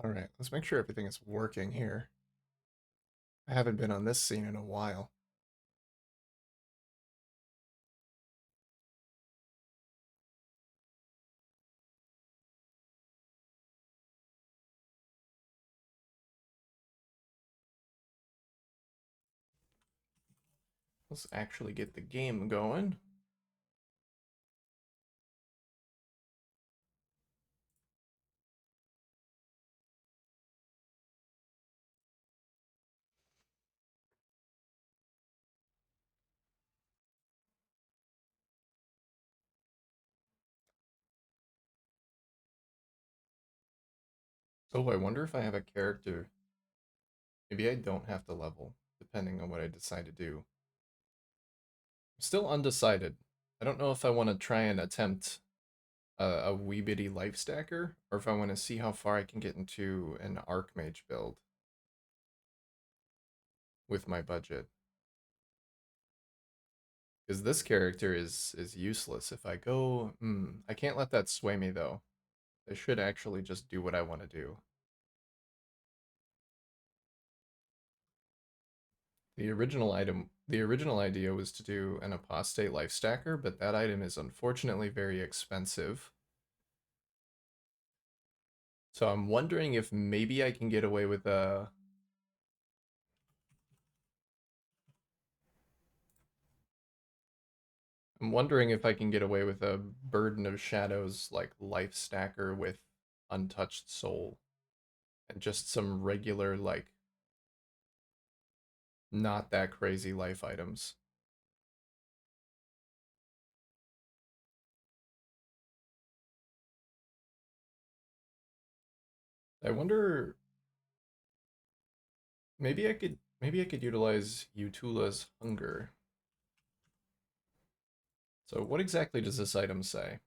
All right, let's make sure everything is working here. I haven't been on this scene in a while. Let's actually get the game going. So I wonder if I have a character. Maybe I don't have to level, depending on what I decide to do. I'm still undecided. I don't know if I want to try and attempt a wee bitty life stacker, or if I want to see how far I can get into an Archmage build with my budget. Because this character is useless. If I go, I can't let that sway me though. I should actually just do what I want to do. The original idea was to do an apostate life stacker, but that item is unfortunately very expensive. So I'm wondering if maybe I can get away with a. I'm wondering if I can get away with a Burden of Shadows like life stacker with untouched soul and just some regular like not that crazy life items. I wonder maybe I could utilize Utula's hunger. So what exactly does this item say?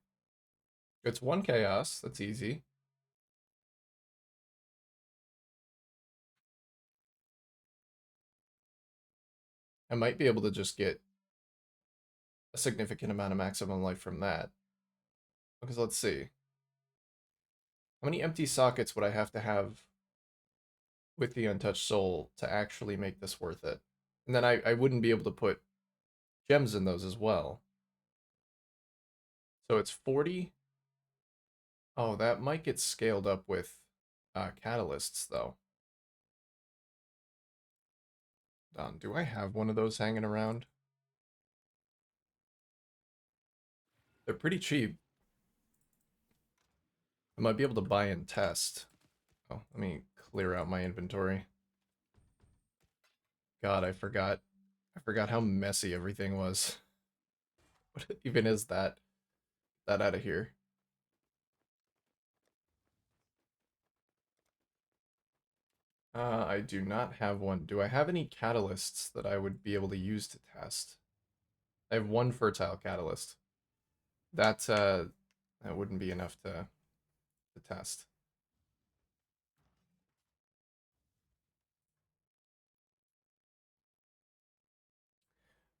It's one chaos, that's easy. I might be able to just get a significant amount of maximum life from that. Because let's see. How many empty sockets would I have to have with the untouched soul to actually make this worth it? And then I wouldn't be able to put gems in those as well. So it's 40. Oh, that might get scaled up with catalysts though. Do I have one of those hanging around? They're pretty cheap. I might be able to buy and test. Oh, let me clear out my inventory. God, I forgot. I forgot how messy everything was. What even is that? That out of here. I do not have one. Do I have any catalysts that I would be able to use to test? I have one fertile catalyst. That that wouldn't be enough to test.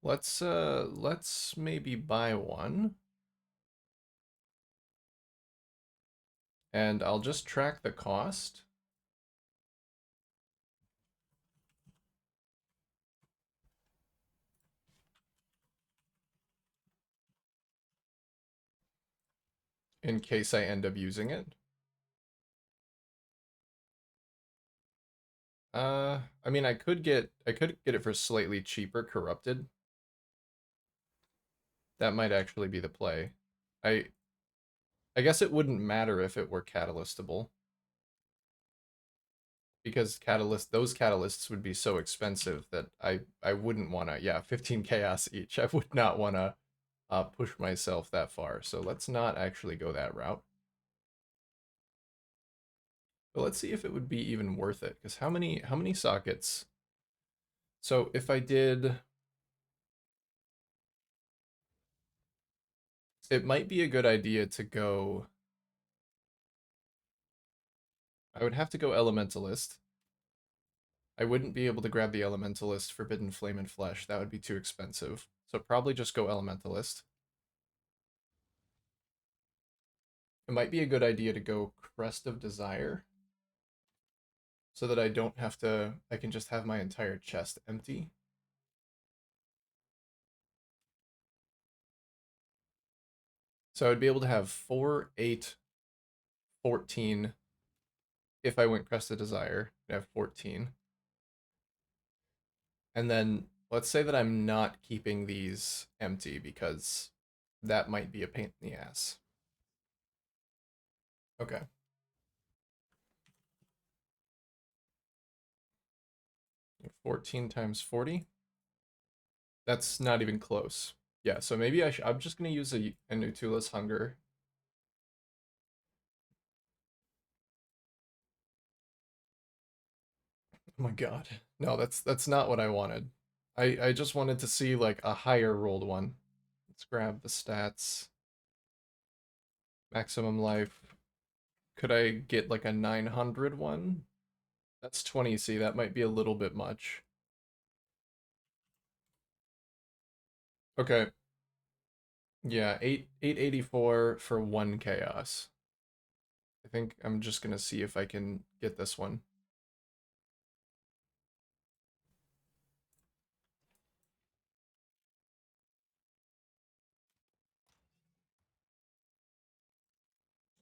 Let's maybe buy one and I'll just track the cost in case I end up using it. I mean I could get it for slightly cheaper corrupted. That might actually be the play. I I guess it wouldn't matter if it were catalystable because those catalysts would be so expensive that I wouldn't want to, yeah, 15 chaos each. I would not want to push myself that far. So let's not actually go that route. But let's see if it would be even worth it because how many sockets? So if I did, it might be a good idea to go. I would have to go elementalist. I wouldn't be able to grab the elementalist forbidden flame and flesh. That would be too expensive. So probably just go elementalist. It might be a good idea to go crest of desire so that I don't have to, I can just have my entire chest empty. So I would be able to have 4, 8, 14 if I went Crest of Desire. I'd have 14. And then let's say that I'm not keeping these empty because that might be a pain in the ass. Okay. 14 times 40. That's not even close. Yeah, so maybe I'm just going to use a Nutula's Hunger. Oh my god. No, that's not what I wanted. I just wanted to see like a higher rolled one. Let's grab the stats. Maximum life. Could I get like a 900 one? That's 20, see, that might be a little bit much. Okay. Yeah, 884 for 1 chaos. I think I'm just gonna see if I can get this one.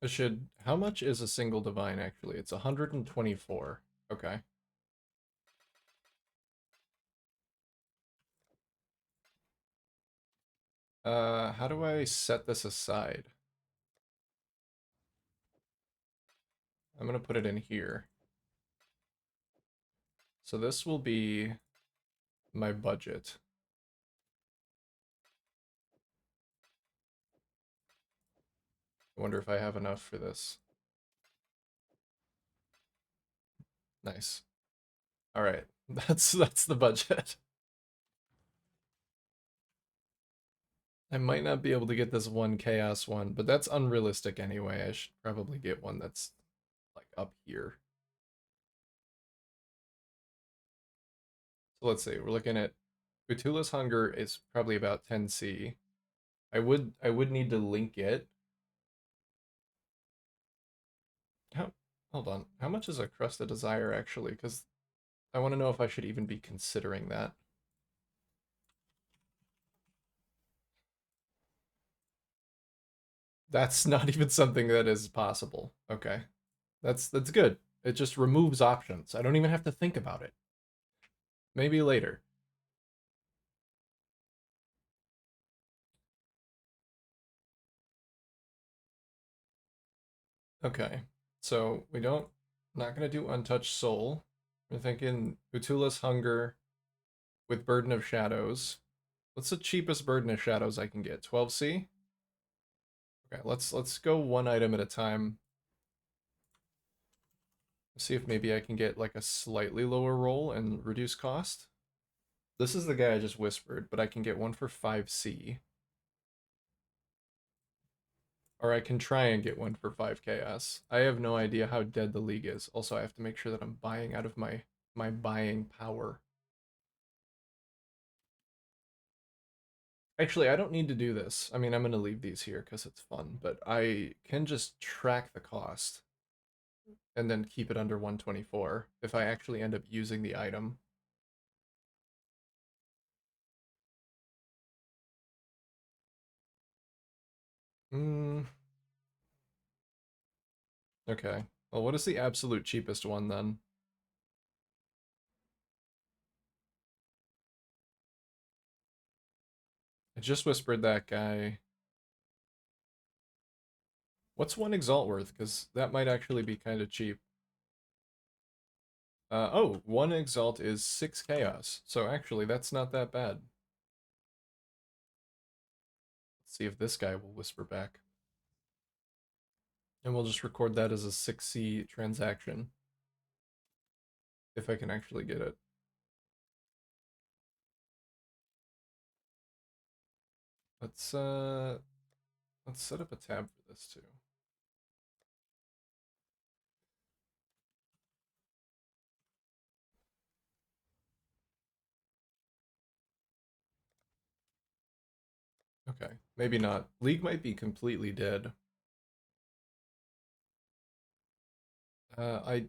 I should, how much is a single divine actually? It's 124. Okay. How do I set this aside? I'm gonna put it in here. So this will be my budget. I wonder if I have enough for this. Nice. All right. That's the budget. I might not be able to get this one chaos one, but that's unrealistic anyway. I should probably get one that's like up here. So let's see. We're looking at Cthulhu's Hunger is probably about 10C. I would need to link it. How hold on. How much is a Crust of Desire actually? Because I want to know if I should even be considering that. That's not even something that is possible. Okay. That's good. It just removes options. I don't even have to think about it. Maybe later. Okay. So we don't not gonna do Untouched Soul. We're thinking Utula's Hunger with Burden of Shadows. What's the cheapest Burden of Shadows I can get? 12C? Okay, let's go one item at a time. See if maybe I can get like a slightly lower roll and reduce cost. This is the guy I just whispered, but I can get one for 5C. Or I can try and get one for 5 chaos. I have no idea how dead the league is. Also, I have to make sure that I'm buying out of my buying power. Actually, I don't need to do this. I mean, I'm going to leave these here because it's fun, but I can just track the cost and then keep it under 124 if I actually end up using the item. Hmm. Okay. Well, what is the absolute cheapest one then? I just whispered that guy. What's one exalt worth? Because that might actually be kind of cheap. Oh, one exalt is 6 chaos. So actually, that's not that bad. Let's see if this guy will whisper back. And we'll just record that as a 6C transaction. If I can actually get it. Let's uh let's set up a tab for this too. Okay, maybe not. League might be completely dead. I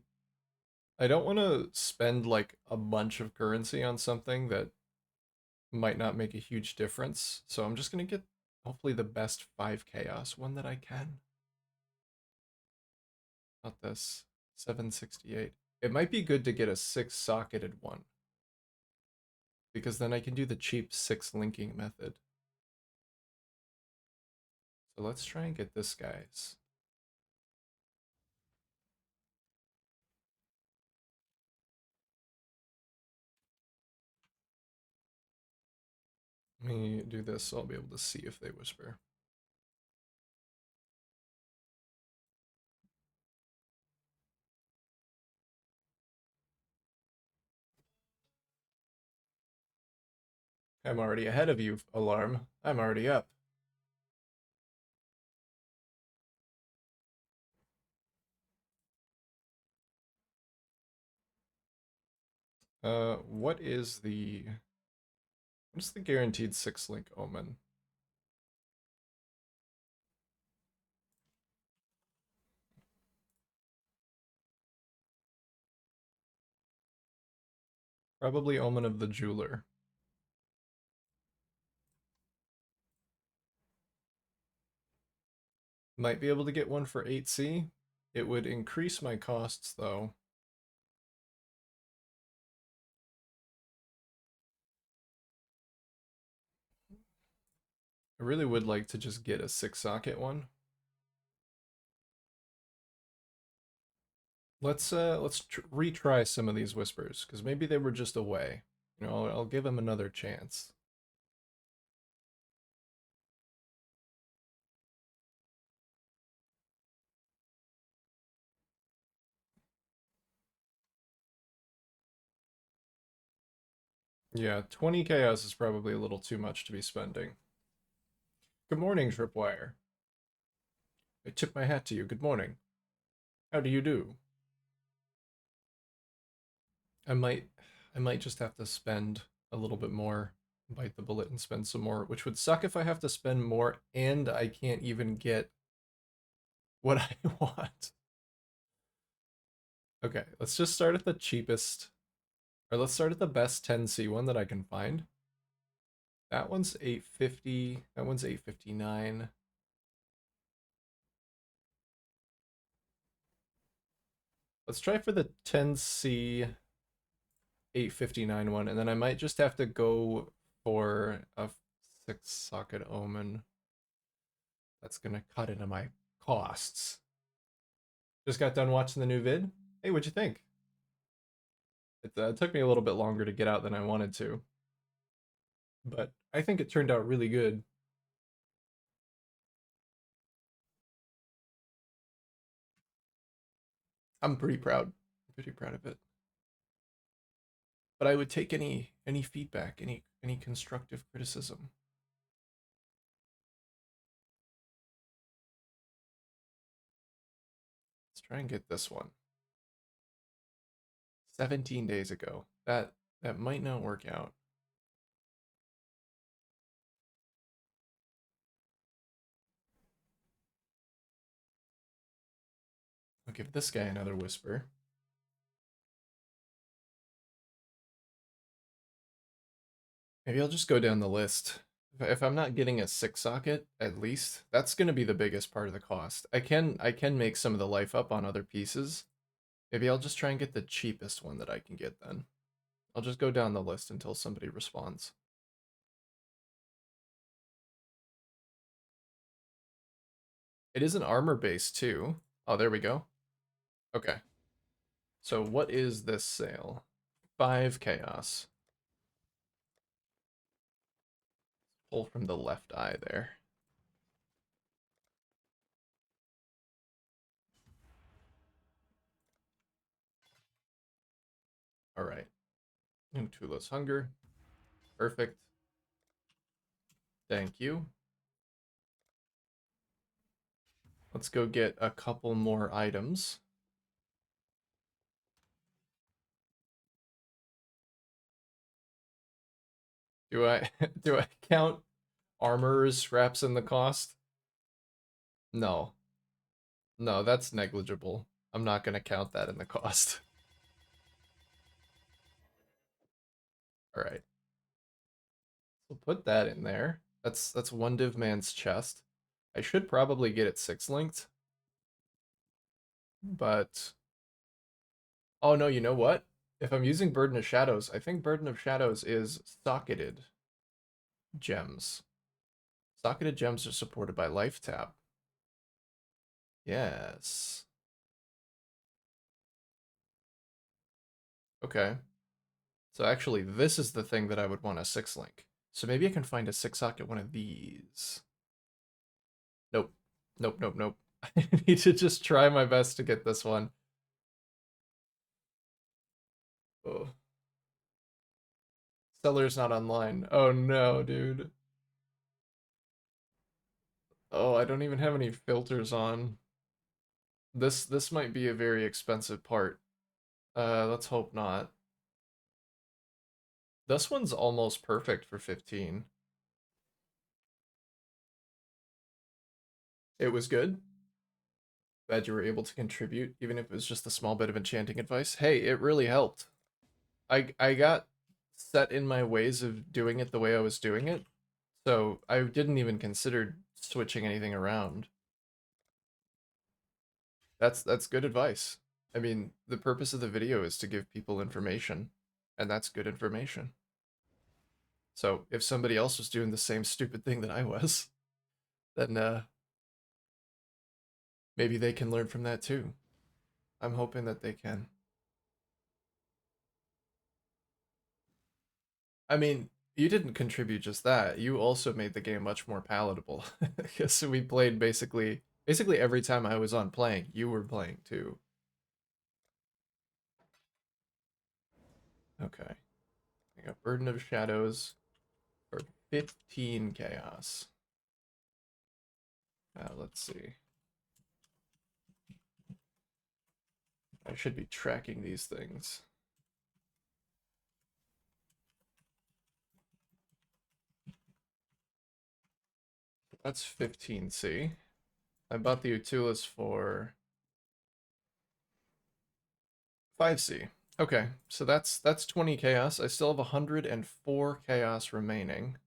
I don't want to spend like a bunch of currency on something that might not make a huge difference. So I'm just going to get hopefully the best 5 chaos one that I can. Not this. 768. It might be good to get a 6-socketed one because then I can do the cheap 6 linking method. So let's try and get this guy's. Let me do this so I'll be able to see if they whisper. I'm already ahead of you, alarm. I'm already up. What's the guaranteed 6-link omen? Probably Omen of the Jeweler. Might be able to get one for 8C. It would increase my costs though. I really would like to just get a 6-socket one. Let's retry some of these whispers because maybe they were just away. You know, I'll give them another chance. Yeah, 20 chaos is probably a little too much to be spending. Good morning, Tripwire. I tip my hat to you. Good morning. How do you do? I might I might just have to spend a little bit more, bite the bullet and spend some more, which would suck if I have to spend more and I can't even get what I want. Okay, let's just start at the cheapest, or let's start at the best 10C one that I can find. That one's 850, that one's 859. Let's try for the 10C 859 one, and then I might just have to go for a 6-socket omen. That's gonna cut into my costs. Just got done watching the new vid. Hey, what'd you think? It took me a little bit longer to get out than I wanted to, but I think it turned out really good. I'm pretty proud. Pretty proud of it. But I would take any feedback, any constructive criticism. Let's try and get this one. 17 days ago. That might not work out. I'll give this guy another whisper. Maybe I'll just go down the list. If I'm not getting a 6-socket, at least, that's going to be the biggest part of the cost. I can make some of the life up on other pieces. Maybe I'll just try and get the cheapest one that I can get then. I'll just go down the list until somebody responds. It is an armor base too. Oh, there we go. Okay. So what is this sale? 5 chaos. Pull from the left eye there. All right. And Tula's hunger. Perfect. Thank you. Let's go get a couple more items. Do I do I count armorer's scraps in the cost? No. No, that's negligible. I'm not going to count that in the cost. Alright. So put that in there. That's one div man's chest. I should probably get it 6 linked, but oh no, you know what? If I'm using Burden of Shadows, I think Burden of Shadows is socketed gems. Socketed gems are supported by Life Tap. Yes. Okay. So actually, this is the thing that I would want a 6 link. So maybe I can find a 6 socket one of these. Nope. Nope, nope, nope. I need to just try my best to get this one. Oh. Seller's not online. Oh no, dude. Oh, I don't even have any filters on. This might be a very expensive part. Let's hope not. This one's almost perfect for 15. It was good. Glad you were able to contribute, even if it was just a small bit of enchanting advice. Hey, it really helped. I got set in my ways of doing it the way I was doing it, so I didn't even consider switching anything around. That's good advice. I mean, the purpose of the video is to give people information, and that's good information. So if somebody else was doing the same stupid thing that I was, then maybe they can learn from that too. I'm hoping that they can. I mean, you didn't contribute just that. You also made the game much more palatable. Because we played basically every time I was on playing, you were playing too. Okay. I got Burden of Shadows for 15 chaos. Let's see. I should be tracking these things. That's 15C. I bought the Utulas for 5C. Okay, so that's 20 chaos. I still have 104 chaos remaining.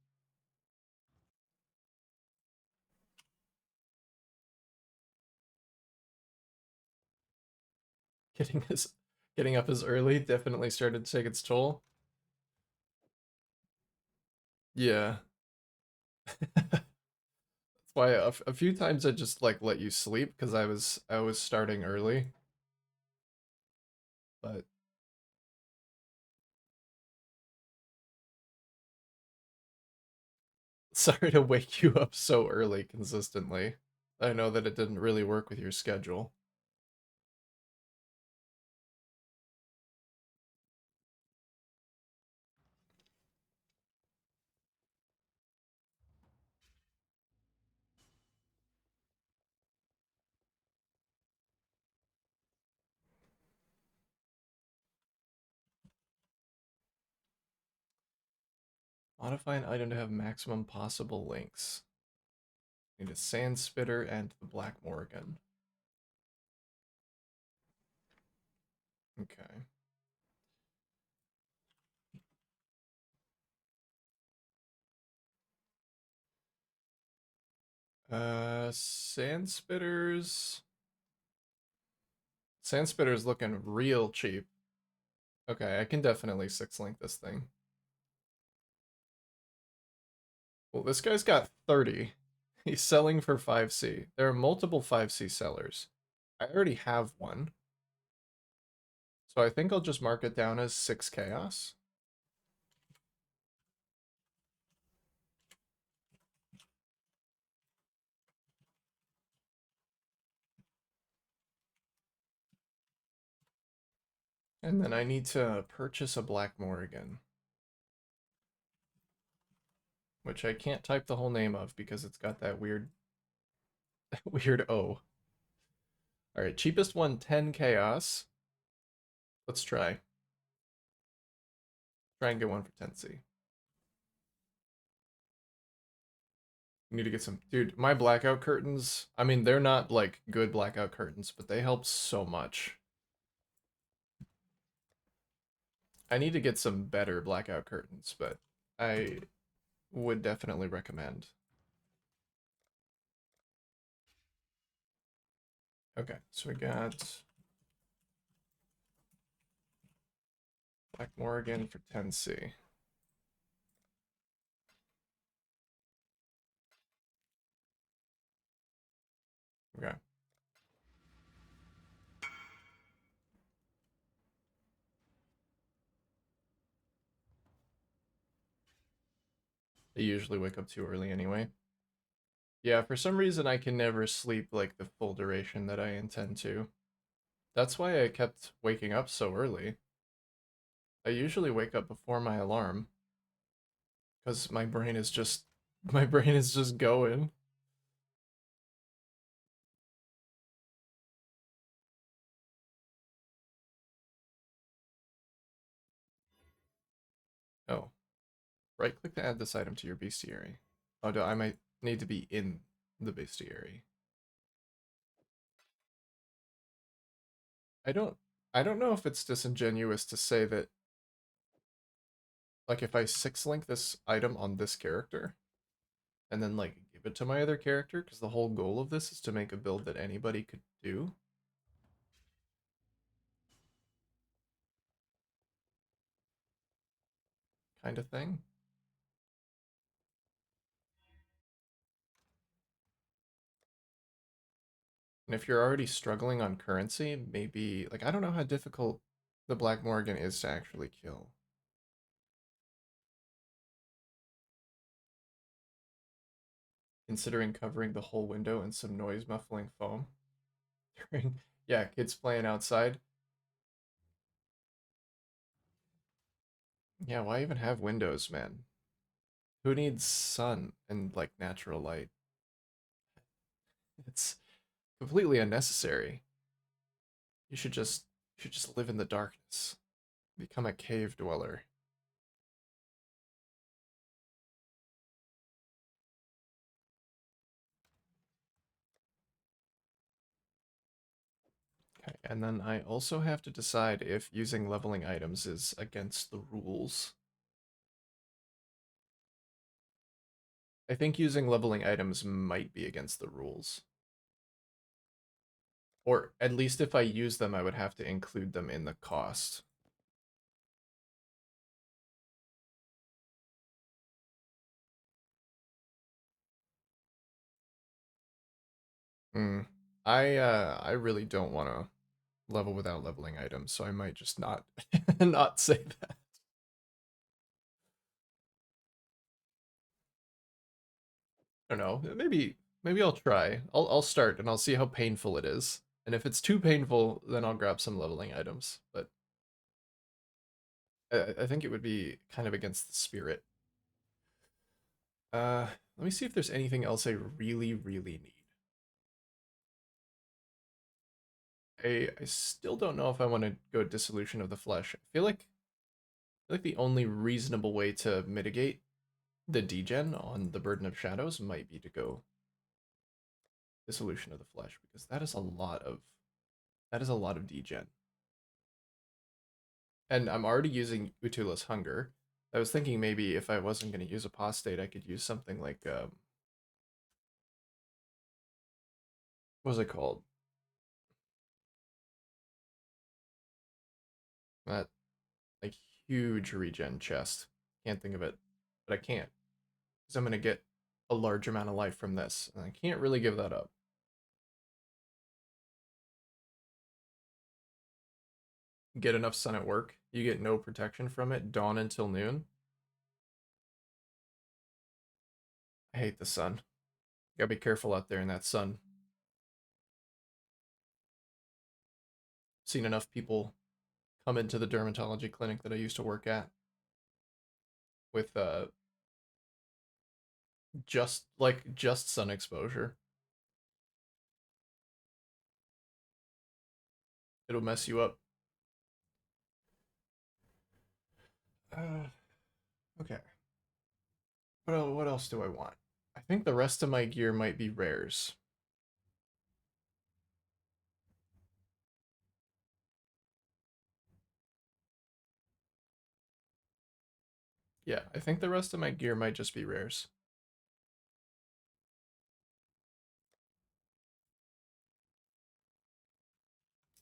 Getting this getting up as early definitely started to take its toll. Yeah. That's why a few times I just like let you sleep because I was starting early. But sorry to wake you up so early consistently. I know that it didn't really work with your schedule. Modify an item to have maximum possible links. Need a sand spitter and the Black Morgan. Okay. Sand spitters. Sand spitter's looking real cheap. Okay, I can definitely 6 link this thing. Well, this guy's got 30. He's selling for 5C. There are multiple 5C sellers. I already have one. So I think I'll just mark it down as 6 chaos. And then I need to purchase a Black Morrigan, which I can't type the whole name of because it's got that weird weird O. All right, cheapest one, 10 chaos. Let's try. Try and get one for 10C. Need to get some, dude, my blackout curtains, I mean, they're not like good blackout curtains, but they help so much. I need to get some better blackout curtains, but I would definitely recommend. Okay, so we got Black Morgan for 10C. Okay. I usually wake up too early anyway. Yeah, for some reason I can never sleep like the full duration that I intend to. That's why I kept waking up so early. I usually wake up before my alarm because my brain is just my brain is just going. Oh, right click to add this item to your bestiary. Oh, no, I might need to be in the bestiary. I don't I don't know if it's disingenuous to say that like if I six link this item on this character and then like give it to my other character because the whole goal of this is to make a build that anybody could do kind of thing. And if you're already struggling on currency, maybe like I don't know how difficult the Black Morgan is to actually kill. Considering covering the whole window in some noise muffling foam during yeah, kids playing outside. Yeah, why even have windows, man? Who needs sun and like natural light? It's completely unnecessary. You should just live in the darkness. Become a cave dweller. Okay, and then I also have to decide if using leveling items is against the rules. I think using leveling items might be against the rules. Or at least if I use them, I would have to include them in the cost. Hmm. I really don't want to level without leveling items, so I might just not not say that. I don't know. Maybe I'll try. I'll start and I'll see how painful it is. And if it's too painful, then I'll grab some leveling items. But I think it would be kind of against the spirit. Let me see if there's anything else I really, really need. I still don't know if I want to go Dissolution of the Flesh. I feel like the only reasonable way to mitigate the degen on the Burden of Shadows might be to go Dissolution of the Flesh because that is a lot of degen. And I'm already using Utula's Hunger. I was thinking maybe if I wasn't going to use Apostate, I could use something like what was it called? That like huge regen chest. Can't think of it, but I can't because I'm going to get a large amount of life from this, and I can't really give that up. Get enough sun at work, you get no protection from it, dawn until noon. I hate the sun. Gotta be careful out there in that sun. Seen enough people come into the dermatology clinic that I used to work at with just sun exposure. It'll mess you up. Okay. What else do I want? I think the rest of my gear might be rares. Yeah, I think the rest of my gear might just be rares.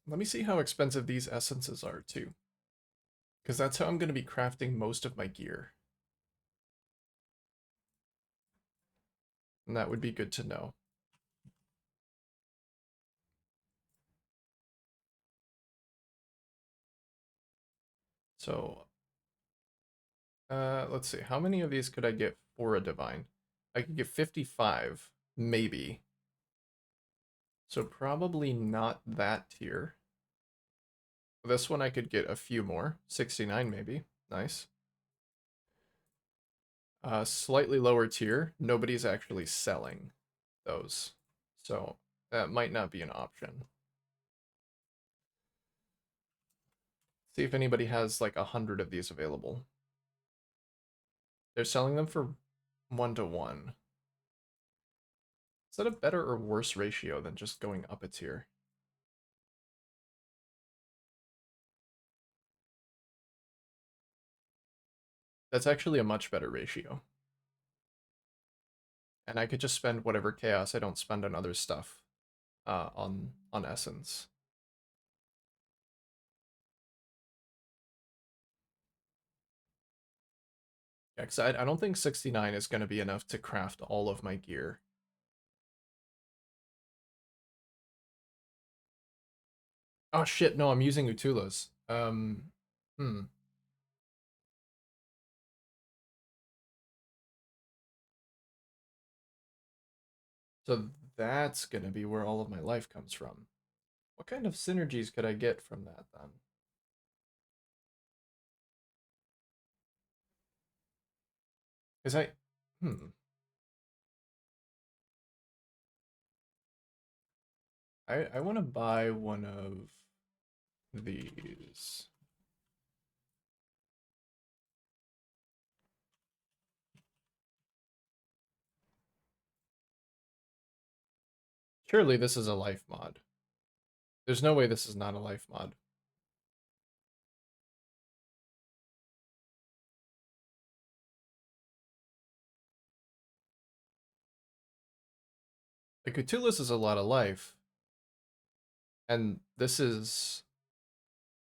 Let me see how expensive these essences are too, because that's how I'm going to be crafting most of my gear. And that would be good to know. So, let's see. How many of these could I get for a divine? I could get 55, maybe. So probably not that tier. This one I could get a few more. 69 maybe. Nice. Slightly lower tier. Nobody's actually selling those. So that might not be an option. See if anybody has like 100 of these available. They're selling them for 1 to 1. Is that a better or worse ratio than just going up a tier? That's actually a much better ratio. And I could just spend whatever chaos I don't spend on other stuff on essence. Yeah, because I don't think 69 is going to be enough to craft all of my gear. Oh shit, no, I'm using Utula's. Hmm. So that's gonna be where all of my life comes from. What kind of synergies could I get from that then? Because hmm, I want to buy one of these. Surely this is a life mod. There's no way this is not a life mod. Like Cthulhu's is a lot of life, and this is.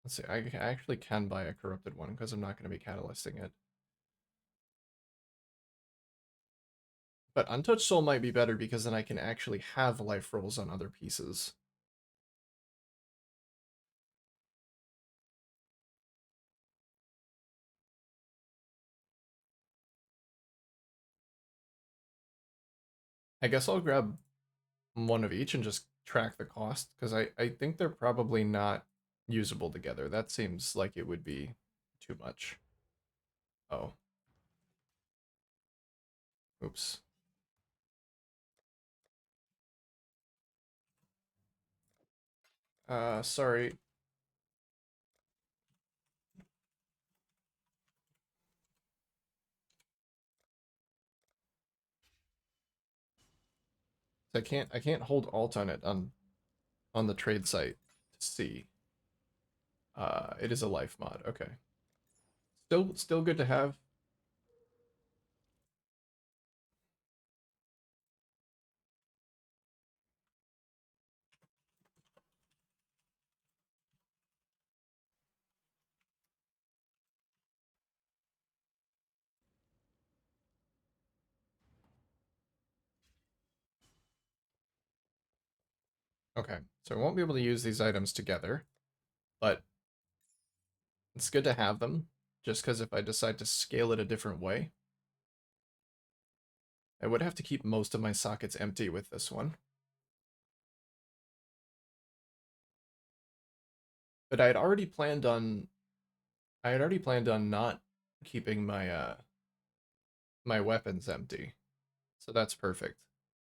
Let's see, I actually can buy a corrupted one because I'm not going to be catalysting it. But Untouched Soul might be better because then I can actually have life rolls on other pieces. I guess I'll grab one of each and just track the cost because I think they're probably not usable together. That seems like it would be too much. Oh, oops. Sorry. I can't hold alt on it on the trade site to see. It is a life mod. Okay. Still good to have. Okay. So I won't be able to use these items together, but it's good to have them just because if I decide to scale it a different way, I would have to keep most of my sockets empty with this one. But I had already planned on not keeping my weapons empty. So that's perfect.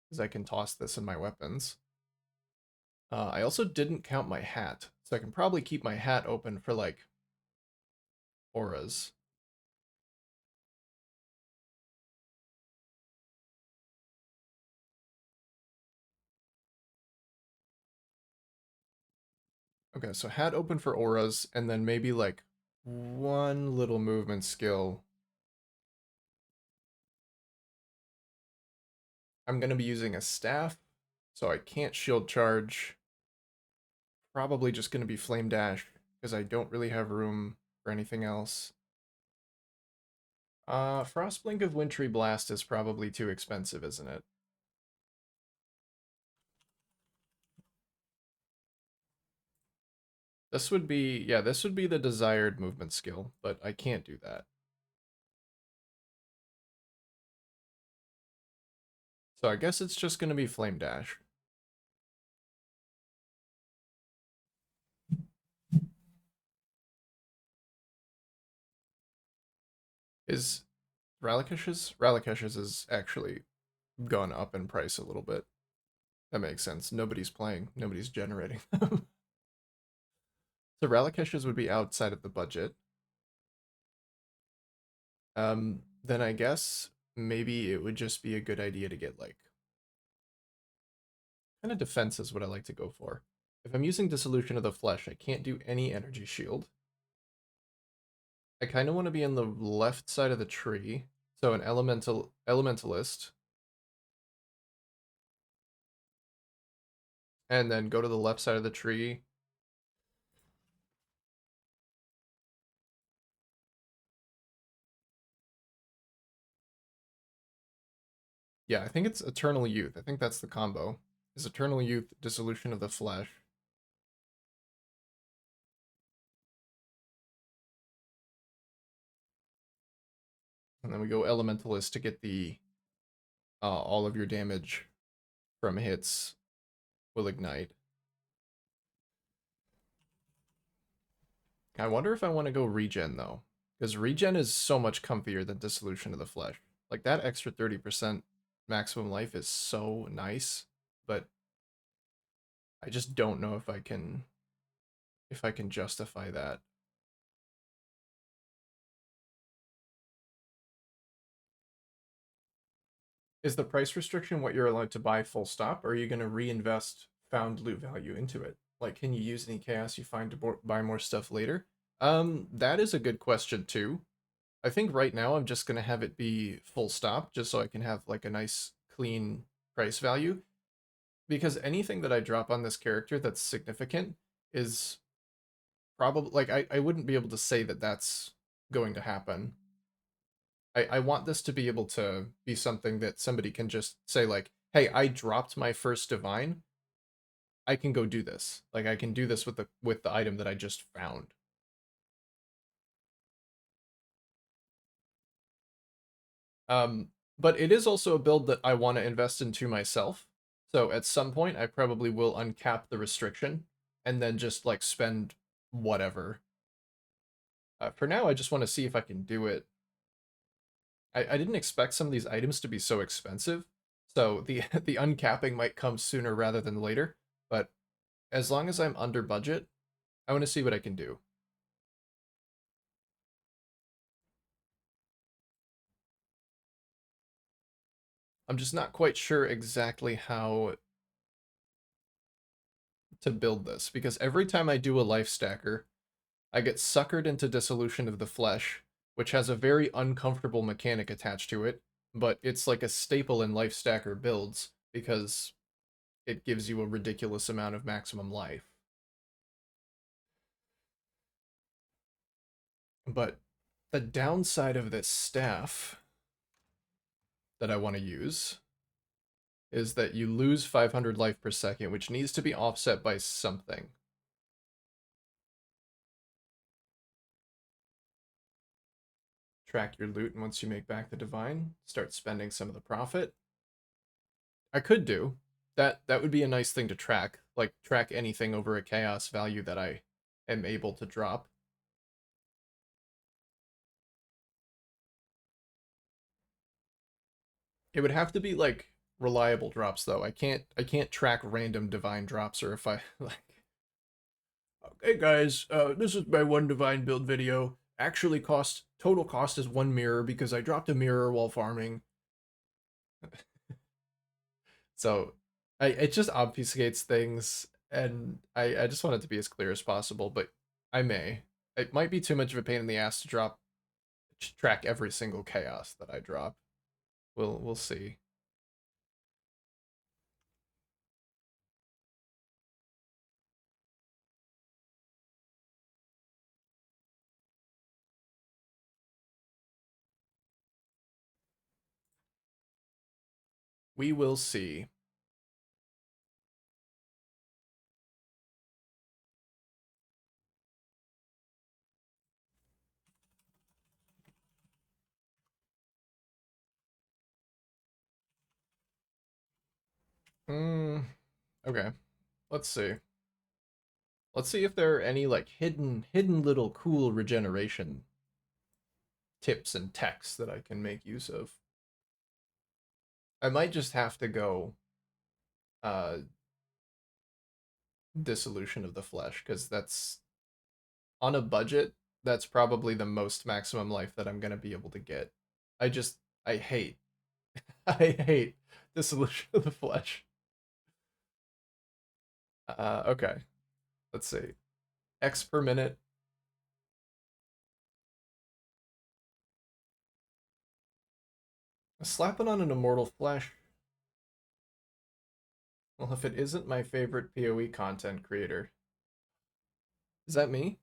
Because I can toss this in my weapons. I also didn't count my hat. So I can probably keep my hat open for like auras. Okay, so hat open for auras, and then maybe like one little movement skill I'm going to be using a staff, so I can't shield charge. Probably just going to be flame dash because I don't really have room for anything else. Frostblink of Wintry Blast is probably too expensive, isn't it? This would be, yeah, this would be the desired movement skill, but I can't do that. So I guess it's just going to be Flame Dash. Is Ralikash's? Ralikash's is actually gone up in price a little bit. That makes sense. Nobody's playing. Nobody's generating them. So Ralikash's would be outside of the budget. Then I guess maybe it would just be a good idea to get like kind of defense is what I like to go for. If I'm using Dissolution of the Flesh, I can't do any energy shield. I kind of want to be on the left side of the tree. So an elementalist, and then go to the left side of the tree. Yeah, I think it's Eternal Youth. I think that's the combo. Is Eternal Youth, Dissolution of the Flesh. And then we go Elementalist to get the all of your damage from hits will ignite. I wonder if I want to go regen though, because regen is so much comfier than Dissolution of the Flesh. Like that extra 30% maximum life is so nice, but I just don't know if I can justify that. Is the price restriction what you're allowed to buy full stop, or are you going to reinvest found loot value into it? Like, can you use any chaos you find to buy more stuff later? That is a good question too. I think right now I'm just going to have it be full stop, just so I can have like a nice clean price value. Because anything that I drop on this character that's significant is probably, like, I wouldn't be able to say that that's going to happen. I want this to be able to be something that somebody can just say like, hey, I dropped my first divine. I can go do this. Like I can do this with the item that I just found. Um, but it is also a build that I want to invest into myself. So at some point I probably will uncap the restriction and then just like spend whatever. For now I just want to see if I can do it. I didn't expect some of these items to be so expensive. So the the uncapping might come sooner rather than later, but as long as I'm under budget, I want to see what I can do. I'm just not quite sure exactly how to build this because every time I do a life stacker, I get suckered into Dissolution of the Flesh, which has a very uncomfortable mechanic attached to it, but it's like a staple in life stacker builds because it gives you a ridiculous amount of maximum life. But the downside of this staff that I want to use is that you lose 500 life per second, which needs to be offset by something. Track your loot, and once you make back the divine, start spending some of the profit. I could do that. That would be a nice thing to track, like track anything over a chaos value that I am able to drop. It would have to be like reliable drops though. I can't track random divine drops, or if I like, hey guys, this is my one divine build video. Actually cost total cost is one mirror because I dropped a mirror while farming. So it just obfuscates things, and I just want it to be as clear as possible, but I may. It might be too much of a pain in the ass to track every single chaos that I drop. We'll see. We will see. Hmm. Okay. Let's see. Let's see if there are any like hidden little cool regeneration tips and techs that I can make use of. I might just have to go uh dissolution of the flesh because that's on a budget, that's probably the most maximum life that I'm gonna be able to get. I just I hate I hate dissolution of the flesh. Okay. Let's see. X per minute. Slapping on an immortal flesh. Well, if it isn't my favorite PoE content creator, is that me?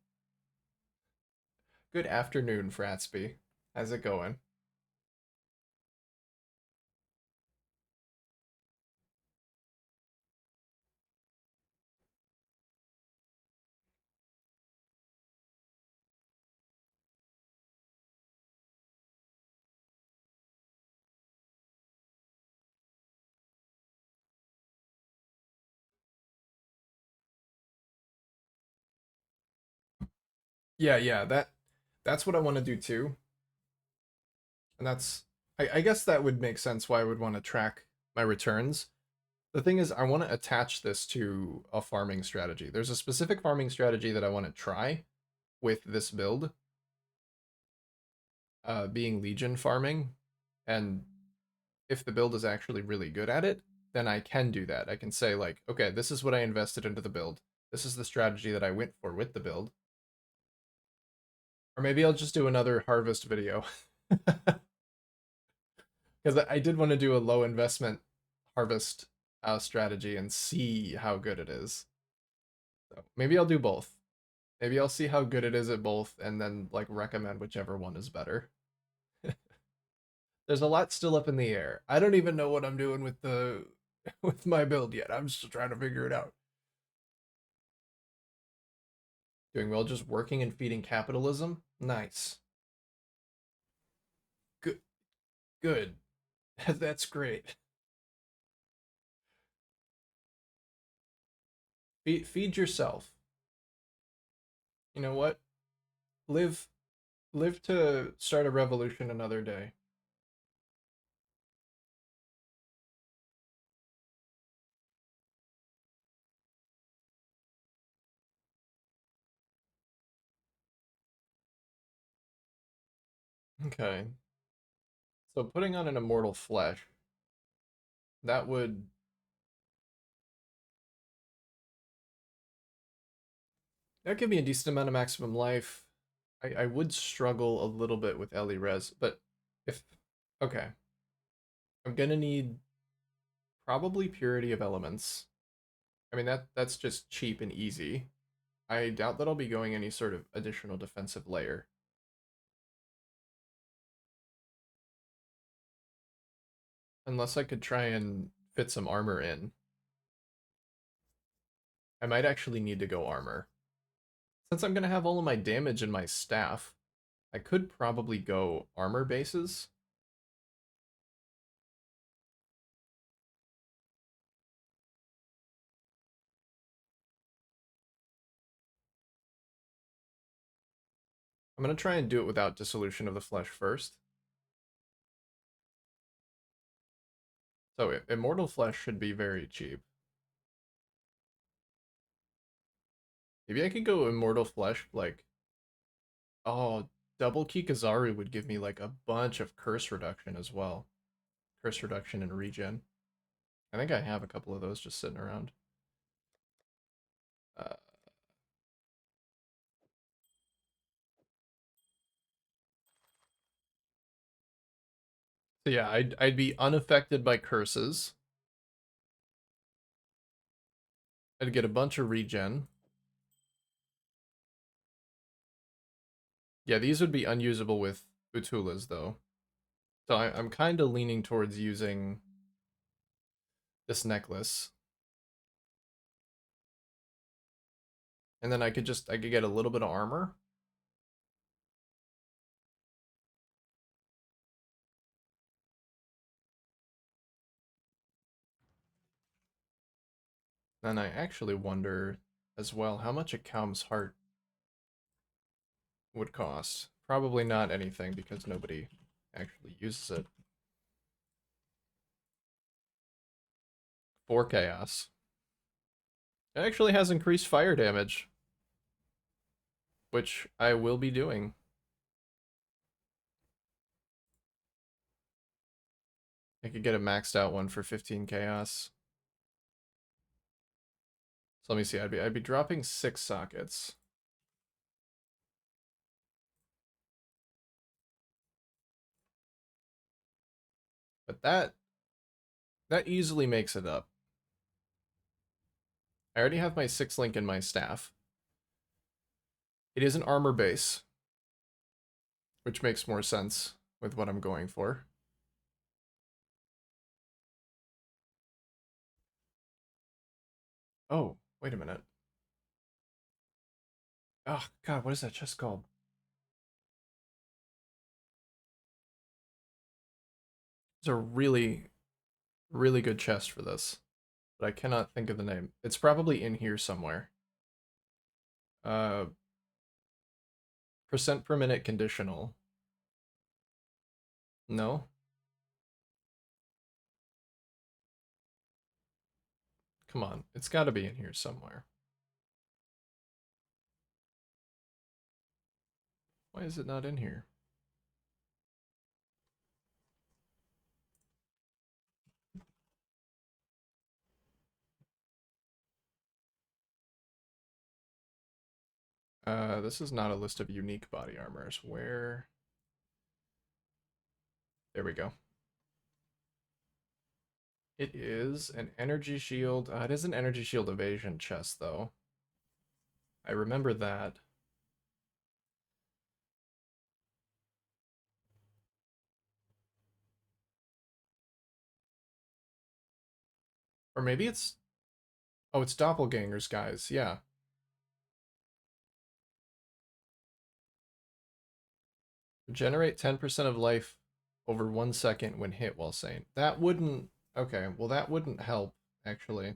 Good afternoon, Fratsby. How's it going? Yeah, that's what I want to do too. And that's I guess that would make sense why I would want to track my returns. The thing is, I want to attach this to a farming strategy. There's a specific farming strategy that I want to try with this build, being Legion farming. And if the build is actually really good at it, then I can do that. I can say, like, okay, this is what I invested into the build. This is the strategy that I went for with the build. Or maybe I'll just do another harvest video. Because I did want to do a low investment harvest strategy and see how good it is. So maybe I'll do both. Maybe I'll see how good it is at both and then like recommend whichever one is better. There's a lot still up in the air. I don't even know what I'm doing with the with my build yet. I'm still trying to figure it out. Doing well, just working and feeding capitalism. Nice. Good. Good. That's great. Feed yourself. You know what? Live live to start a revolution another day. Okay. So putting on an immortal flesh, that would that give me a decent amount of maximum life. I would struggle a little bit with Ellie Res, but if okay, I'm gonna need probably Purity of Elements. I mean that's just cheap and easy. I doubt that I'll be going any sort of additional defensive layer. Unless I could try and fit some armor in. I might actually need to go armor. Since I'm gonna have all of my damage in my staff, I could probably go armor bases. I'm gonna try and do it without Dissolution of the Flesh first. So Immortal Flesh should be very cheap. Maybe I could go Immortal Flesh, like, oh, double Kikazaru would give me like a bunch of curse reduction as well. Curse reduction and regen. I think I have a couple of those just sitting around. Uh, so yeah, I'd be unaffected by curses. I'd get a bunch of regen. Yeah, these would be unusable with Utulas though. So I'm kind of leaning towards using this necklace. And then I could get a little bit of armor. Then I actually wonder as well how much a Calm's heart would cost. Probably not anything because nobody actually uses it. 4 chaos. It actually has increased fire damage, which I will be doing. I could get a maxed out one for 15 chaos. So let me see. I'd be dropping 6 sockets. But that easily makes it up. I already have my 6 link in my staff. It is an armor base, which makes more sense with what I'm going for. Oh, wait a minute. Oh, God, what is that chest called? It's a really, really good chest for this, but I cannot think of the name. It's probably in here somewhere. Uh, percent per minute conditional. No? Come on, it's got to be in here somewhere. Why is it not in here? This is not a list of unique body armors. Where? There we go. It is an energy shield. It is an energy shield evasion chest, though. I remember that. Or maybe it's... Oh, it's doppelgangers, guys. Yeah. Regenerate 10% of life over 1 second when hit while sane. That wouldn't... Okay, well that wouldn't help, actually.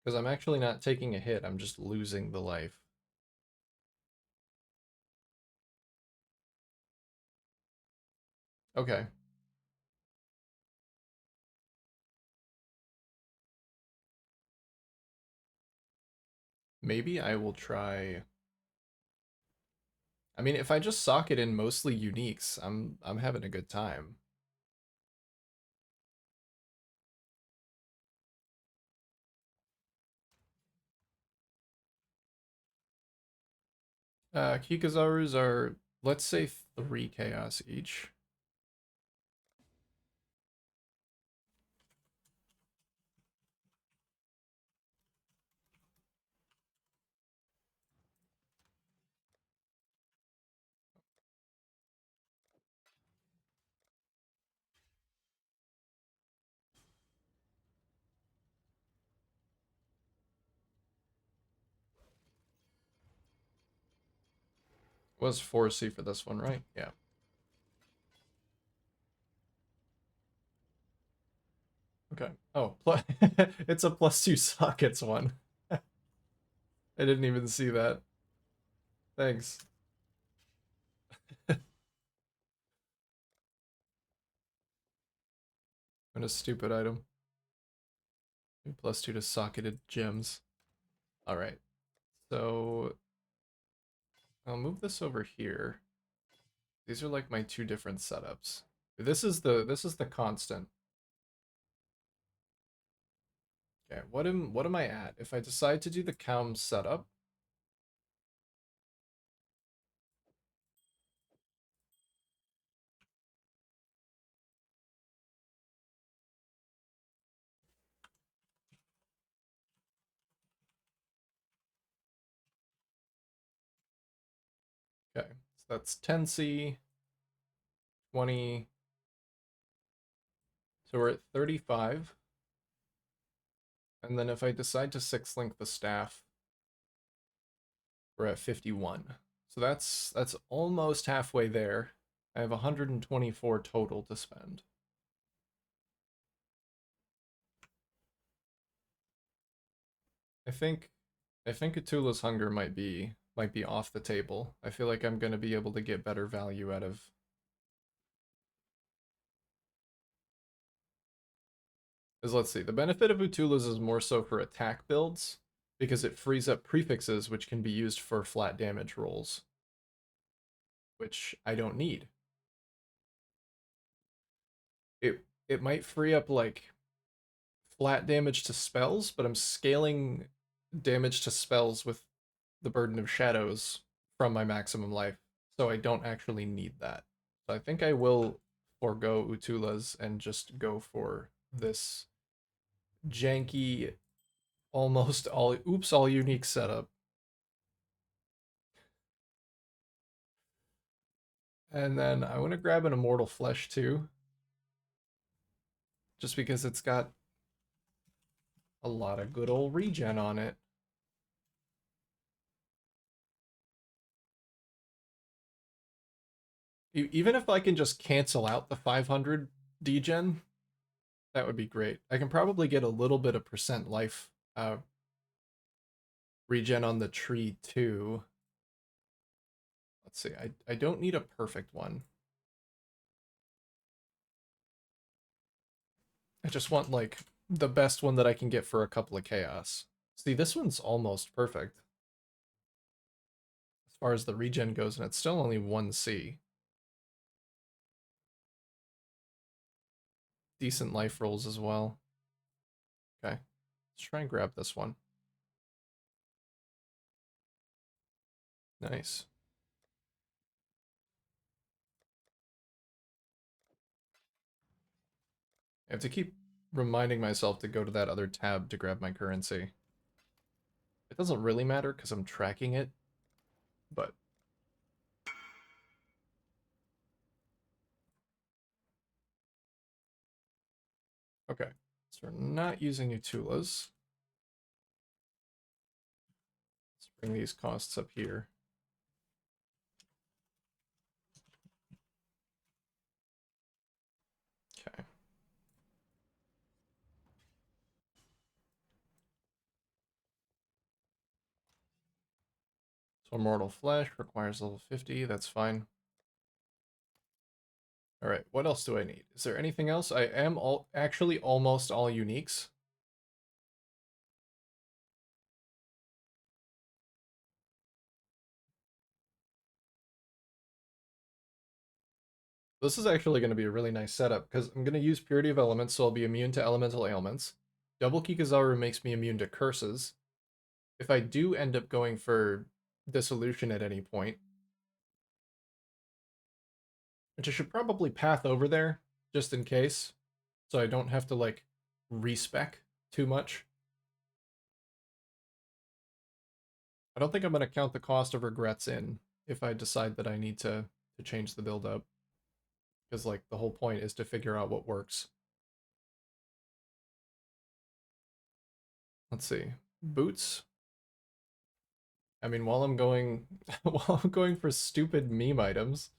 Because I'm actually not taking a hit, I'm just losing the life. Okay. Maybe I will try... I mean, if I just sock it in mostly uniques, I'm having a good time. Kikazarus are, let's say, 3 chaos each. Was 4C for this one, right? Yeah. Okay. Oh, it's a +2 sockets one. I didn't even see that. Thanks. What a stupid item. +2 to socketed gems. All right. So I'll move this over here. These are like my 2 different setups. This is the constant. Okay, what am I at? If I decide to do the Calm setup, So that's 10C, 20. So we're at 35. And then if I decide to 6-link the staff, we're at 51. So that's almost halfway there. I have 124 total to spend. I think I think Atula's Hunger might be off the table. I feel like I'm gonna be able to get better value out of. Because let's see, the benefit of Utula's is more so for attack builds, because it frees up prefixes which can be used for flat damage rolls, which I don't need. It might free up like flat damage to spells, but I'm scaling damage to spells with the Burden of Shadows from my maximum life, so I don't actually need that. So I think I will forego Utula's and just go for this janky, almost all unique setup. And then I want to grab an Immortal Flesh too, just because it's got a lot of good old regen on it. Even if I can just cancel out the 500 degen, that would be great. I can probably get a little bit of percent life regen on the tree too. Let's see, I don't need a perfect one. I just want like the best one that I can get for a couple of chaos. See, this one's almost perfect as far as the regen goes, and it's still only 1C. Decent life rolls as well. Okay, let's try and grab this one. Nice. I have to keep reminding myself to go to that other tab to grab my currency. It doesn't really matter because I'm tracking it, but okay. So we're not using Utulas. Let's bring these costs up here. Okay. So Immortal Flesh requires level 50. That's fine. All right. What else do I need? Is there anything else? I am actually almost all uniques. This is actually going to be a really nice setup because I'm going to use Purity of Elements, so I'll be immune to elemental ailments. Double Kikazaru makes me immune to curses. If I do end up going for Dissolution at any point, which I should probably path over there just in case, so I don't have to like respec too much. I don't think I'm going to count the cost of regrets in if I decide that I need to change the build up, because like the whole point is to figure out what works. Let's see. Boots. I mean, while I'm going while I'm going for stupid meme items.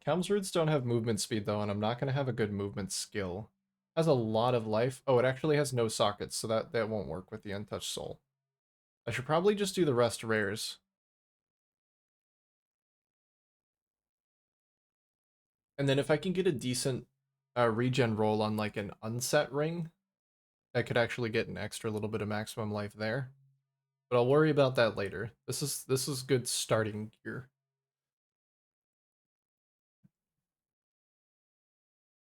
Calm's roots don't have movement speed though, and I'm not gonna have a good movement skill. Has a lot of life. Oh, it actually has no sockets, so that won't work with the Untouched Soul. I should probably just do the rest rares. And then if I can get a decent regen roll on like an unset ring, I could actually get an extra little bit of maximum life there. But I'll worry about that later. This is good starting gear.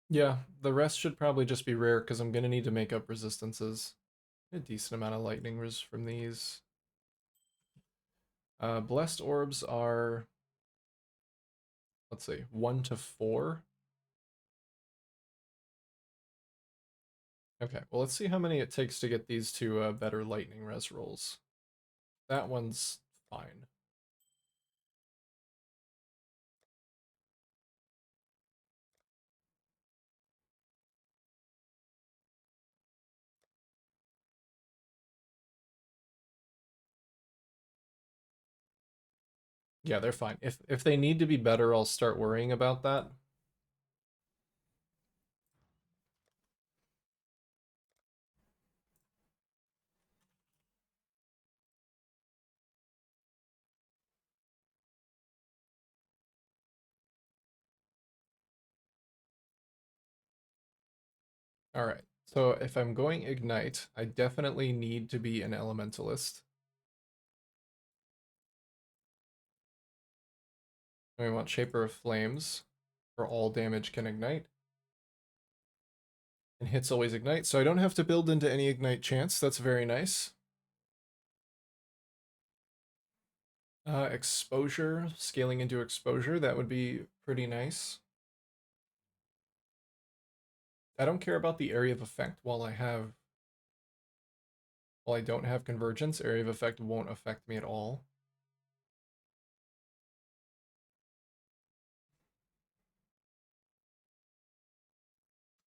Yeah, the rest should probably just be rare because I'm gonna need to make up resistances. A decent amount of lightning res from these. Blessed orbs are, let's see, 1 to 4. Okay, well let's see how many it takes to get these two better lightning res rolls. That one's fine. Yeah, they're fine. If they need to be better, I'll start worrying about that. All right. So if I'm going Ignite, I definitely need to be an Elementalist. And we want Shaper of Flames, for all damage can ignite. And hits always ignite, so I don't have to build into any Ignite chance. That's very nice. Exposure, scaling into Exposure, that would be pretty nice. I don't care about the area of effect while I don't have Convergence. Area of effect won't affect me at all.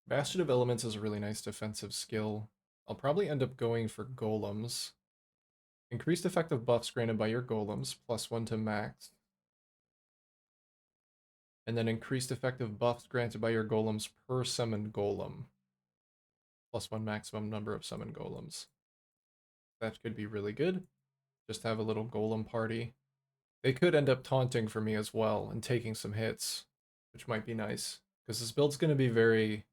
Bastion of Elements is a really nice defensive skill. I'll probably end up going for Golems. Increased effective buffs granted by your Golems, +1 to max. And then increased effective buffs granted by your Golems per summoned Golem. +1 maximum number of summoned Golems. That could be really good. Just have a little Golem party. They could end up taunting for me as well and taking some hits, which might be nice. Because this build's going to be very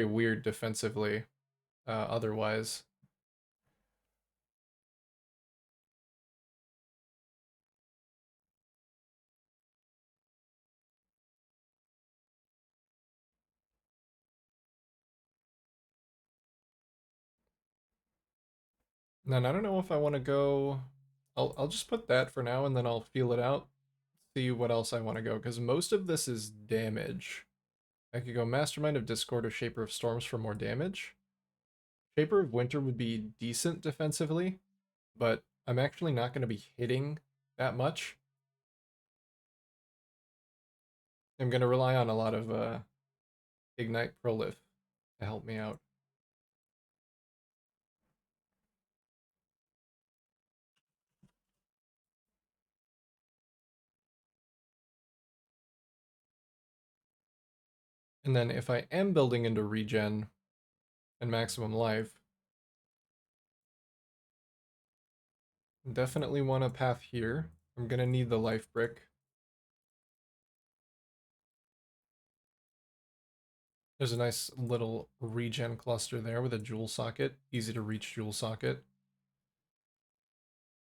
weird defensively, otherwise. And then I don't know if I want to go. I'll just put that for now, and then I'll feel it out, see what else I want to go, because most of this is damage. I could go Mastermind of Discord or Shaper of Storms for more damage. Shaper of Winter would be decent defensively, but I'm actually not going to be hitting that much. I'm going to rely on a lot of Ignite Prolif to help me out. And then if I am building into regen and maximum life, definitely want a path here. I'm going to need the life brick. There's a nice little regen cluster there with a jewel socket, easy to reach jewel socket.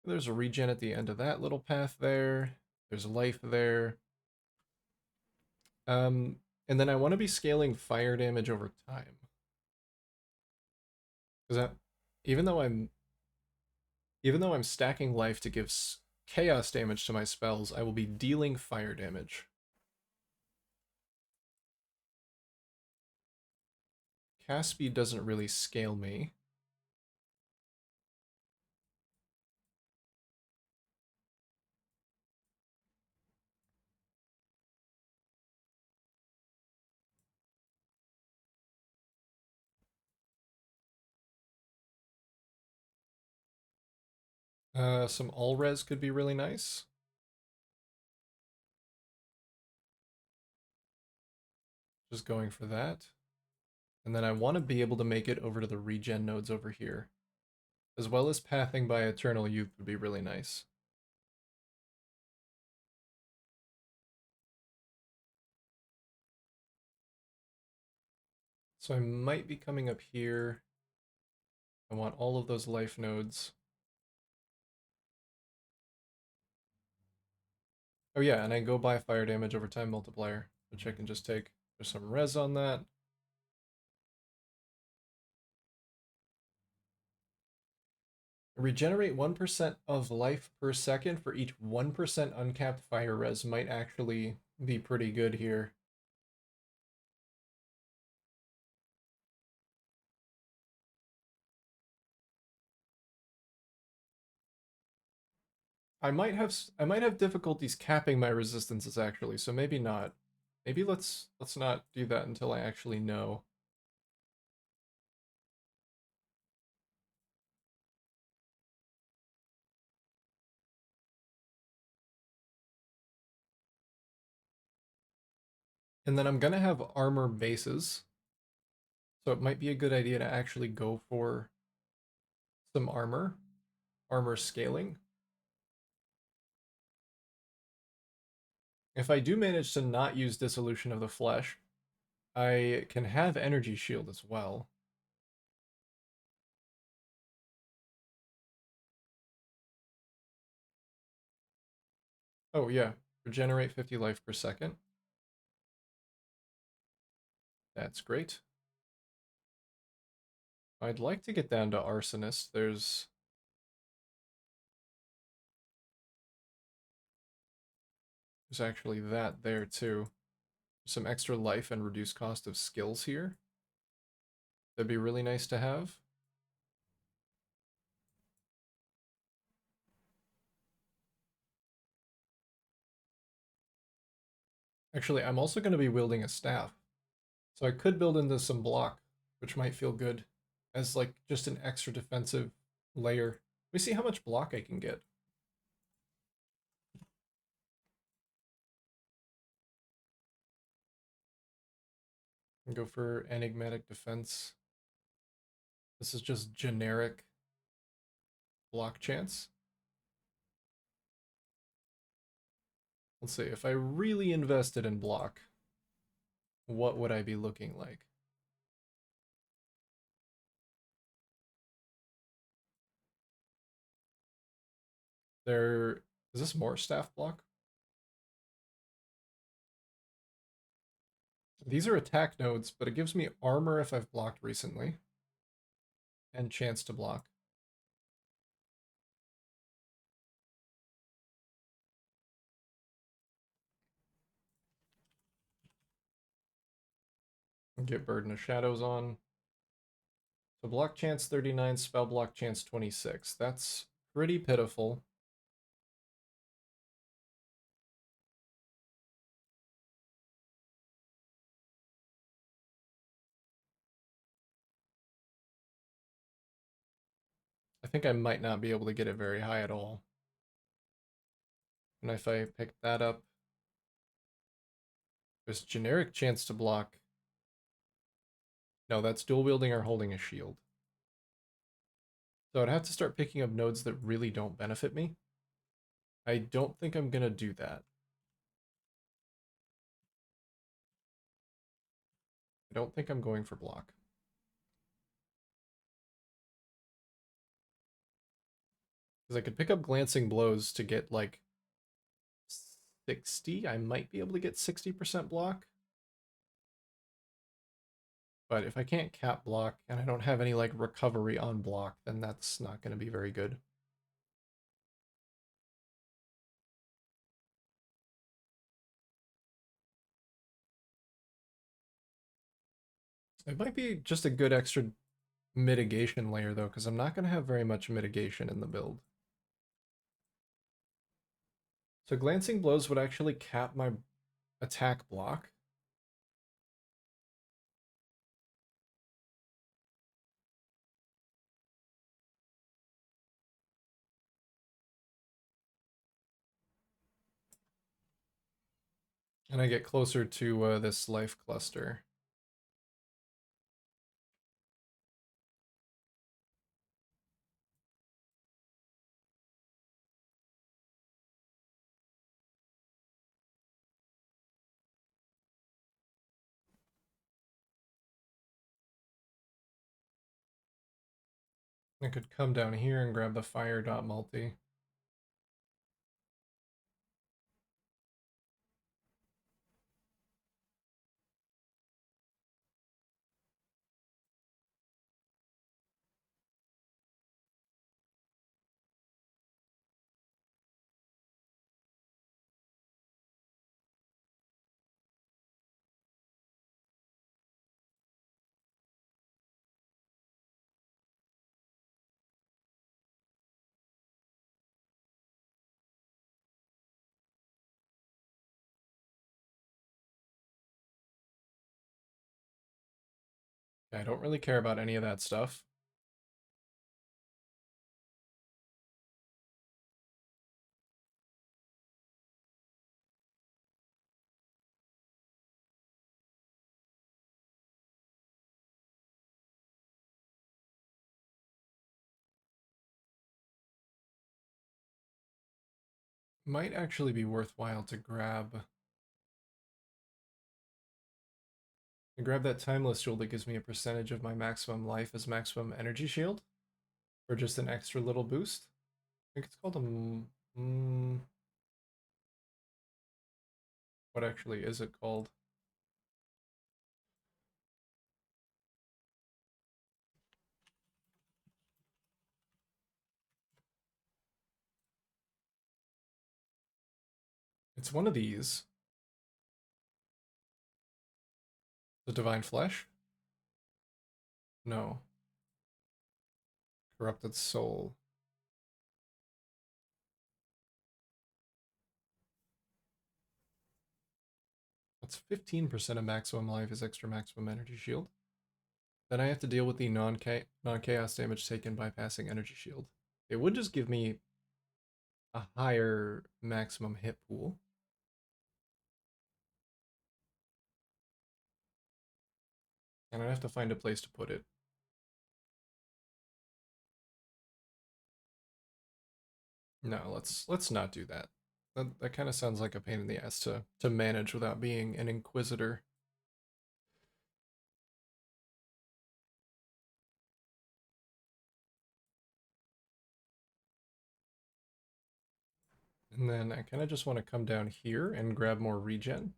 There's a regen at the end of that little path there. There's life there. Um, and then I want to be scaling fire damage over time. Because even though I'm even though I'm stacking life to give chaos damage to my spells, I will be dealing fire damage. Cast speed doesn't really scale me. Some all res could be really nice. Just going for that. And then I want to be able to make it over to the regen nodes over here. As well as pathing by Eternal Youth would be really nice. So I might be coming up here. I want all of those life nodes. Oh yeah, and I go by fire damage over time multiplier, which I can just take. There's some res on that. Regenerate 1% of life per second for each 1% uncapped fire res might actually be pretty good here. I might have difficulties capping my resistances actually, so maybe not. Maybe let's not do that until I actually know. And then I'm gonna have armor bases, so it might be a good idea to actually go for some armor scaling. If I do manage to not use Dissolution of the Flesh, I can have Energy Shield as well. Oh yeah, regenerate 50 life per second. That's great. I'd like to get down to Arsonist. There's actually that there too. Some extra life and reduced cost of skills here. That'd be really nice to have. Actually, I'm also going to be wielding a staff. So I could build into some block, which might feel good as like just an extra defensive layer. Let me see how much block I can get. And go for enigmatic defense. This is just generic block chance. Let's see, if I really invested in block, what would I be looking like? There is this more staff block? These are attack nodes, but it gives me armor if I've blocked recently, and chance to block. Get Burden of Shadows on. So block chance 39, spell block chance 26. That's pretty pitiful. I think I might not be able to get it very high at all. And if I pick that up, there's generic chance to block. No, that's dual wielding or holding a shield. So I'd have to start picking up nodes that really don't benefit me. I don't think I'm going to do that. I don't think I'm going for block. Because I could pick up glancing blows to get like 60. I might be able to get 60% block. But if I can't cap block and I don't have any like recovery on block, then that's not going to be very good. It might be just a good extra mitigation layer though, because I'm not going to have very much mitigation in the build. So glancing blows would actually cap my attack block. And I get closer to this life cluster. I could come down here and grab the fire dot multi. I don't really care about any of that stuff. Might actually be worthwhile to grab that timeless jewel that gives me a percentage of my maximum life as maximum energy shield, or just an extra little boost. I think it's called a what actually is it called? It's one of these. The divine flesh? No. Corrupted soul. That's 15% of maximum life is extra maximum energy shield. Then I have to deal with the non-chaos damage taken by passing energy shield. It would just give me a higher maximum hit pool. And I have to find a place to put it. No, let's not do that. That kind of sounds like a pain in the ass to manage without being an inquisitor. And then I kind of just want to come down here and grab more regen.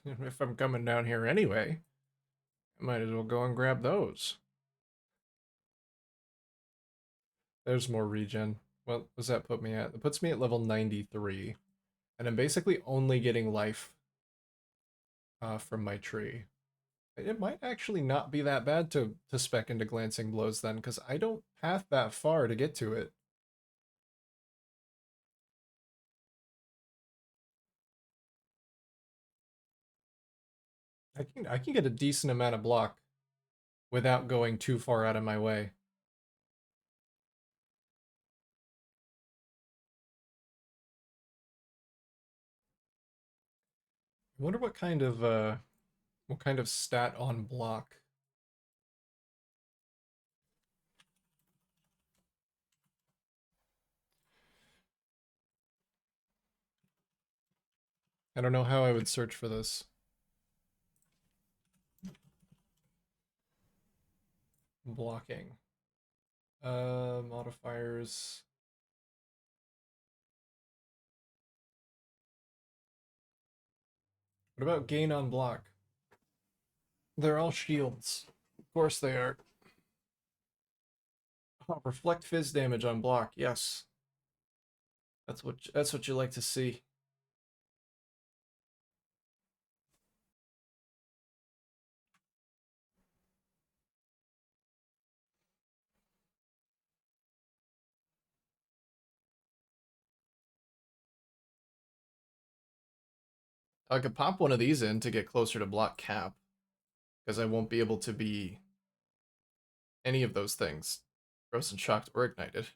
If I'm coming down here anyway, I might as well go and grab those. There's more regen. What does that put me at? It puts me at level 93. And I'm basically only getting life from my tree. It might actually not be that bad to spec into glancing blows then, because I don't path that far to get to it. I can get a decent amount of block without going too far out of my way. I wonder what kind of stat on block. I don't know how I would search for this. Blocking. Modifiers. What about gain on block? They're all shields. Of course they are. Oh, reflect fizz damage on block. Yes. That's what you like to see. I could pop one of these in to get closer to block cap, because I won't be able to be any of those things. Frozen, shocked, or ignited.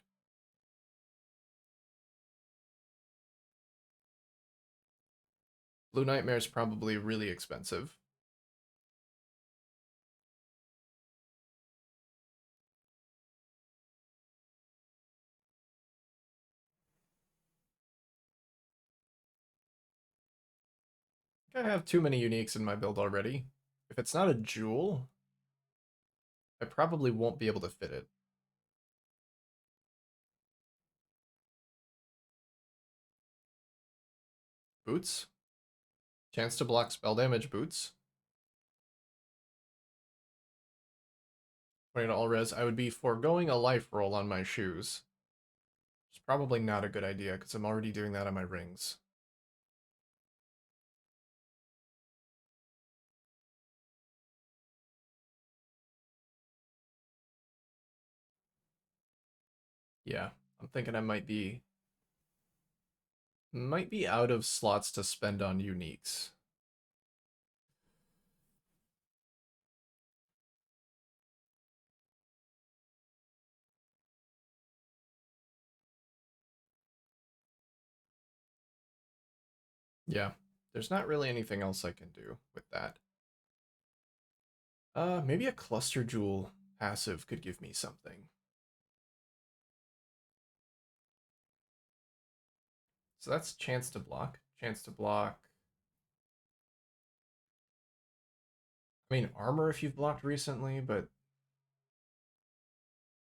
Blue Nightmare is probably really expensive. I have too many uniques in my build already. If it's not a jewel, I probably won't be able to fit it. Boots? Chance to block spell damage boots. Putting it all res, I would be foregoing a life roll on my shoes. It's probably not a good idea because I'm already doing that on my rings. Yeah, I'm thinking I might be out of slots to spend on uniques. Yeah, there's not really anything else I can do with that. Maybe a cluster jewel passive could give me something. So that's chance to block. Chance to block. I mean, armor if you've blocked recently, but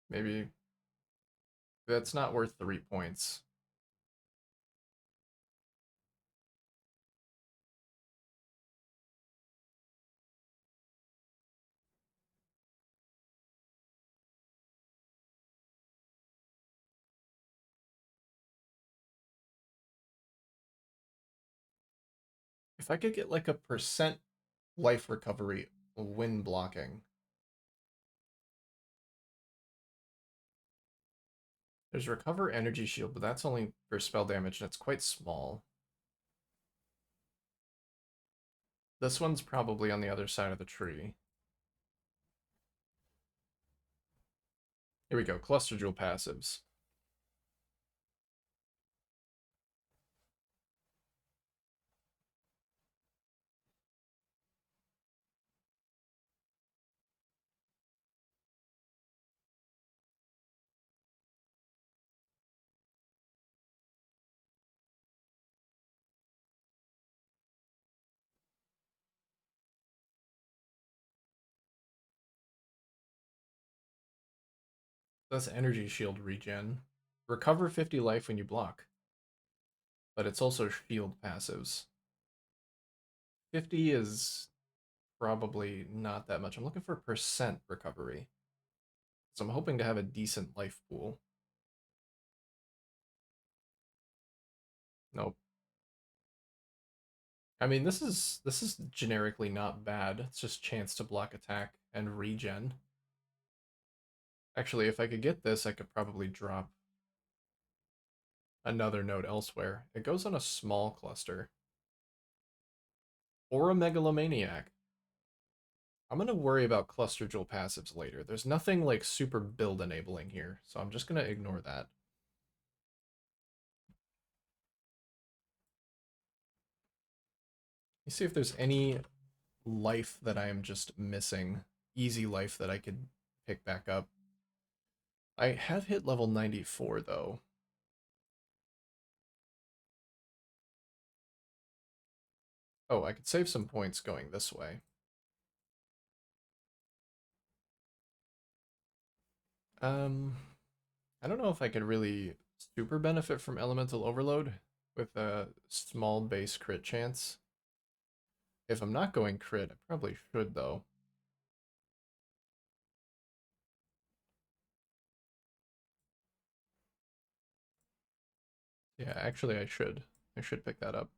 maybe that's not worth 3 points. If I could get like a percent life recovery when blocking, there's recover energy shield, but that's only for spell damage and it's quite small. This one's probably on the other side of the tree. Here we go, cluster jewel passives. That's energy shield regen. Recover 50 life when you block, but it's also shield passives. 50 is probably not that much. I'm looking for percent recovery. So I'm hoping to have a decent life pool. Nope. I mean, this is generically not bad. It's just chance to block attack and regen. Actually, if I could get this, I could probably drop another node elsewhere. It goes on a small cluster. Or a megalomaniac. I'm gonna worry about cluster jewel passives later. There's nothing like super build enabling here, so I'm just gonna ignore that. Let me see if there's any life that I am just missing. Easy life that I could pick back up. I have hit level 94 though. Oh, I could save some points going this way. Um, I don't know if I could really super benefit from elemental overload with a small base crit chance. If I'm not going crit, I probably should though. Yeah, actually I should. I should pick that up.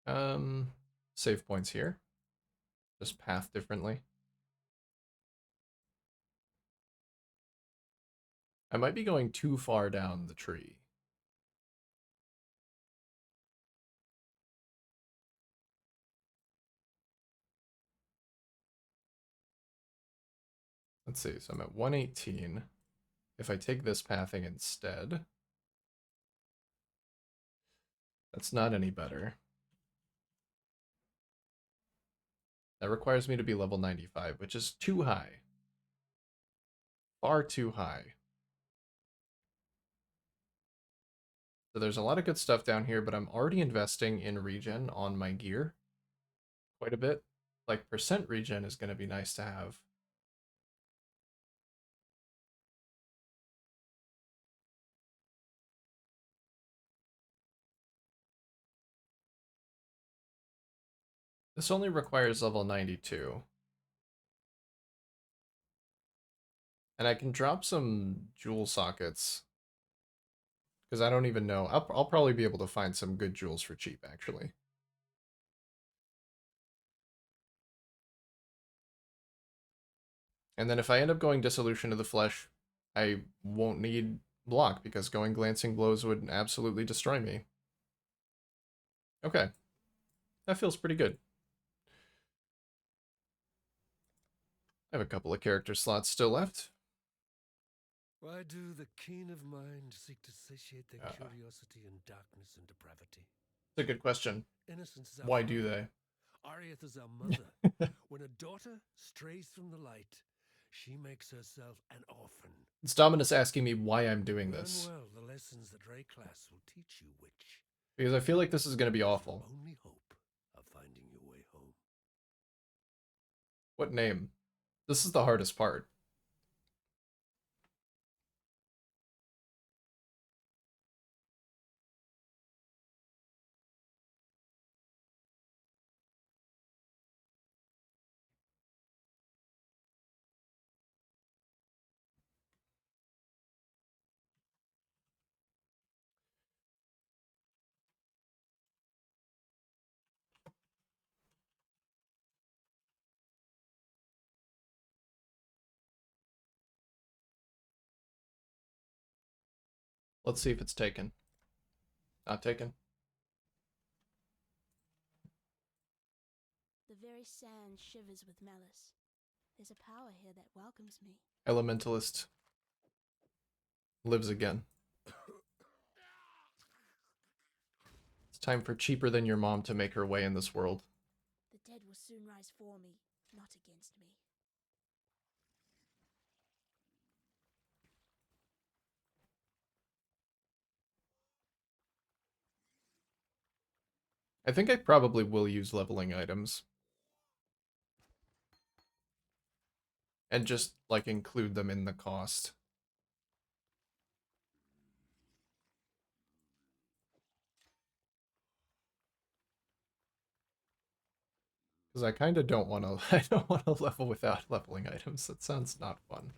Um, Save points here. Just path differently. I might be going too far down the tree. Let's see, so I'm at 118. If I take this pathing instead, that's not any better. That requires me to be level 95, which is too high. Far too high. So there's a lot of good stuff down here, but I'm already investing in regen on my gear quite a bit. Like percent regen is going to be nice to have. This only requires level 92. And I can drop some jewel sockets because I don't even know. I'll probably be able to find some good jewels for cheap, actually. And then if I end up going Dissolution of the Flesh, I won't need block because going glancing blows would absolutely destroy me. Okay, that feels pretty good. I have a couple of character slots still left. Why do the keen of mind seek to satiate their It's curiosity in darkness and depravity? a good question. Innocence is our Why do father. they? Arieth is our mother. When a daughter strays from the light, she makes herself an orphan. It's Dominus asking me why I'm doing Learn this. well the lessons that Ray class will teach you, witch. Because I feel like this is going to be awful. Only hope of finding your way home. What name? This is the hardest part. Let's see if it's taken. Not taken. The very sand shivers with malice. There's a power here that welcomes me. Elementalist lives again. It's time for cheaper than your mom to make her way in this world. The dead will soon rise for me, not against me. I think I probably will use leveling items. And just, like, include them in the cost. Because I kind of don't want to. I don't want to level without leveling items. That sounds not fun.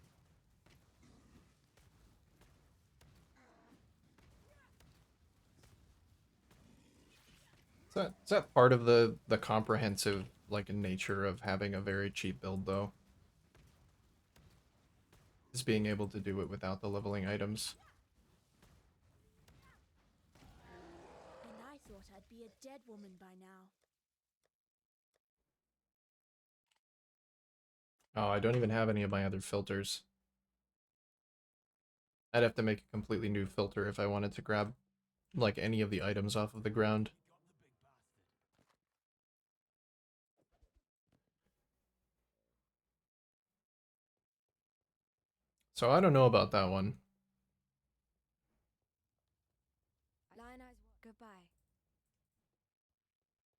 Is that part of the comprehensive like nature of having a very cheap build though? Is being able to do it without the leveling items. And I thought I'd be a dead woman by now. Oh, I don't even have any of my other filters. I'd have to make a completely new filter if I wanted to grab like any of the items off of the ground. So I don't know about that one. Lion Eyes, goodbye.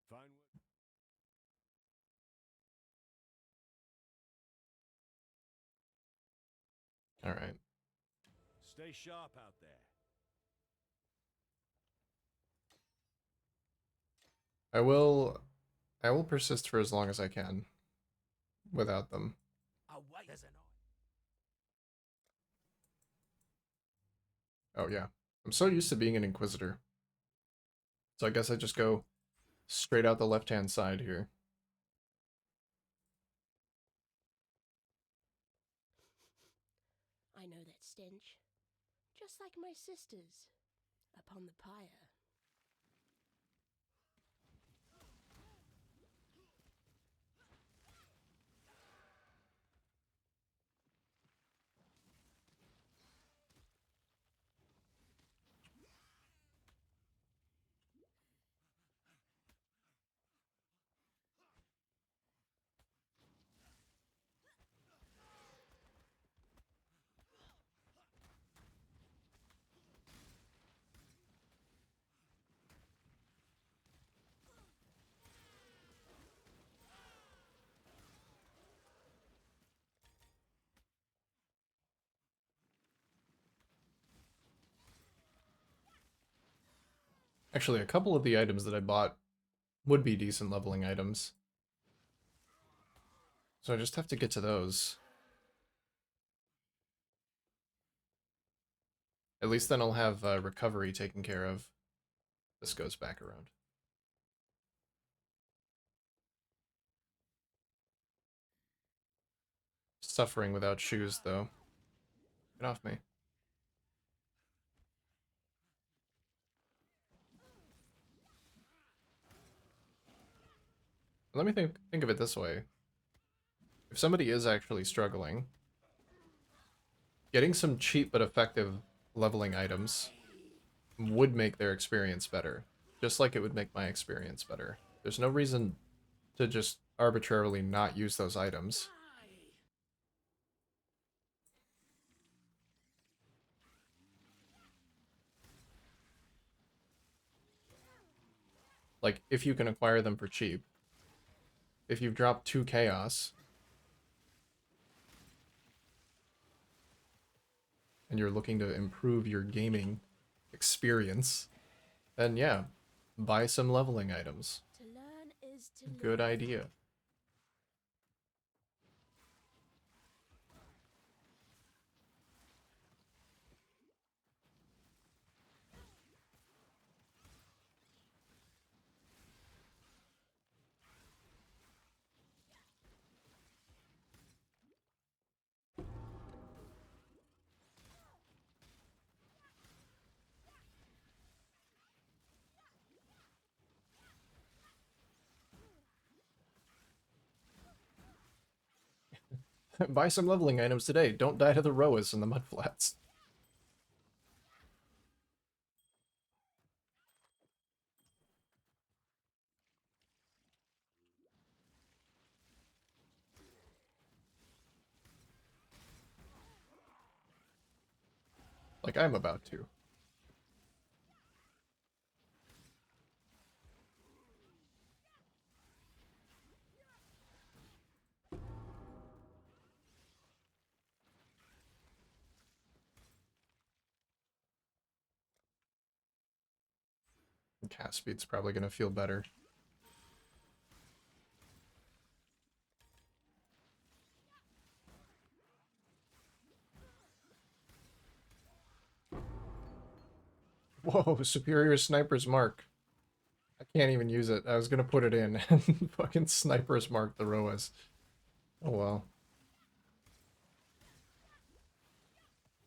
Fine. All right. Stay sharp out there. I will persist for as long as I can without them. Away as an Oh yeah. I'm so used to being an inquisitor. So I guess I just go straight out the left-hand side here. I know that stench. Just like my sisters. Upon the pyre. Actually, a couple of the items that I bought would be decent leveling items. So I just have to get to those. At least then I'll have recovery taken care of. This goes back around. Suffering without shoes, though. Get off me. Let me think of it this way. If somebody is actually struggling, getting some cheap but effective leveling items would make their experience better. Just like it would make my experience better. There's no reason to just arbitrarily not use those items. Like, if you can acquire them for cheap. If you've dropped 2 chaos, and you're looking to improve your gaming experience, then yeah, buy some leveling items. To learn is to Good live. idea. Buy some leveling items today. Don't die to the Roas and the mudflats. Like I'm about to. Cast speed's probably gonna feel better. Whoa, superior sniper's mark. I can't even use it. I was gonna put it in and fucking sniper's mark the Roas. Oh well.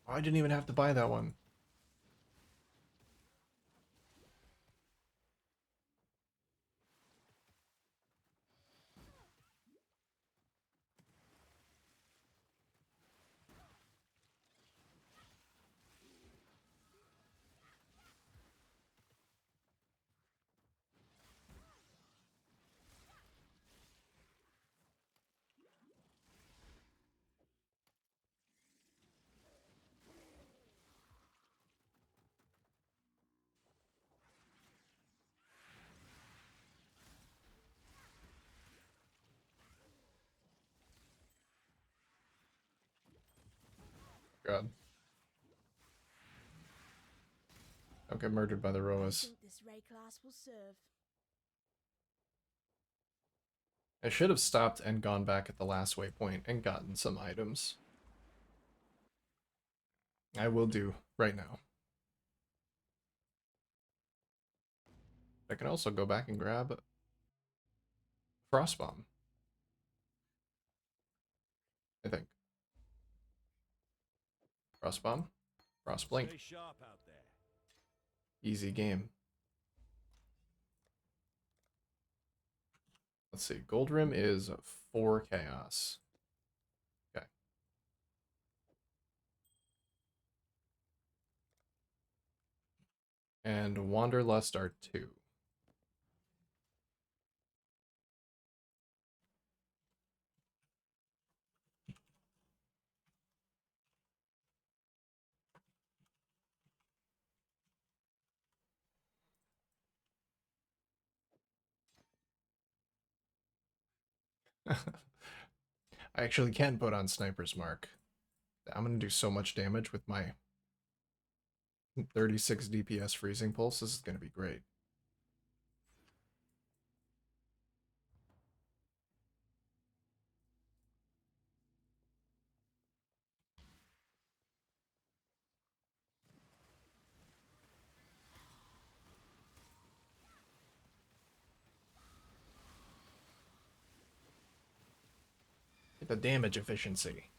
Oh, I didn't even have to buy that one. God. Don't get murdered by the I Roas. think this ray class will serve. I should have stopped and gone back at the last waypoint and gotten some items. I will do right now. I can also go back and grab Frostbomb, I think. Frostbomb, Frostblink. Stay sharp out there. Easy game. Let's see. Gold Rim is 4 chaos. Okay. And Wanderlust are 2. I actually can put on Sniper's Mark. I'm gonna do so much damage with my 36 DPS freezing pulse. This is gonna be great. The damage efficiency.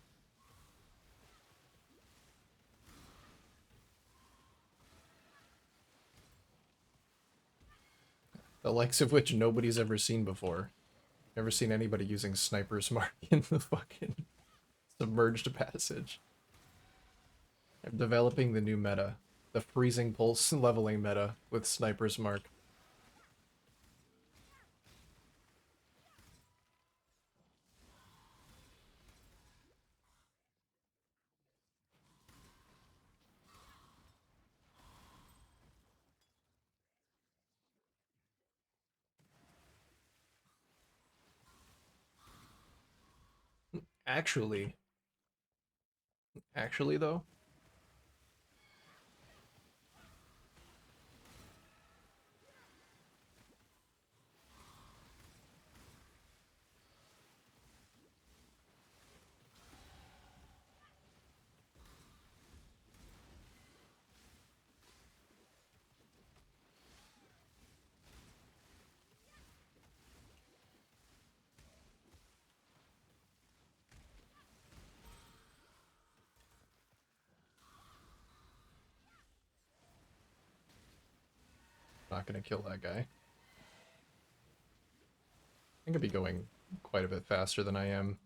the likes of which nobody's ever seen before. Never seen anybody using Sniper's Mark in the fucking submerged passage. I'm developing the new meta. The freezing pulse leveling meta with Sniper's Mark. Actually, though, not gonna kill that guy. I could be going quite a bit faster than I am.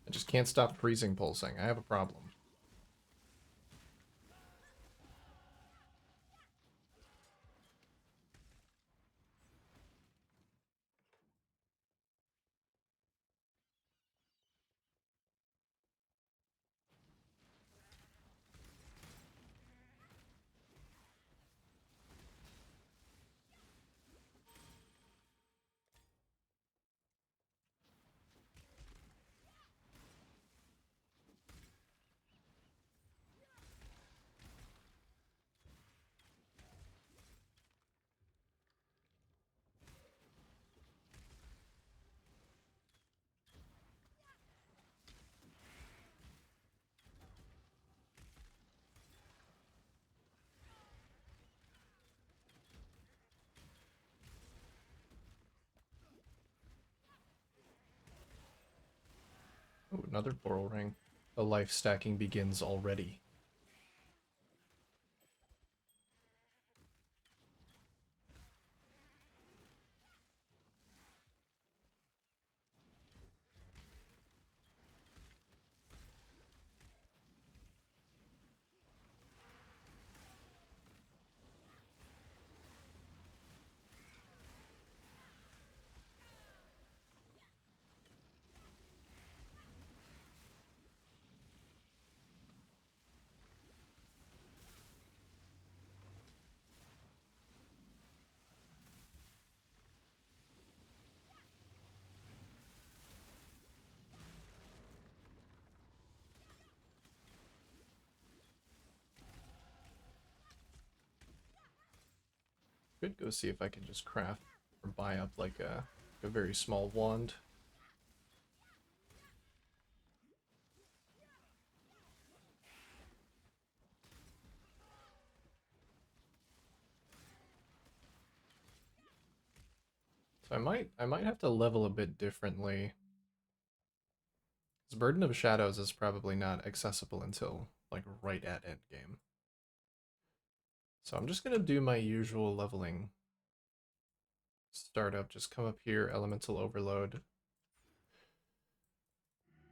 I just can't stop freezing pulsing. I have a problem. Oh, another portal ring. The life stacking begins already. Could go see if I can just craft or buy up like a very small wand. So I might have to level a bit differently. This Burden of Shadows is probably not accessible until like right at endgame. So I'm just gonna do my usual leveling startup. Just come up here, Elemental Overload.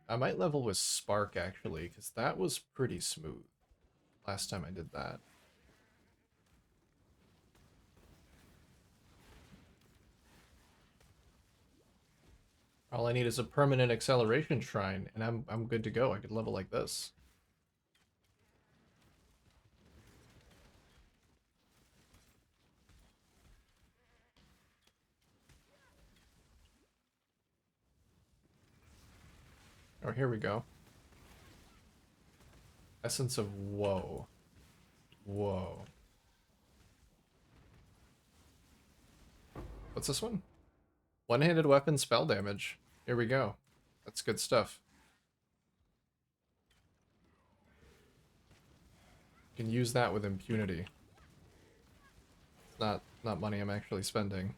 I might level with Spark actually, because that was pretty smooth last time I did that. All I need is a permanent acceleration shrine, and I'm good to go. I could level like this. Oh, here we go. Essence of Woe. Whoa. What's this one? One-handed weapon spell damage. Here we go. That's good stuff. You can use that with impunity. It's not money I'm actually spending.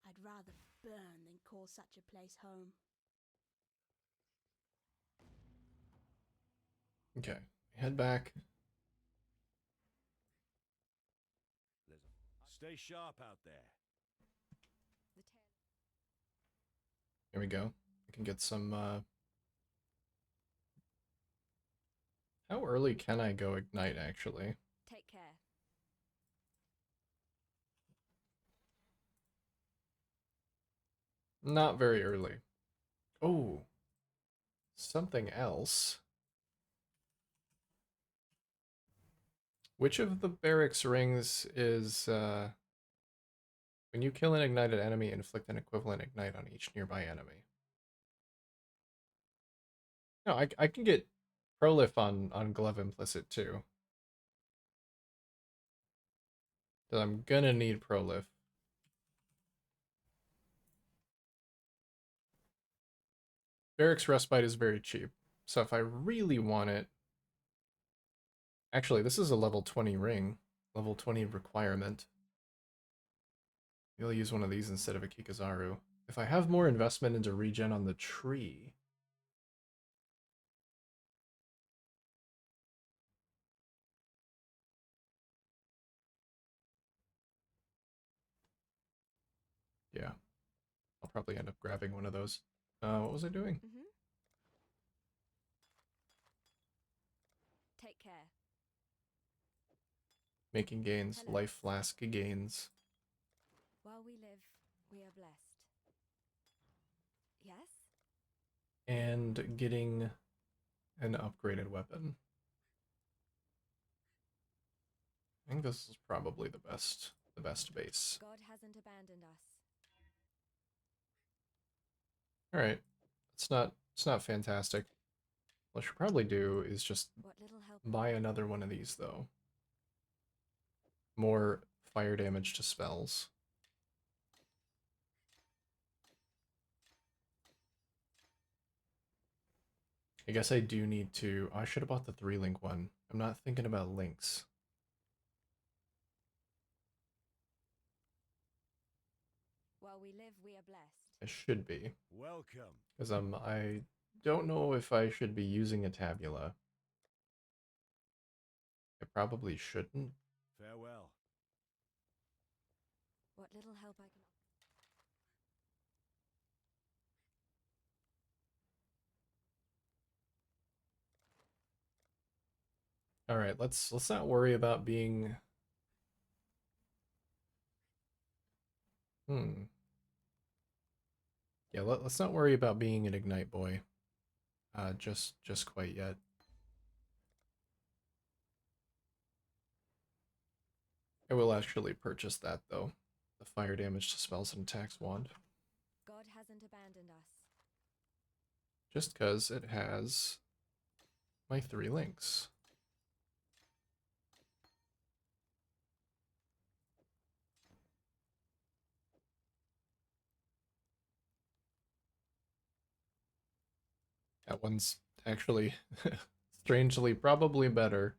I'd rather burn than call such a place home. Okay, head back. Stay sharp out there. The tail. Here we go. I can get some, How early can I go Ignite, actually? Take care. Not very early. Oh, something else. Which of the barracks rings is, when you kill an ignited enemy, inflict an equivalent ignite on each nearby enemy? No, I can get Prolif on Glove Implicit, too. So I'm gonna need Prolif. Barracks Respite is very cheap, so if I really want it... Actually, this is a level 20 ring. Level 20 requirement. You'll use one of these instead of a Kikazaru. If I have more investment into regen on the tree... Yeah, I'll probably end up grabbing one of those. What was I doing? Mm-hmm. Take care. Making gains. Hello. Life flask gains. While we live, we are blessed. Yes? And getting an upgraded weapon. I think this is probably the best base. God hasn't abandoned us. Alright. It's not fantastic. What I should probably do is just What little help. buy another one of these, though. More fire damage to spells. I guess I do need to... Oh, I should have bought the 3-link one. I'm not thinking about links. While we live, we are blessed. I should be. Welcome. Because I don't know if I should be using a tabula. I probably shouldn't. Farewell. What little help I can. Alright, let's not worry about being... Yeah, let's not worry about being an Ignite boy. Just quite yet. I will actually purchase that, though. The fire damage to spells and attacks wand. God hasn't abandoned us. Just because it has my 3 links. That one's actually, strangely, probably better.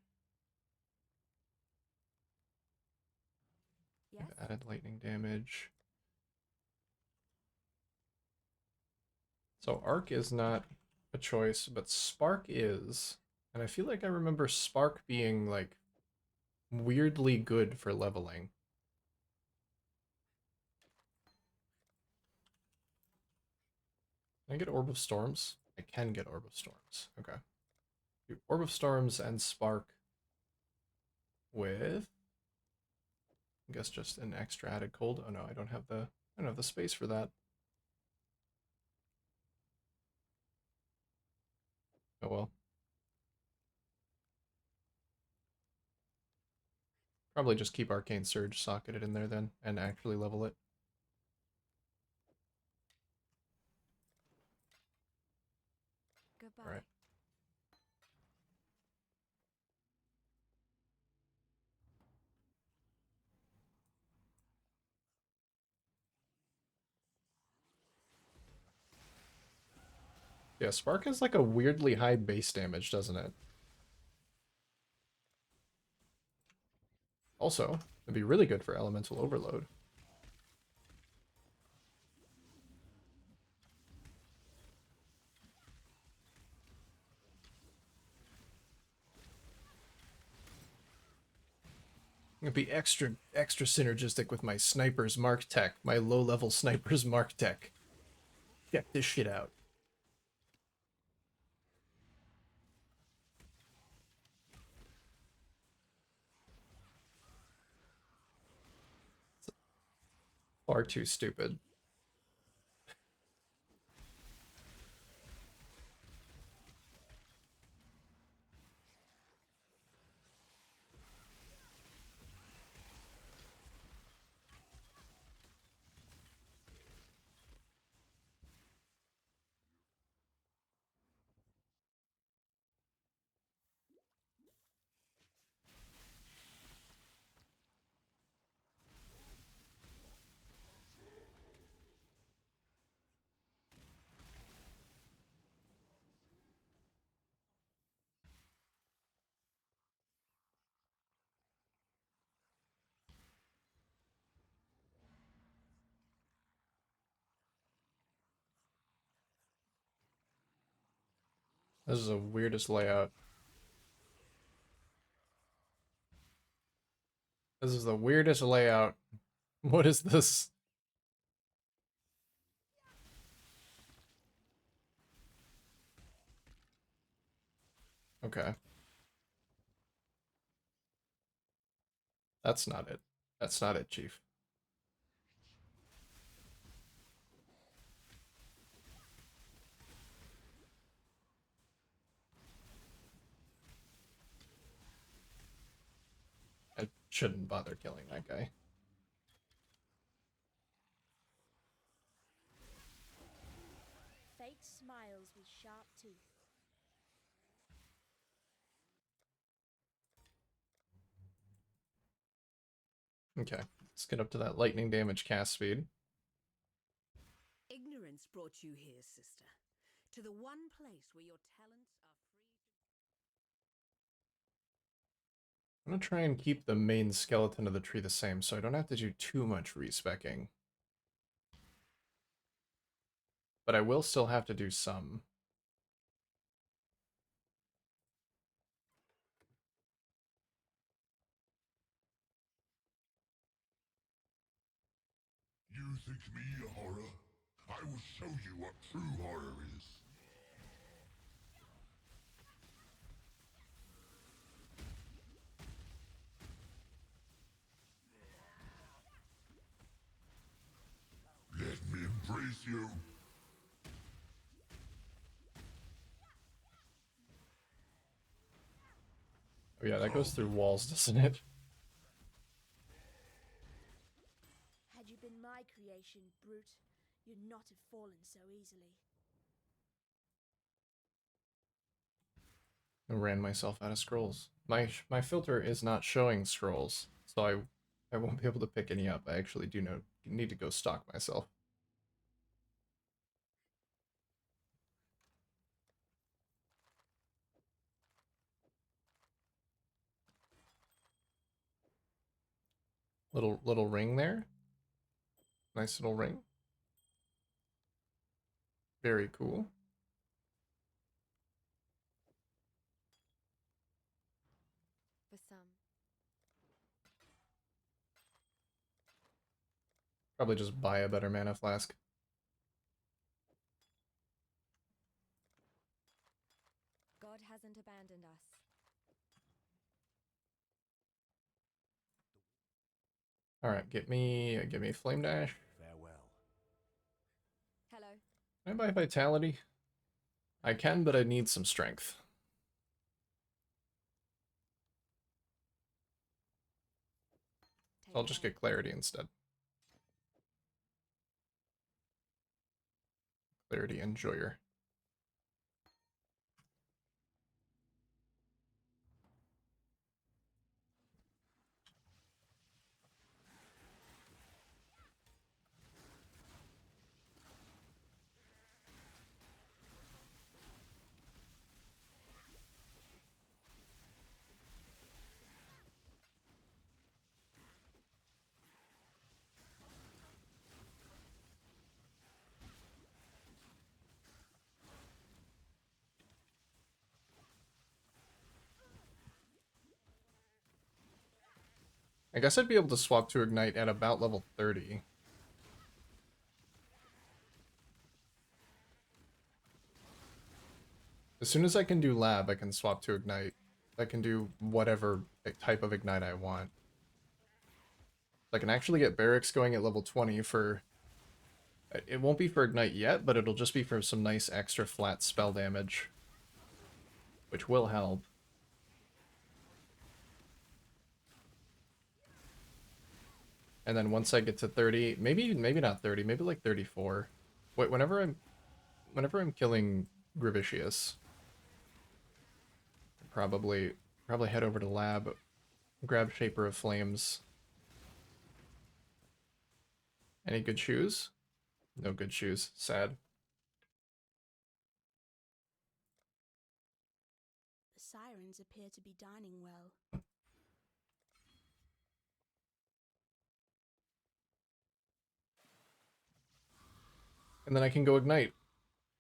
Yes? Added lightning damage. So Arc is not a choice, but Spark is. And I feel like I remember Spark being, like, weirdly good for leveling. Can I get Orb of Storms? I can get Orb of Storms. Okay. Do Orb of Storms and Spark with, I guess, just an extra added cold. Oh no, I don't have the space for that. Oh well. Probably just keep Arcane Surge socketed in there then and actually level it. Goodbye. All right. Yeah, Spark has like a weirdly high base damage, doesn't it? Also, it'd be really good for Elemental Overload. It'd be extra synergistic with my Sniper's Mark Tech, my low-level Sniper's Mark Tech. Check this shit out. Far too stupid. This is the weirdest layout. This is the weirdest layout. What is this? Okay. That's not it. That's not it, Chief. I shouldn't bother killing that guy. Fate smiles with sharp teeth. Okay. Let's get up to that lightning damage cast speed. Ignorance brought you here, sister, to the one place where your talents are free I'm gonna try and keep the main skeleton of the tree the same so I don't have to do too much respecking. But I will still have to do some. You think me a horror? I will show you what true horror is. Let me embrace you. Oh yeah, that goes through walls, doesn't it? Had you been my creation, brute, you'd not have fallen so easily. I ran myself out of scrolls. My filter is not showing scrolls, so I won't be able to pick any up. I actually do need to go stock myself. Little ring there. Nice little ring. Very cool. For some. Probably just buy a better mana flask. God hasn't abandoned us. Alright, get me Flame Dash. Farewell. Hello. Can I buy Vitality? I can, but I need some strength. So I'll just get Clarity instead. Clarity Enjoyer. I guess I'd be able to swap to Ignite at about level 30. As soon as I can do Lab, I can swap to Ignite. I can do whatever type of Ignite I want. I can actually get Barracks going at level 20 for... It won't be for Ignite yet, but it'll just be for some nice extra flat spell damage. Which will help. And then once I get to 30, maybe not 30, maybe like 34. Wait, whenever I'm killing Gravicius, probably head over to Lab, grab Shaper of Flames. Any good shoes? No good shoes. Sad. The sirens appear to be dining well. And then I can go Ignite.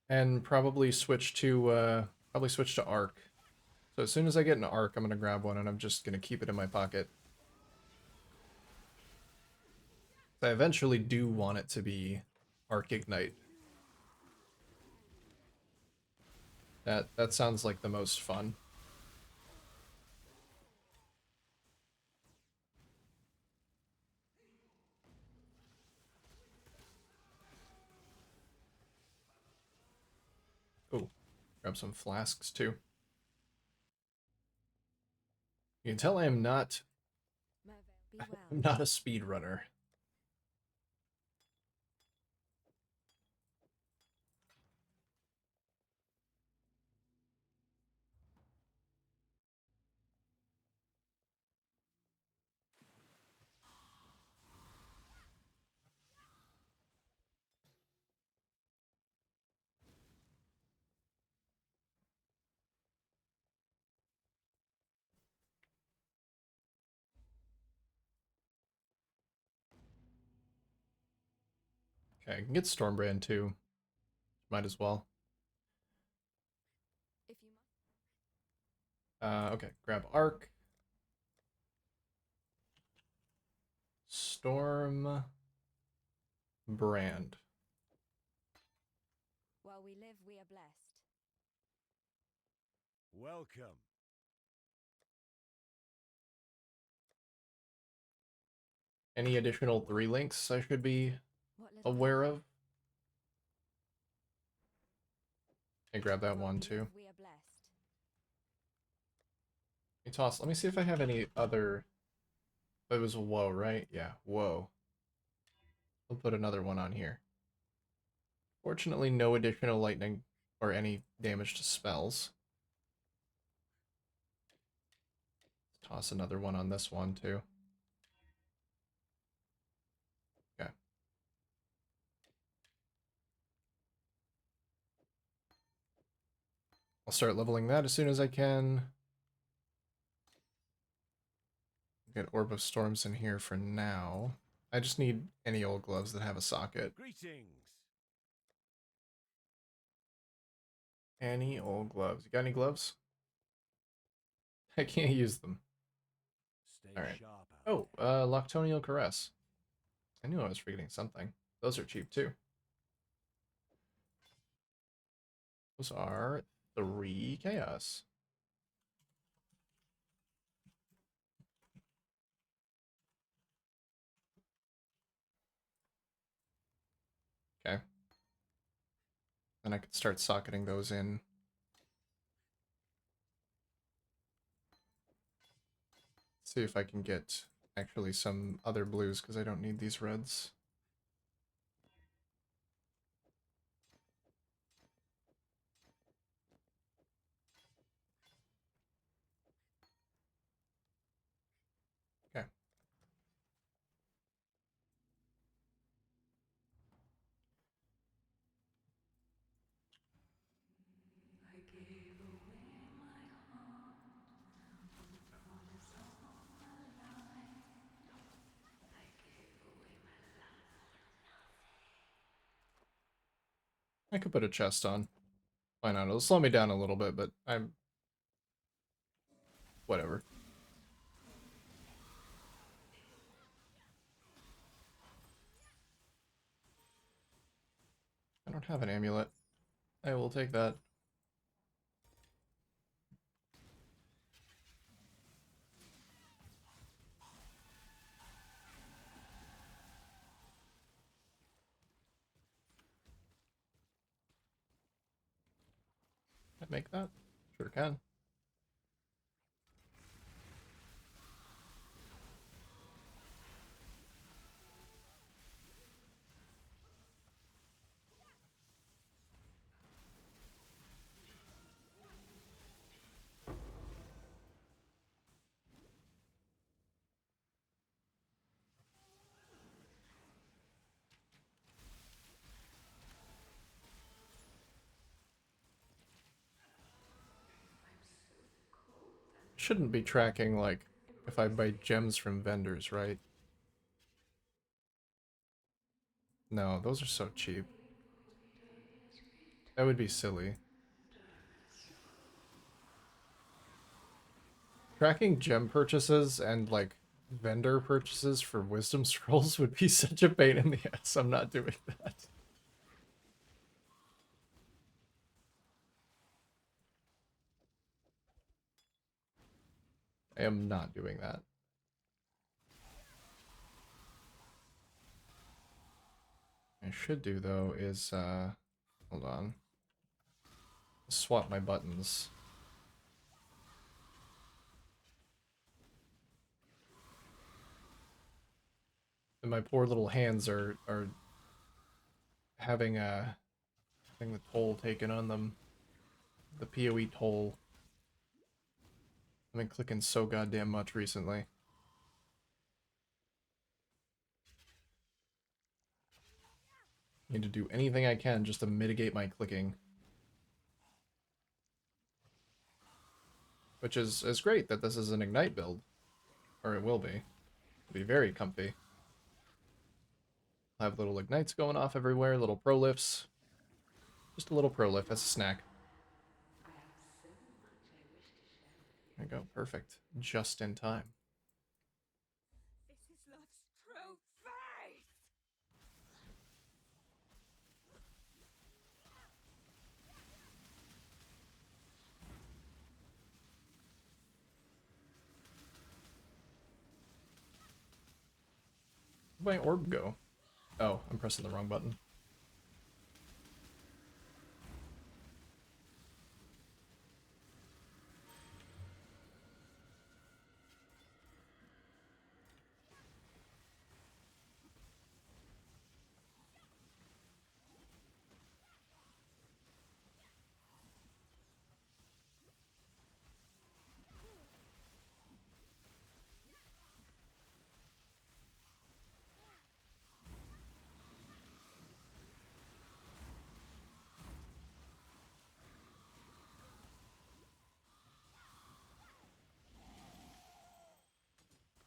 And probably switch to Arc. So as soon as I get an Arc, I'm gonna grab one and I'm just gonna keep it in my pocket. I eventually do want it to be Arc Ignite. That sounds like the most fun. Oh, grab some flasks too. You can tell I am not Be well. I'm not a speed runner. Okay, I can get Stormbrand too. Might as well. If you Okay, grab Arc. Storm Brand. while we live, we are blessed. Welcome. Any additional 3 links I should be What little aware of? I grab that while one we too. live, we are blessed. Let me see if I have any other... It was a Woe, right? Yeah, Woe. I'll put another one on here. Fortunately, no additional lightning or any damage to spells. Toss another one on this one too. Okay. I'll start leveling that as soon as I can. Get Orb of Storms in here for now. I just need any old gloves that have a socket. Greetings. Any old gloves. You got any gloves? I can't use them. Stay Alright. sharp out Oh, there. Loctonial Caress. I knew I was forgetting something. Those are cheap too. Those are 3 chaos. Okay. Then I could start socketing those in. See if I can get actually some other blues, because I don't need these reds. Okay. I gave away my heart with a promise all my life. I gave away my love for nothing. I could put a chest on. Why not? It'll slow me down a little bit, but I'm... whatever. I don't have an amulet. I will take that. Can I make that? Sure can. Shouldn't be tracking, like, if I buy gems from vendors, right? No, those are so cheap. That would be silly. Tracking gem purchases and, like, vendor purchases for wisdom scrolls would be such a pain in the ass. I'm not doing that. I am not doing that. I should do, though, is, hold on. Swap my buttons. And my poor little hands are having the toll taken on them. The PoE toll. I've been clicking so goddamn much recently. Need to do anything I can just to mitigate my clicking. Which is great that this is an Ignite build. Or it will be. It'll be very comfy. I'll have little Ignites going off everywhere, little pro lifts. Just a little pro lift as a snack. I have so much I wish to share with you. There you go, perfect. Just in time. This is love's true face! Where'd my orb go? Oh, I'm pressing the wrong button.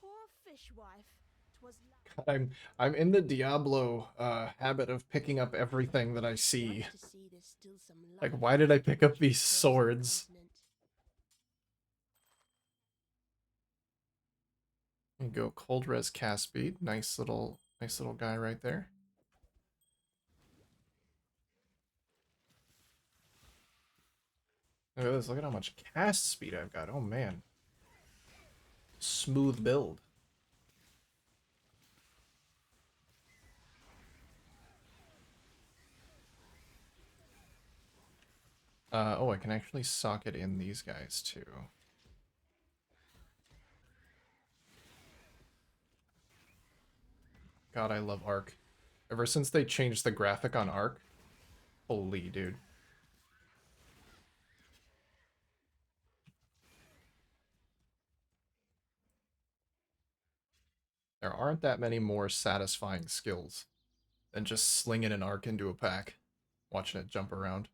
Poor fishwife. 'Twas I'm in the Diablo habit of picking up everything that I nice see. to see there's still some Like, life why did I pick on up these this frozen swords? continent. There you go, cold res cast speed. Nice little guy right there. Look at this. Look at how much cast speed I've got. Oh man, smooth build. Oh, I can actually socket in these guys too. God, I love Arc. Ever since they changed the graphic on Arc, holy dude. There aren't that many more satisfying skills than just slinging an Arc into a pack, watching it jump around.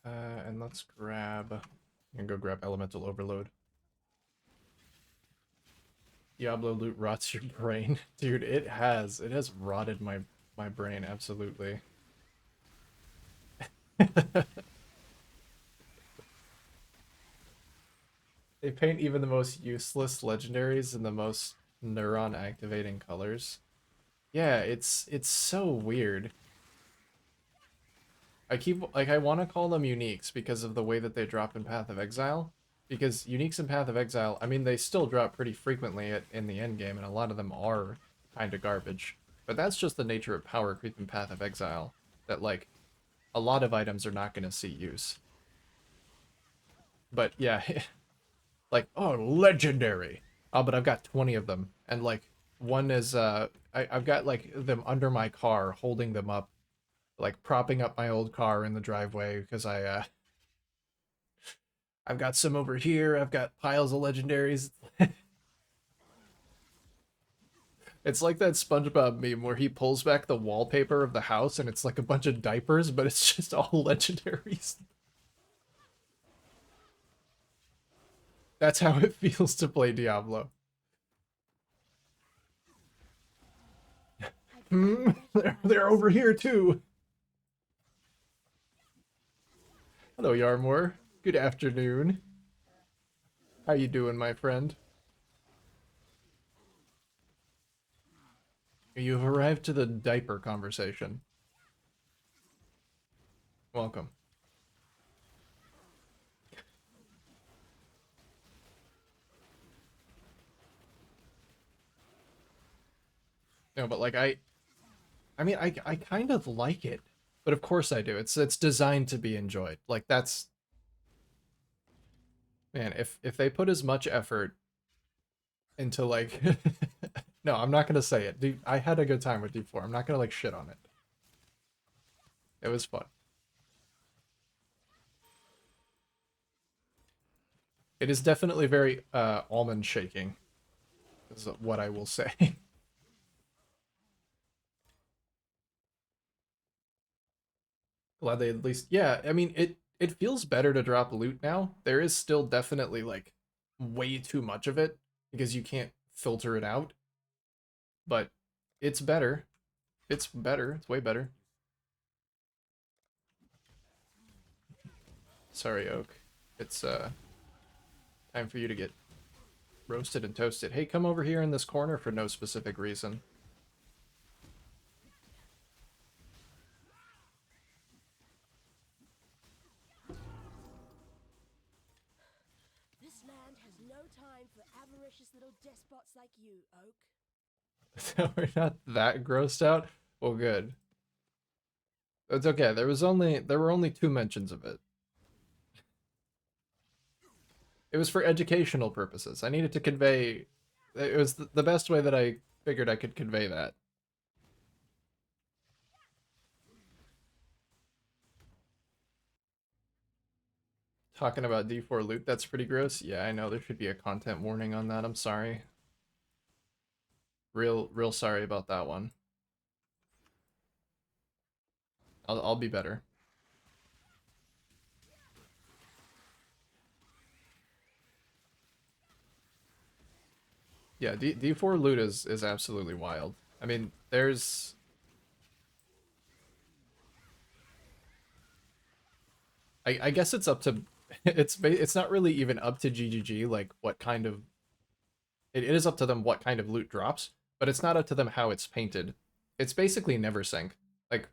And let's grab... and go grab Elemental Overload. Diablo loot rots your brain. Dude, it has. It has rotted my brain, absolutely. They paint even the most useless legendaries in the most neuron activating colors. Yeah, it's so weird. I keep like I want to call them uniques because of the way that they drop in Path of Exile. Because uniques in Path of Exile, I mean they still drop pretty frequently in the end game, and a lot of them are kind of garbage. But that's just the nature of power creep in Path of Exile. That like a lot of items are not going to see use. But yeah, like, oh, legendary. Oh, but I've got 20 of them. And like one is I've got like them under my car, holding them up, like propping up my old car in the driveway because I've got some over here. I've got piles of legendaries. It's like that SpongeBob meme where he pulls back the wallpaper of the house and it's like a bunch of diapers, but it's just all legendaries. That's how it feels to play Diablo. I Hmm, barely they're recognize over this here scent. too. Hello, Yarmore. Good afternoon. How you doing, my friend? You've arrived to the diaper conversation. Welcome. No, but like I mean I kind of like it. But of course I do. It's designed to be enjoyed. Like that's man, if they put as much effort into like no, I'm not gonna say it. I had a good time with D4. I'm not gonna like shit on it. It was fun. It is definitely very almond shaking, is what I will say. Glad they at least yeah, I mean it feels better to drop loot now. There is still definitely like way too much of it because you can't filter it out, but it's better. It's better. It's way better. Sorry, Oak. It's time for you to get roasted and toasted. Hey, come over here in this corner for no specific reason. This land has no time for avaricious little despots like you, Oak. So we're not that grossed out. Well, good. It's okay. There were only 2 mentions of it. It was for educational purposes. I needed to convey. It was the best way that I figured I could convey that. Talking about D4 loot, that's pretty gross. Yeah, I know there should be a content warning on that. I'm sorry. Real sorry about that one. I'll be better. Yeah, D4 loot is absolutely wild. I mean, there's I guess it's up to it's not really even up to GGG like what kind of it is up to them what kind of loot drops, but it's not up to them how it's painted. It's basically never sync. Like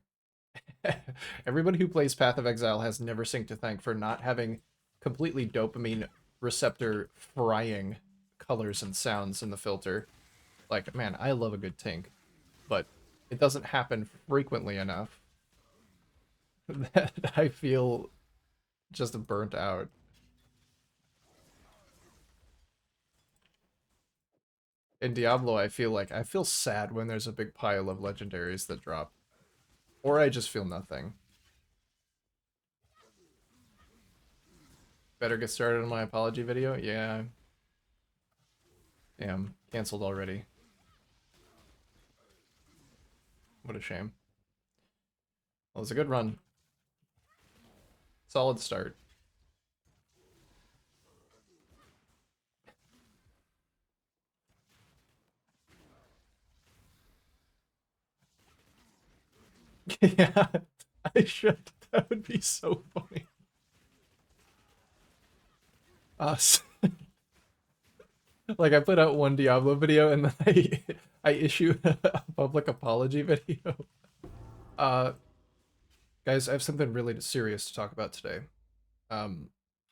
everybody who plays Path of Exile has never synced to thank for not having completely dopamine receptor frying colors and sounds in the filter. Like, man, I love a good tink, but it doesn't happen frequently enough that I feel just burnt out. In Diablo, I feel sad when there's a big pile of legendaries that drop. Or I just feel nothing. Better get started on my apology video? Yeah. Damn, canceled already. What a shame. Well, it was a good run. Solid start. Yeah, I should. That would be so funny. Us. Like I put out one Diablo video and then I issue a public apology video. Uh guys, I have something really serious to talk about today. Um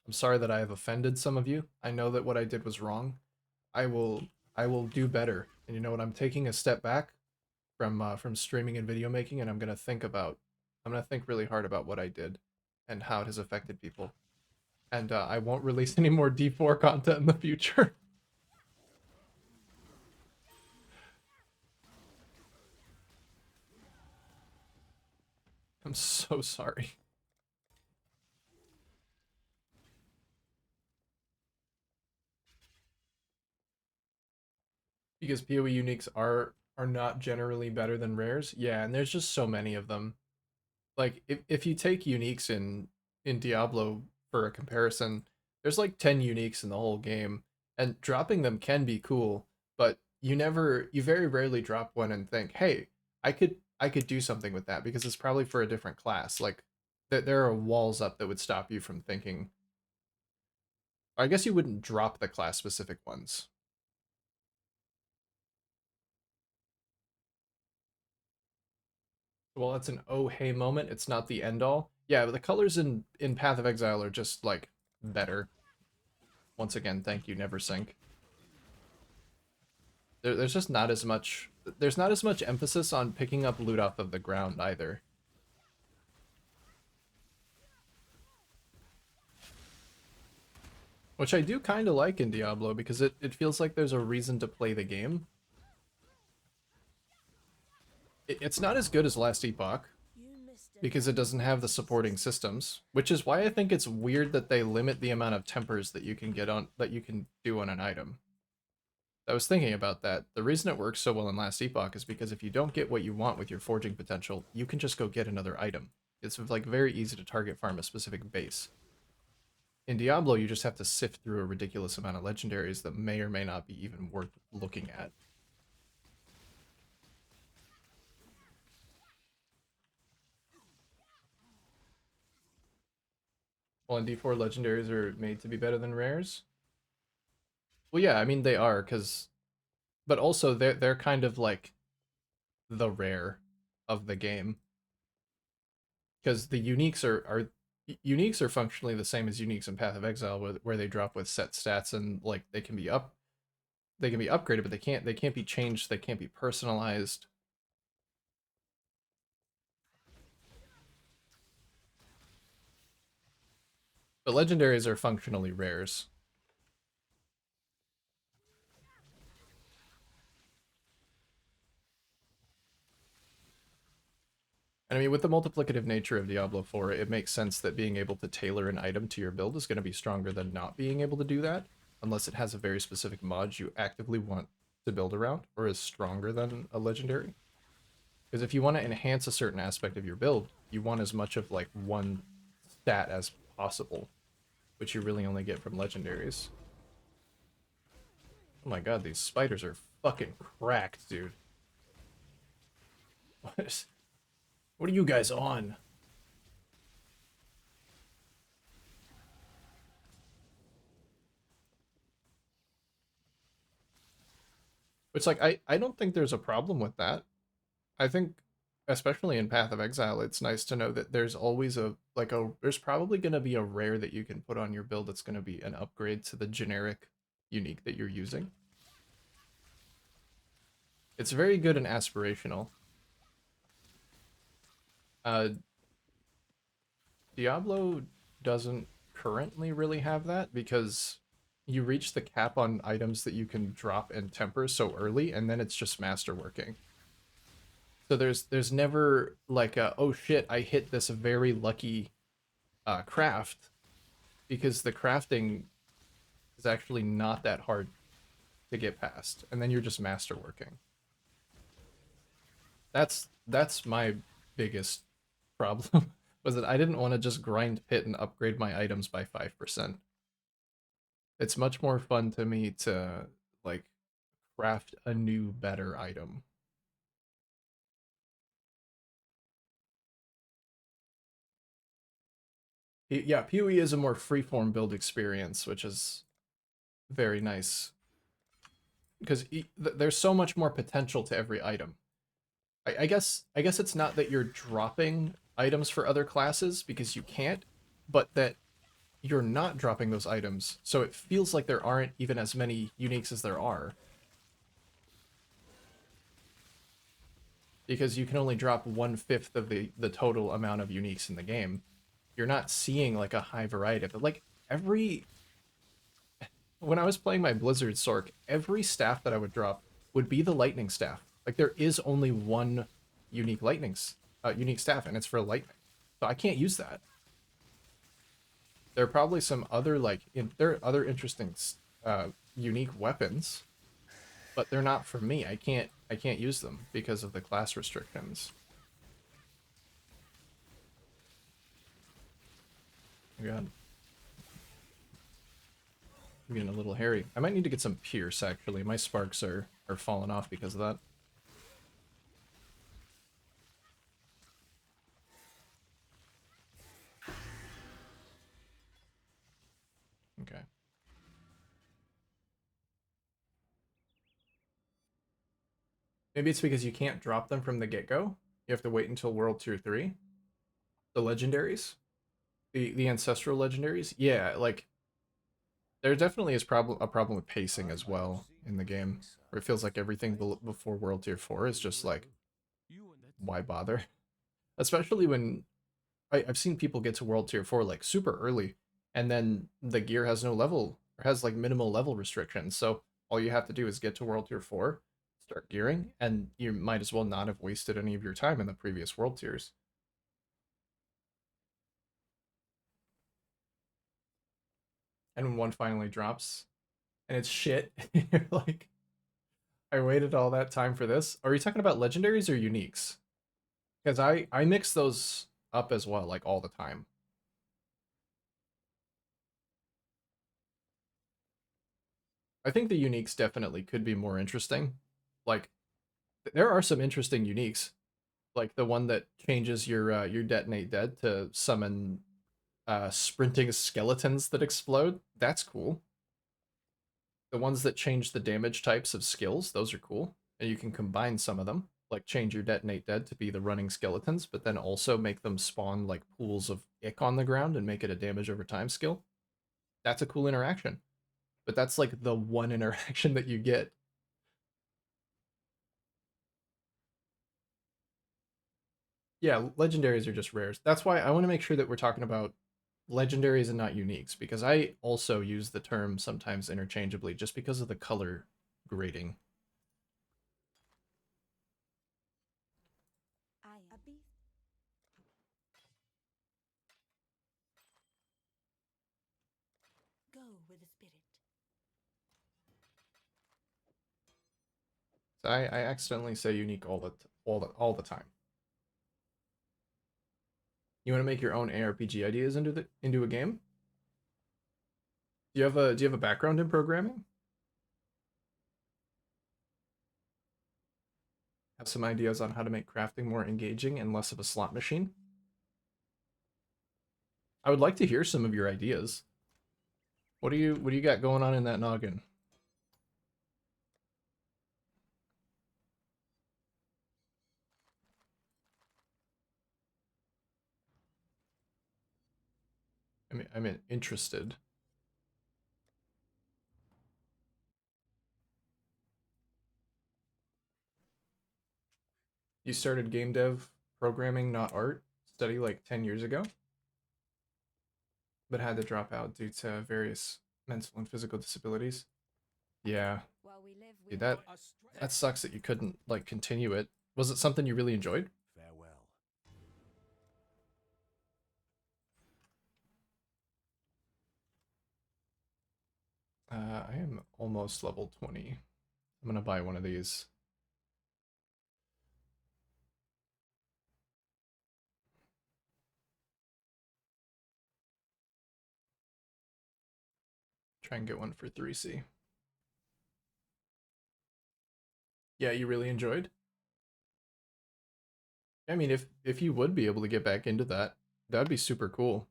I'm sorry that I have offended some of you. I know that what I did was wrong. I will I will do better. And you know what? I'm taking a step back from streaming and video making and I'm going to think really hard about what I did and how it has affected people. And I won't release any more D4 content in the future. I'm so sorry. Because PoE uniques are not generally better than rares. Yeah, and there's just so many of them. Like if you take uniques in Diablo for a comparison, there's like 10 uniques in the whole game, and dropping them can be cool, but you very rarely drop one and think, "Hey, I could do something with that," because it's probably for a different class. Like there are walls up that would stop you from thinking. I guess you wouldn't drop the class specific ones. Well, that's an oh hey moment. It's not the end all. Yeah, but the colors in Path of Exile are just like better. Once again, thank you, Neversink. There's just not as much. There's not as much emphasis on picking up loot off of the ground either. Which I do kind of like in Diablo because it feels like there's a reason to play the game. It's not as good as Last Epoch You missed a because it doesn't have the supporting systems, which is why I think it's weird that they limit the amount of tempers that you can get on that you can do on an item. I was thinking about that. The reason it works so well in Last Epoch is because if you don't get what you want with your forging potential, you can just go get another item. It's like very easy to target farm a specific base. In Diablo, you just have to sift through a ridiculous amount of legendaries that may or may not be even worth looking at. Well, and D4 legendaries are made to be better than rares. Well, yeah, I mean they are, but also they're kind of like the rare of the game because the uniques are functionally the same as uniques in Path of Exile, where they drop with set stats and like they can be upgraded, but they can't be changed, they can't be personalized. But legendaries are functionally rares. And I mean, with the multiplicative nature of Diablo 4, it makes sense that being able to tailor an item to your build is going to be stronger than not being able to do that, unless it has a very specific mod you actively want to build around, or is stronger than a legendary. Because if you want to enhance a certain aspect of your build, you want as much of like one stat as possible, which you really only get from legendaries. Oh my god, these spiders are fucking cracked, dude. What are you guys on? It's like I don't think there's a problem with that. I think especially in Path of Exile, it's nice to know that there's always there's probably going to be a rare that you can put on your build that's going to be an upgrade to the generic unique that you're using. It's very good and aspirational. Uh, Diablo doesn't currently really have that because you reach the cap on items that you can drop and temper so early, and then it's just masterworking. So there's never like a, oh shit, I hit this very lucky craft, because the crafting is actually not that hard to get past, and then you're just masterworking. That's my biggest problem was that I didn't want to just grind pit and upgrade my items by 5%. It's much more fun to me to like craft a new better item. Yeah, PoE is a more freeform build experience, which is very nice because there's so much more potential to every item. I guess it's not that you're dropping items for other classes because you can't, but that you're not dropping those items, so it feels like there aren't even as many uniques as there are. Because you can only drop 1/5 of the total amount of uniques in the game. You're not seeing like a high variety, but like every when I was playing my Blizzard Sork, every staff that I would drop would be the lightning staff. Like there is only one unique unique staff, and it's for lightning. So I can't use that. There are probably some other there are other interesting unique weapons, but they're not for me. I can't use them because of the class restrictions. Oh god. I'm getting a little hairy. I might need to get some Pierce, actually. My sparks are falling off because of that. Okay. Maybe it's because you can't drop them from the get-go. You have to wait until World Tier 3. The legendaries. The ancestral legendaries. Yeah, like there definitely is a problem with pacing as well in the game. Where it feels like everything before World Tier 4 is just like, why bother? Especially when I've seen people get to World Tier 4 like super early, and then the gear has no level, or has like minimal level restrictions. So all you have to do is get to World Tier 4, start gearing, and you might as well not have wasted any of your time in the previous World Tiers. And when one finally drops, and it's shit, you're like, I waited all that time for this. Are you talking about legendaries or uniques? Because I mix those up as well, like all the time. I think the uniques definitely could be more interesting. Like there are some interesting uniques, like the one that changes your detonate dead to summon sprinting skeletons that explode. That's cool. The ones that change the damage types of skills, those are cool. And you can combine some of them, like change your detonate dead to be the running skeletons, but then also make them spawn like pools of ick on the ground and make it a damage over time skill. That's a cool interaction. But that's like the one interaction that you get. Yeah, legendaries are just rares. That's why I want to make sure that we're talking about legendaries and not uniques, because I also use the term sometimes interchangeably just because of the color grading. I am. spirit. So I accidentally say unique all the time. You want to make your own ARPG ideas into a game? Do you have a background in programming? Have some ideas on how to make crafting more engaging and less of a slot machine? I would like to hear some of your ideas. What do you got going on in that noggin? I'm interested. You started game dev programming, not art, study like 10 years ago, but had to drop out due to various mental and physical disabilities. Yeah, While we live, we dude, are that sucks that you couldn't like continue it. Was it something you really enjoyed? Farewell. I am almost level 20. I'm gonna buy one of these. Try and get one for 3C. Yeah, you really enjoyed? I mean, if you would be able to get back into that, that'd be super cool.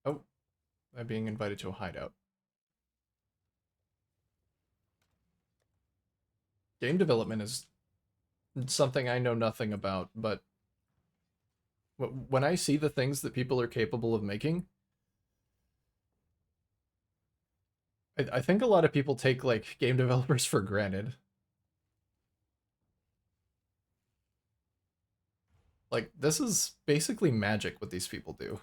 Oh, I'm being invited to a hideout. Game development is something I know nothing about, but when I see the things that people are capable of making, I think a lot of people take like game developers for granted. Like this is basically magic what these people do.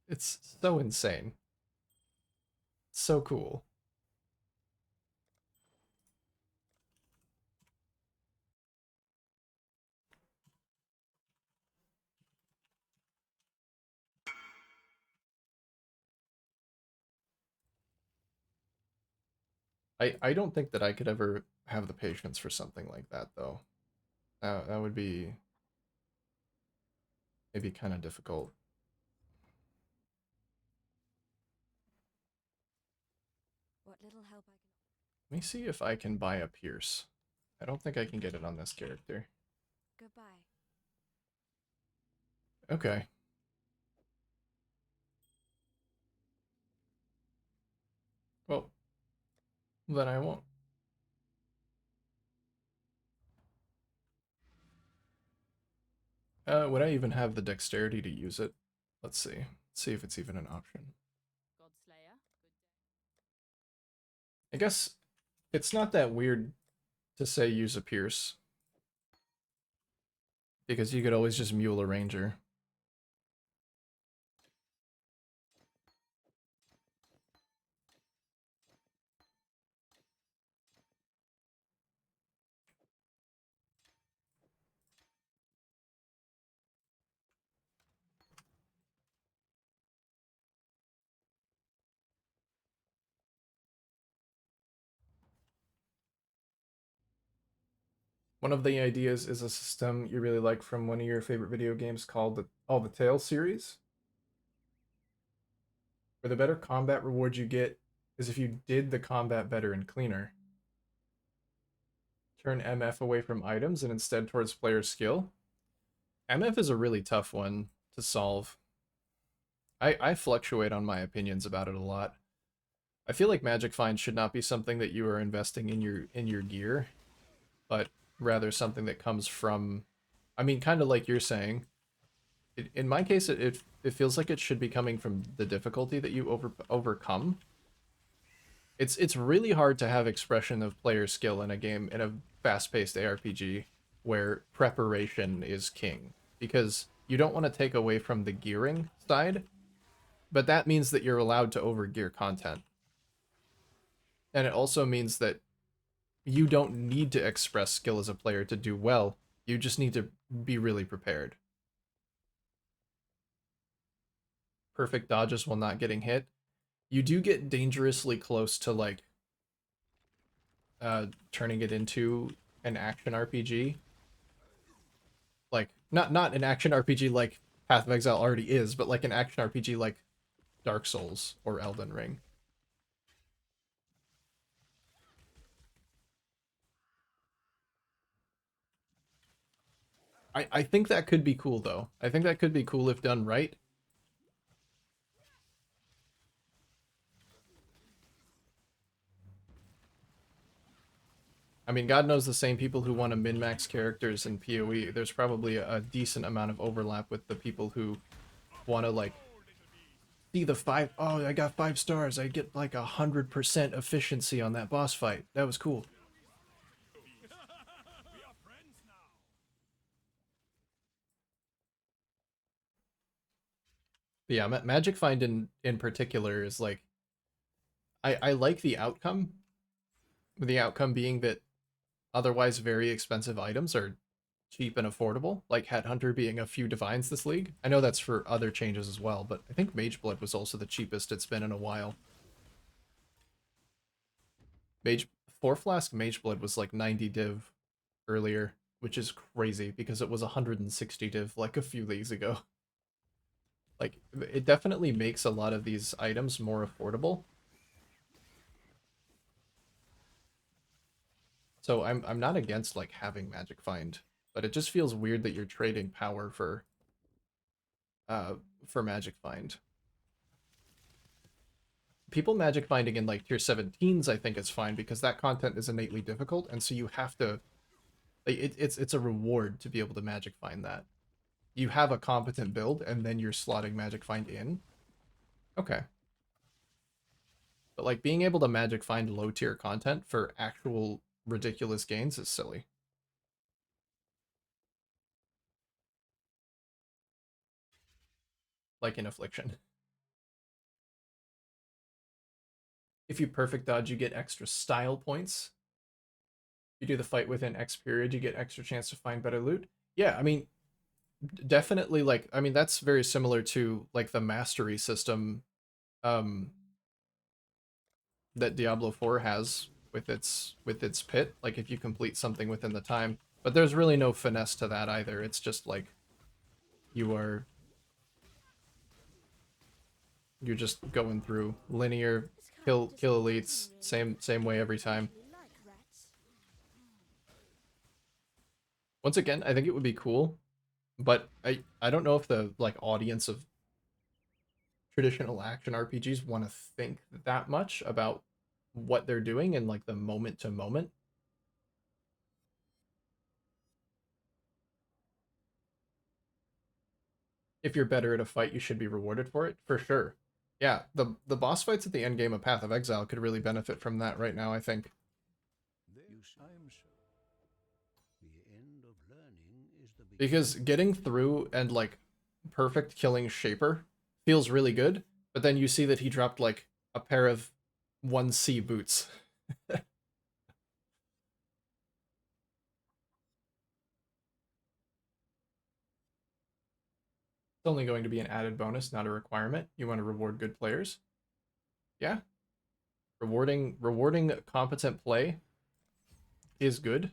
It's so insane. So cool. I don't think that I could ever have the patience for something like that though. That would be maybe kind of difficult. what little help I can. Let me see if I can buy a Pierce. I don't think I can get it on this character. Goodbye. Okay. Well, then I won't. Would I even have the dexterity to use it? Let's see. Let's see if it's even an option. Godslayer. I guess it's not that weird to say use a Pierce. Because you could always just mule a ranger. One of the ideas is a system you really like from one of your favorite video games called the Tales series, where the better combat reward you get is if you did the combat better and cleaner. Turn MF away from items and instead towards player skill. MF is a really tough one to solve. I fluctuate on my opinions about it a lot. I feel like magic finds should not be something that you are investing in your gear, but rather something that comes from, I mean, kind of like you're saying. In my case, it feels like it should be coming from the difficulty that you overcome. It's really hard to have expression of player skill in a game in a fast-paced ARPG where preparation is king, because you don't want to take away from the gearing side, but that means that you're allowed to overgear content. And it also means that you don't need to express skill as a player to do well. You just need to be really prepared. perfect dodges while not getting hit, you do get dangerously close to like turning it into an action RPG. Like not an action RPG like Path of Exile already is, but like an action RPG like Dark Souls or Elden Ring. I think that could be cool though. I think that could be cool if done right. I mean, God knows the same people who want to min-max characters in PoE. There's probably a decent amount of overlap with the people who want to like see the five. Oh, I got 5 stars. I get like 100% efficiency on that boss fight. That was cool. But yeah, Magic Find in particular is like I like the outcome. The outcome being that otherwise very expensive items are cheap and affordable, like Headhunter being a few divines this league. I know that's for other changes as well, but I think Mageblood was also the cheapest it's been in a while. Mage 4 Flask Mageblood was like 90 div earlier, which is crazy because it was 160 div like a few leagues ago. Like it definitely makes a lot of these items more affordable. So I'm not against like having Magic Find, but it just feels weird that you're trading power uh for Magic Find. People Magic Finding in like tier 17s I think is fine because that content is innately difficult, and so you have to like it's a reward to be able to Magic Find that. You have a competent build and then you're slotting Magic Find in. Okay. But like being able to Magic Find low tier content for actual ridiculous gains is silly. Like in Affliction. If you perfect dodge, you get extra style points. You do the fight within X period, you get extra chance to find better loot. Yeah, I mean, definitely like I mean that's very similar to like the mastery system um that Diablo 4 has with its pit, like if you complete something within the time. But there's really no finesse to that either. It's just like you are you're just going through linear This kind of kill disappoints me, elites really. same way every I time. actually like rats. Once again, I think it would be cool, but I don't know if the like audience of traditional action RPGs want to think that much about what they're doing and like the moment to moment. If you're better at a fight, you should be rewarded for it, for sure. Yeah, the boss fights at the end game of Path of Exile could really benefit from that right now, I think. You see, I'm so. The end of learning is the Because beginning. getting through and like perfect killing Shaper feels really good, but then you see that he dropped like a pair of 1C boots. It's only going to be an added bonus, not a requirement. You want to reward good players? Yeah. Rewarding competent play is good.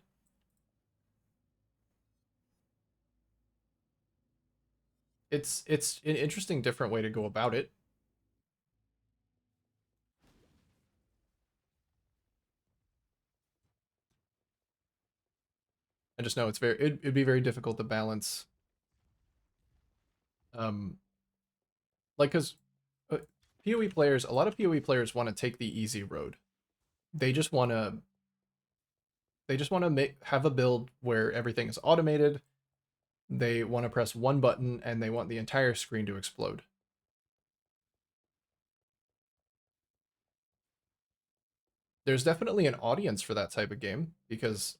It's an interesting different way to go about it. I just know it'd be very difficult to balance um like cuz uh, PoE players, a lot of PoE players want to take the easy road. They just want to make have a build where everything is automated. They want to press one button and they want the entire screen to explode. There's definitely an audience for that type of game because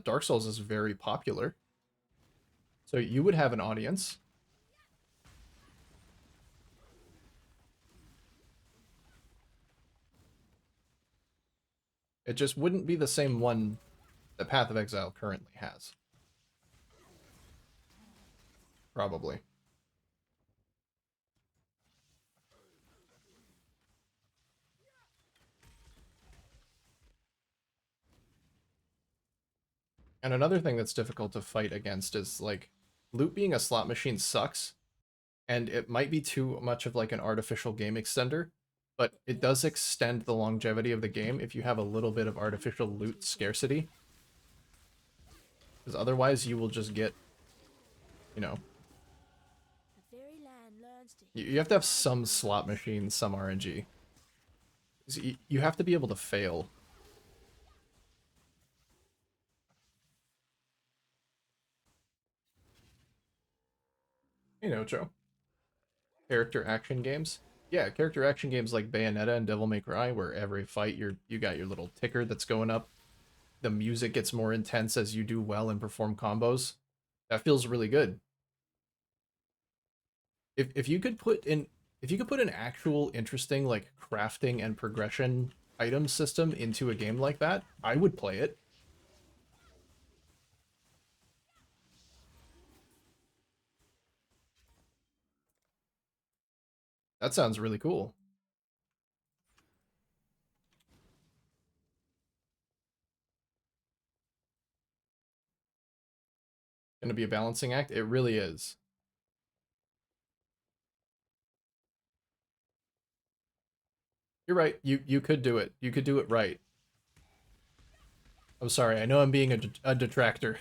Dark Souls is very popular. So you would have an audience. It just wouldn't be the same one that Path of Exile currently has. Probably. And another thing that's difficult to fight against is like loot being a slot machine sucks, and it might be too much of like an artificial game extender, but it does extend the longevity of the game if you have a little bit of artificial loot scarcity, because otherwise you will just get, you know, The very land learns to you have to have some slot machines, some RNG. You have to be able to fail. You know, Joe. Character action games. Yeah, character action games like Bayonetta and Devil May Cry, where every fight you got your little ticker that's going up. The music gets more intense as you do well and perform combos. That feels really good. If you could put in if you could put an actual interesting like crafting and progression item system into a game like that, I would play it. That sounds really cool. Gonna be a balancing act. It really is. You're right. You could do it. You could do it right. I'm sorry. I know I'm being a detractor.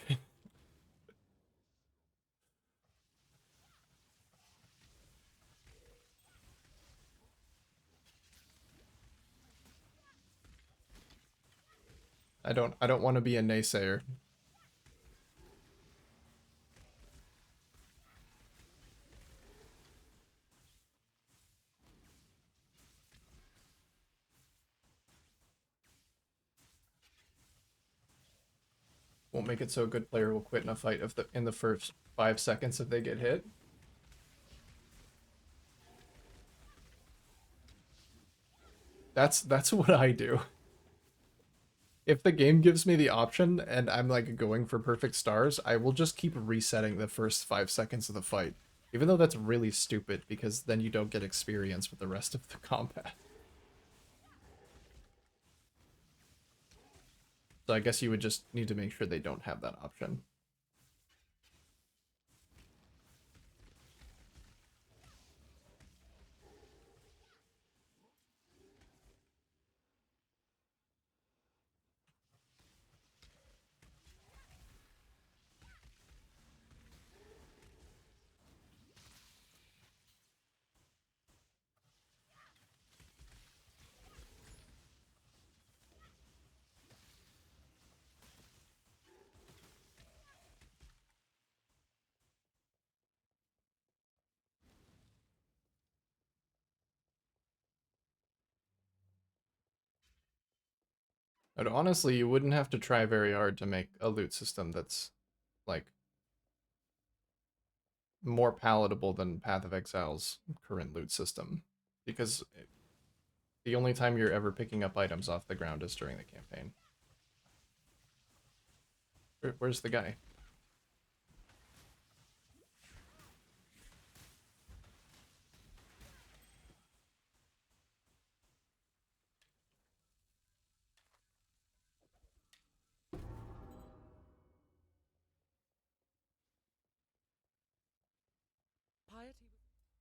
I don't want to be a naysayer. Won't make it so a good player will quit in a fight if in the first 5 seconds if they get hit. That's what I do. If the game gives me the option and I'm like going for perfect stars, I will just keep resetting the first 5 seconds of the fight. Even though that's really stupid because then you don't get experience with the rest of the combat. So I guess you would just need to make sure they don't have that option. But honestly, you wouldn't have to try very hard to make a loot system that's like more palatable than Path of Exile's current loot system. Because the only time you're ever picking up items off the ground is during the campaign. Where's the guy?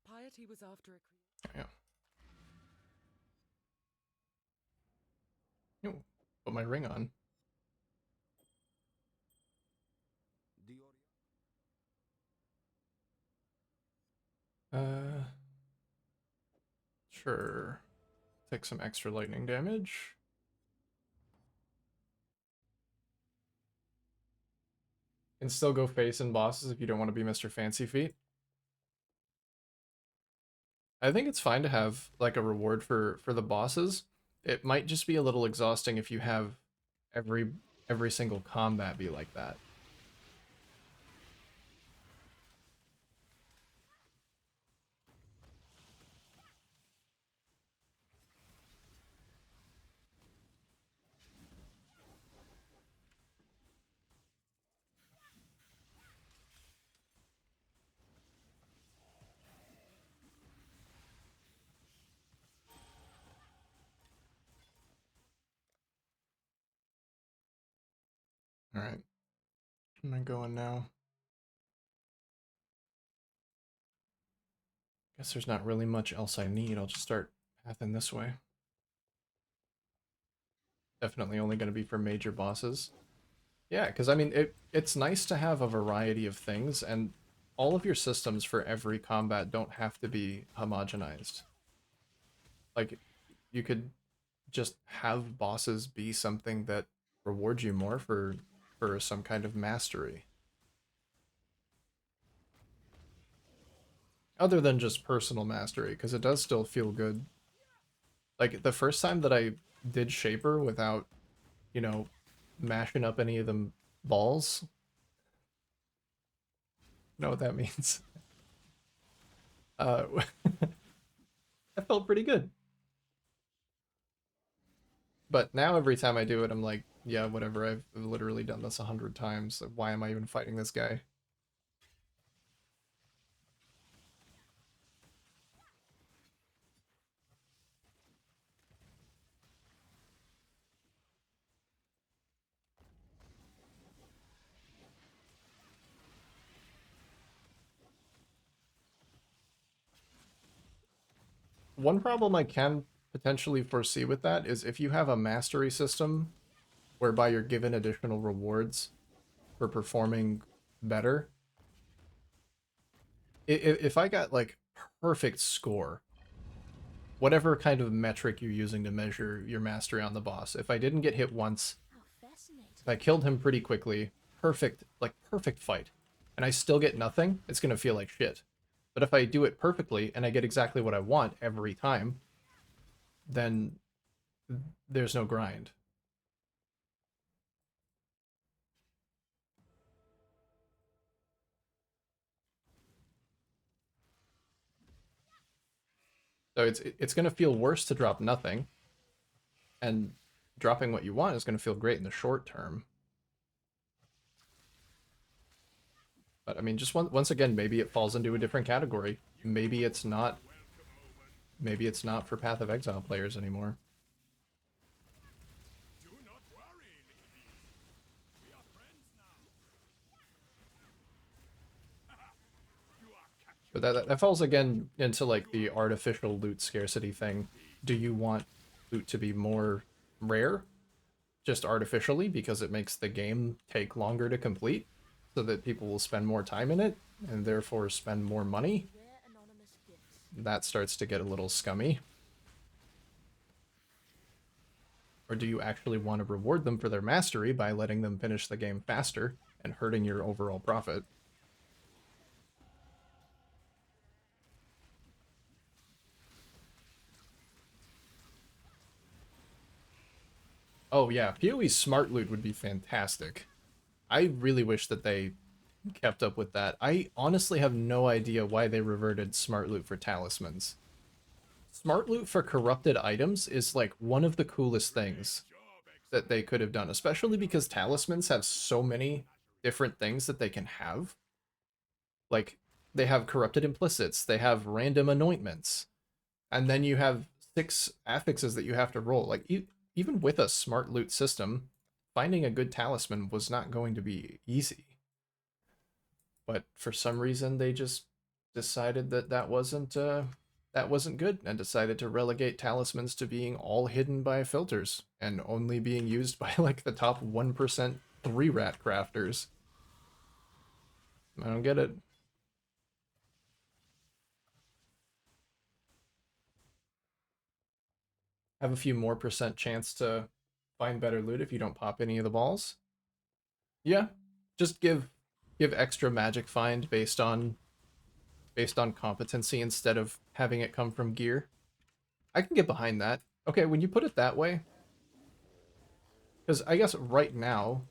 Piety was after a Yeah. Yo, put my ring on. Uh, sure. Take some extra lightning damage. Can still go face in bosses if you don't want to be Mr. Fancy Feet. I think it's fine to have like a reward for the bosses. It might just be a little exhausting if you have every every single combat be like that. All right. Am I going now? Guess there's not really much else I need. I'll just start pathing this way. Definitely only going to be for major bosses. Yeah, because I mean, it's nice to have a variety of things, and all of your systems for every combat don't have to be homogenized. Like, you could just have bosses be something that rewards you more for some kind of mastery. Other than just personal mastery, because it does still feel good. Like, the first time that I did Shaper without, you know, mashing up any of them balls, you know what that means? Uh, that felt pretty good. But now every time I do it, I'm like, yeah, whatever. I've literally done this 100 times. Why am I even fighting this guy? One problem I can potentially foresee with that is if you have a mastery system whereby you're given additional rewards for performing better. If I got like perfect score, whatever kind of metric you're using to measure your mastery on the boss, if I didn't get hit once, How fascinating. if I killed him pretty quickly, perfect, like perfect fight, and I still get nothing, it's gonna feel like shit. But if I do it perfectly and I get exactly what I want every time, then there's no grind. So it's gonna feel worse to drop nothing, and dropping what you want is gonna feel great in the short term. But I mean, just once again, maybe it falls into a different category. Maybe it's not. Maybe it's not for Path of Exile players anymore. Do not worry, ladies. We are friends now. You are But captured. that falls again into like the artificial loot scarcity thing. Do you want loot to be more rare, just artificially, because it makes the game take longer to complete, so that people will spend more time in it and therefore spend more money? Rare anonymous gifts. That starts to get a little scummy. Or do you actually want to reward them for their mastery by letting them finish the game faster and hurting your overall profit? Oh yeah, PoE smart loot would be fantastic. I really wish that they kept up with that. I honestly have no idea why they reverted smart loot for talismans. Smart loot for corrupted items is like one of the coolest things that they could have done, especially because talismans have so many different things that they can have. Like, they have corrupted implicits, they have random anointments, and then you have 6 affixes that you have to roll. Like, even with a smart loot system, finding a good talisman was not going to be easy. But for some reason, they just decided that that wasn't good, and decided to relegate talismans to being all hidden by filters and only being used by like the top 1% 3-rat crafters. I don't get it. Have a few more percent chance to find better loot if you don't pop any of the balls. Yeah, just give extra magic find based on competency instead of having it come from gear. I can get behind that. Okay, when you put it that way, because I guess right now,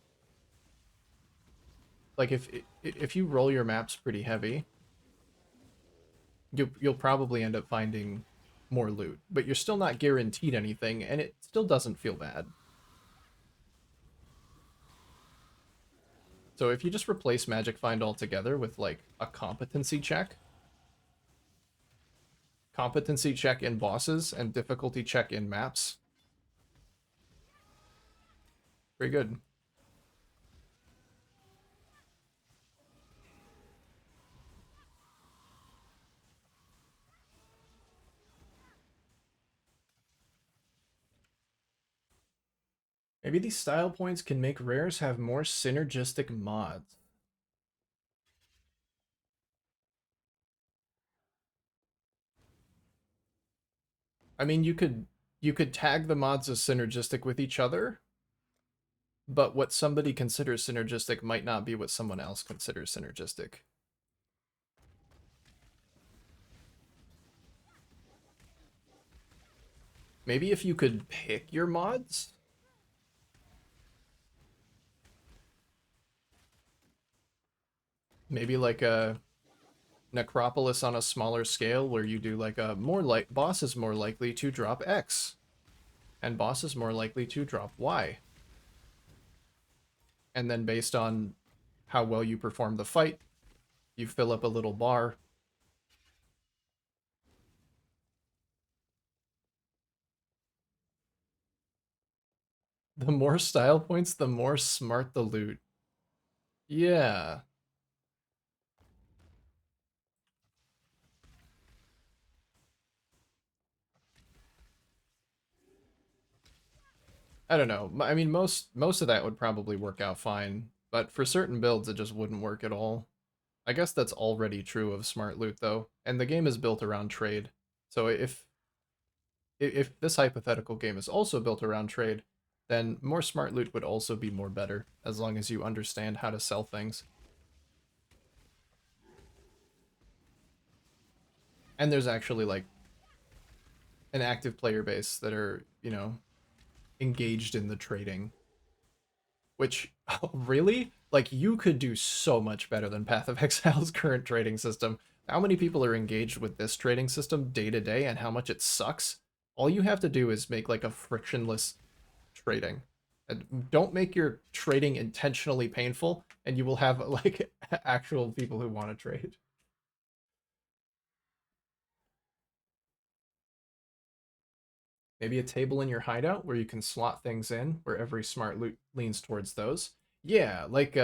like if you roll your maps pretty heavy, you'll probably end up finding more loot, but you're still not guaranteed anything, and it still doesn't feel bad. So if you just replace Magic Find altogether with like a competency check in bosses and difficulty check in maps, pretty good. Maybe these style points can make rares have more synergistic mods. I mean, you could tag the mods as synergistic with each other, but what somebody considers synergistic might not be what someone else considers synergistic. Maybe if you could pick your mods? Maybe like a Necropolis on a smaller scale where you do like a more like boss is more likely to drop X and boss is more likely to drop Y. And then based on how well you perform the fight, you fill up a little bar. The more style points, the more smart the loot. Yeah. I don't know. I mean, most of that would probably work out fine, but for certain builds, it just wouldn't work at all. I guess that's already true of smart loot, though, and the game is built around trade. So if this hypothetical game is also built around trade, then more smart loot would also be more better, as long as you understand how to sell things. And there's actually, like, an active player base that are, engaged in the trading. Which, really? Like, you could do so much better than Path of Exile's current trading system. How many people are engaged with this trading system day to day and how much it sucks? All you have to do is make, like, a frictionless trading. And don't make your trading intentionally painful, and you will have, like, actual people who want to trade. Maybe a table in your hideout where you can slot things in, where every smart loot leans towards those. Yeah, like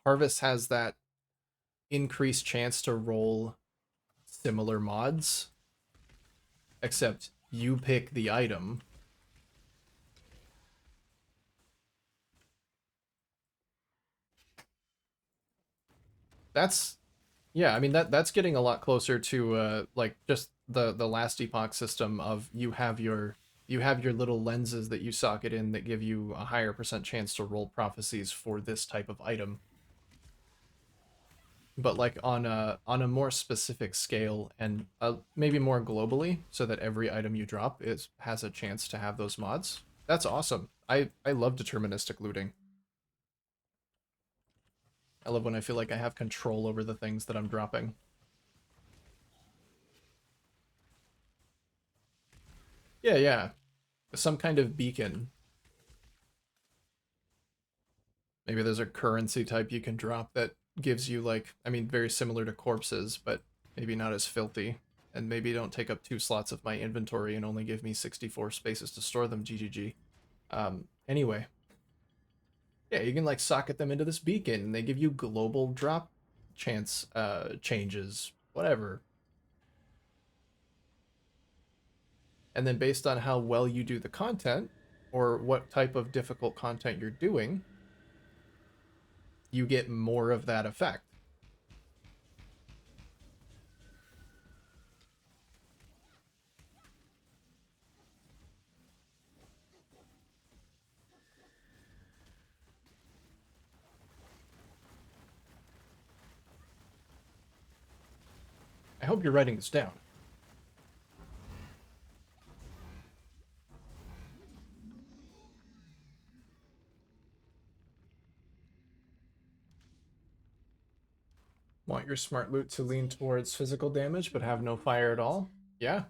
Harvest has that increased chance to roll similar mods, except you pick the item. That's yeah, I mean that's getting a lot closer to like just the last epoch system of you have your little lenses that you socket in that give you a higher percent chance to roll prophecies for this type of item. But like on a more specific scale and maybe more globally, so that every item you drop has a chance to have those mods. That's awesome. I love deterministic looting. I love when I feel like I have control over the things that I'm dropping. Yeah, yeah. Some kind of beacon. Maybe there's a currency type you can drop that gives you like, I mean, very similar to corpses, but maybe not as filthy. And maybe don't take up 2 slots of my inventory and only give me 64 spaces to store them, GGG. Anyway. Yeah, you can like socket them into this beacon and they give you global drop chance changes, whatever. And then based on how well you do the content or what type of difficult content you're doing, you get more of that effect. I hope you're writing this down. Want your smart loot to lean towards physical damage but have no fire at all? Yeah.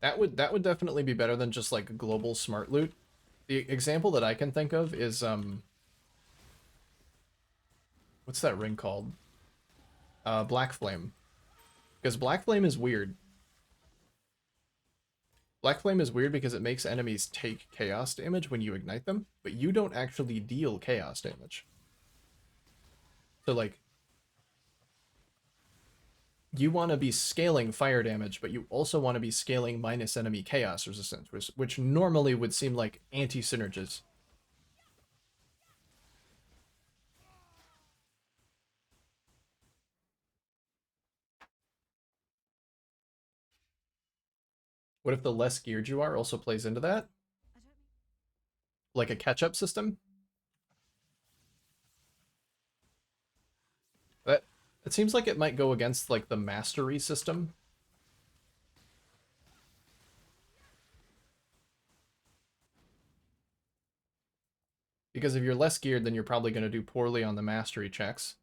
That would definitely be better than just like global smart loot. The example that I can think of is what's that ring called? Black Flame. Because Black Flame is weird. Black Flame is weird because it makes enemies take chaos damage when you ignite them, but you don't actually deal chaos damage. So like you want to be scaling fire damage, but you also want to be scaling minus enemy chaos resistance, which normally would seem like anti-synergies. What if the less geared you are also plays into that? I don't mean. Like a catch-up system? That it seems like it might go against like the mastery system. Because if you're less geared, then you're probably going to do poorly on the mastery checks.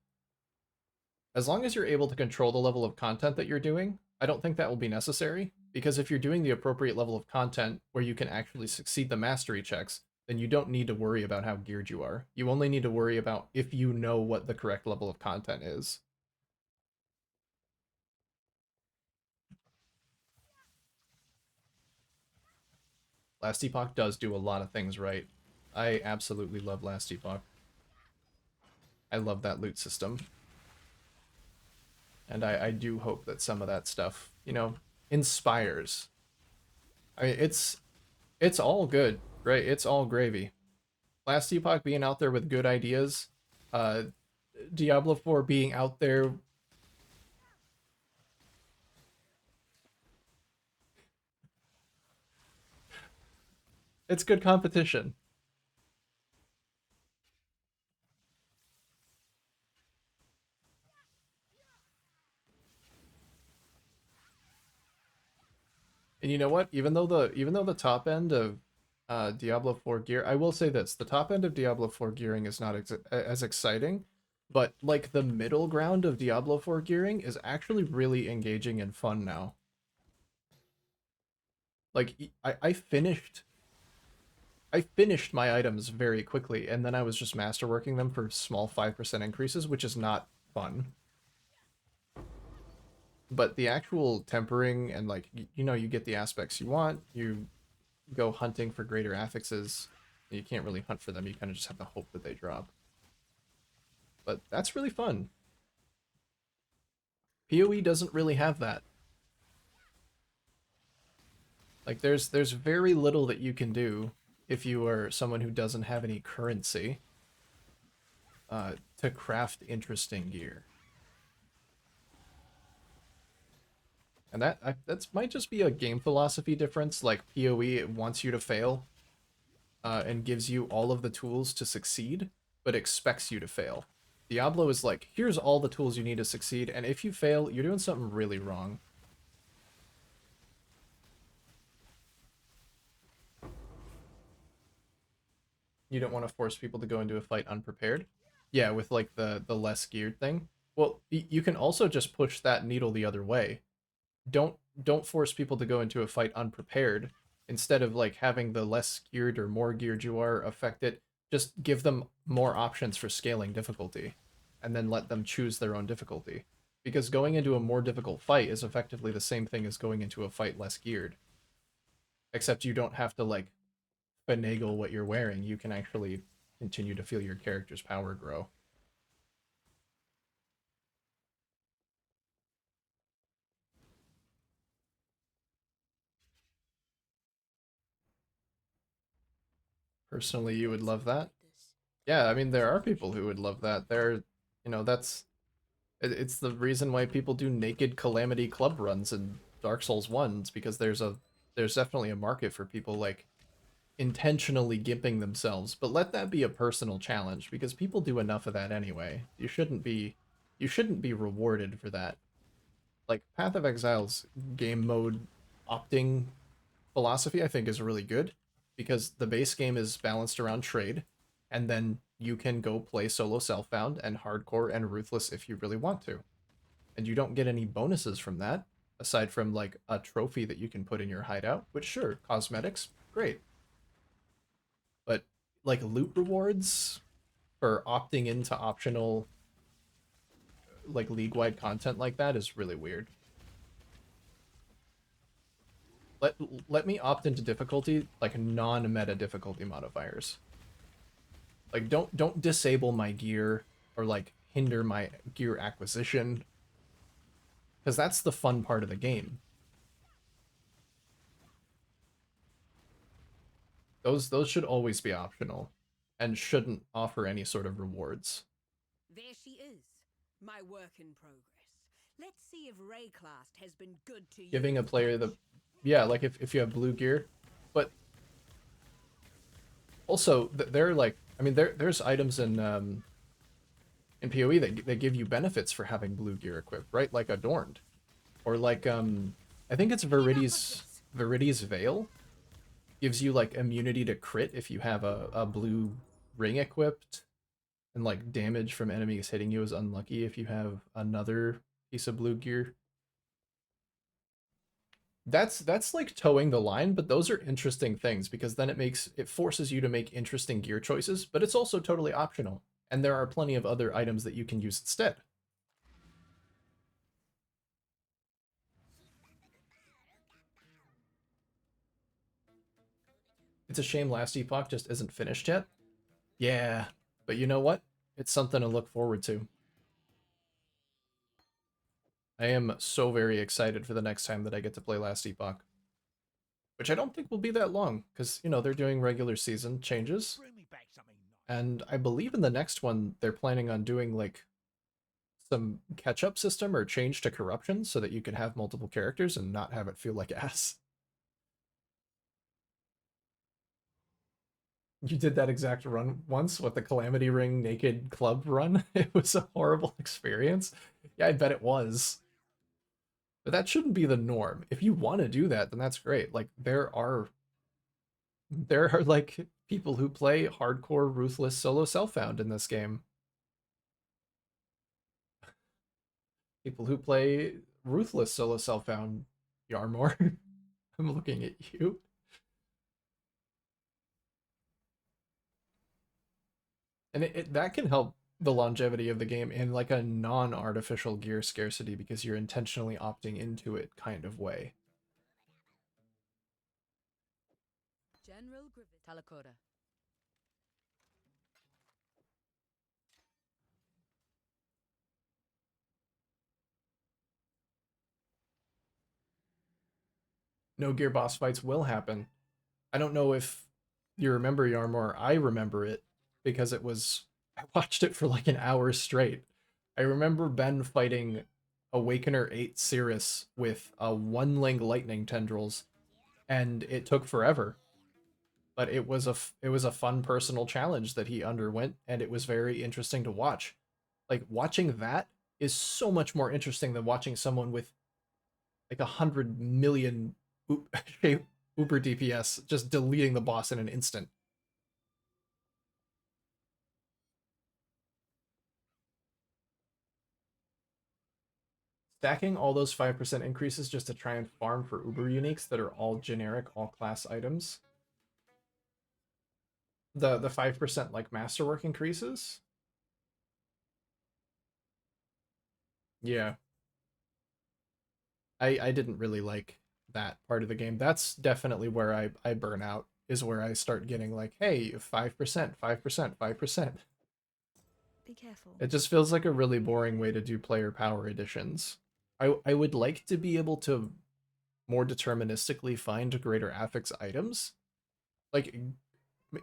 As long as you're able to control the level of content that you're doing, I don't think that will be necessary. Because if you're doing the appropriate level of content where you can actually succeed the mastery checks, then you don't need to worry about how geared you are. You only need to worry about if you know what the correct level of content is. Last Epoch does do a lot of things right. I absolutely love Last Epoch. I love that loot system. And I do hope that some of that stuff, you know, inspires. I mean, it's all good, right? It's all gravy. Last Epoch being out there with good ideas, uh, Diablo 4 being out there. It's good competition. And you know what? Even though the top end of Diablo 4 gear, I will say this: the top end of Diablo 4 gearing is not as exciting, but like the middle ground of Diablo 4 gearing is actually really engaging and fun now. Like I finished my items very quickly, and then I was just masterworking them for small 5% increases, which is not fun. But the actual tempering and like you know, you get the aspects you want, you go hunting for greater affixes. You can't really hunt for them, you kind of just have to hope that they drop. But that's really fun. PoE doesn't really have that. Like there's very little that you can do if you are someone who doesn't have any currency to craft interesting gear. And that might just be a game philosophy difference. Like PoE wants you to fail and gives you all of the tools to succeed, but expects you to fail. Diablo is like, here's all the tools you need to succeed, and if you fail, you're doing something really wrong. You don't want to force people to go into a fight unprepared. Yeah, with like the less geared thing. Well, you can also just push that needle the other way. Don't force people to go into a fight unprepared. Instead of like having the less geared or more geared you are affect it, just give them more options for scaling difficulty, and then let them choose their own difficulty. Because going into a more difficult fight is effectively the same thing as going into a fight less geared. Except you don't have to like finagle what you're wearing. You can actually continue to feel your character's power grow. Personally, you would love that. Yeah, I mean, there are people who would love that. That's it's the reason why people do naked Calamity Club runs in Dark Souls 1s, because there's definitely a market for people like intentionally gimping themselves, but let that be a personal challenge because people do enough of that anyway. You shouldn't be rewarded for that. Like Path of Exile's game mode opting philosophy I think is really good because the base game is balanced around trade, and then you can go play solo self-found and hardcore and ruthless if you really want to. And you don't get any bonuses from that aside from like a trophy that you can put in your hideout, which sure, cosmetics, great. But like loot rewards for opting into optional like league-wide content like that is really weird. Let let me opt into difficulty like non-meta difficulty modifiers. Like don't disable my gear or like hinder my gear acquisition. Because that's the fun part of the game. Those should always be optional and shouldn't offer any sort of rewards. There she is, my work in progress. Let's see if Rayclast has been good to you. Giving a player the, yeah, like if you have blue gear, but also they're like, I mean there's items in PoE that give you benefits for having blue gear equipped, right? Like Adorned, or like I think it's Viridi's Veil gives you like immunity to crit if you have a blue ring equipped, and like damage from enemies hitting you is unlucky if you have another piece of blue gear. That's like towing the line, but those are interesting things because then it forces you to make interesting gear choices, but it's also totally optional. And there are plenty of other items that you can use instead. It's a shame Last Epoch just isn't finished yet. Yeah, but you know what? It's something to look forward to. I am so very excited for the next time that I get to play Last Epoch. Which I don't think will be that long, because, you know, they're doing regular season changes. And I believe in the next one, they're planning on doing, like, some catch-up system or change to corruption so that you can have multiple characters and not have it feel like ass. You did that exact run once with the Calamity Ring Naked Club run. It was a horrible experience. Yeah, I bet it was. But that shouldn't be the norm. If you want to do that, then that's great. Like, there are like people who play hardcore ruthless solo self-found in this game. People who play ruthless solo self-found, Yarmore. I'm looking at you. And that can help the longevity of the game in like a non-artificial gear scarcity because you're intentionally opting into it kind of way. General Grievous Talakota. No gear boss fights will happen. I don't know if you remember Yarmore. I remember it because I watched it for like an hour straight. I remember Ben fighting Awakener 8 Cirrus with a one-ling lightning tendrils, and it took forever. But it was a fun personal challenge that he underwent, and it was very interesting to watch. Like watching that is so much more interesting than watching someone with like 100 million Uber DPS just deleting the boss in an instant. Stacking all those 5% increases just to try and farm for Uber uniques that are all generic, all class items. The 5% like masterwork increases. Yeah. I didn't really like that part of the game. That's definitely where I burn out, is where I start getting like, hey, 5%, 5%, 5%. Be careful. It just feels like a really boring way to do player power additions. I would like to be able to more deterministically find greater affix items. Like,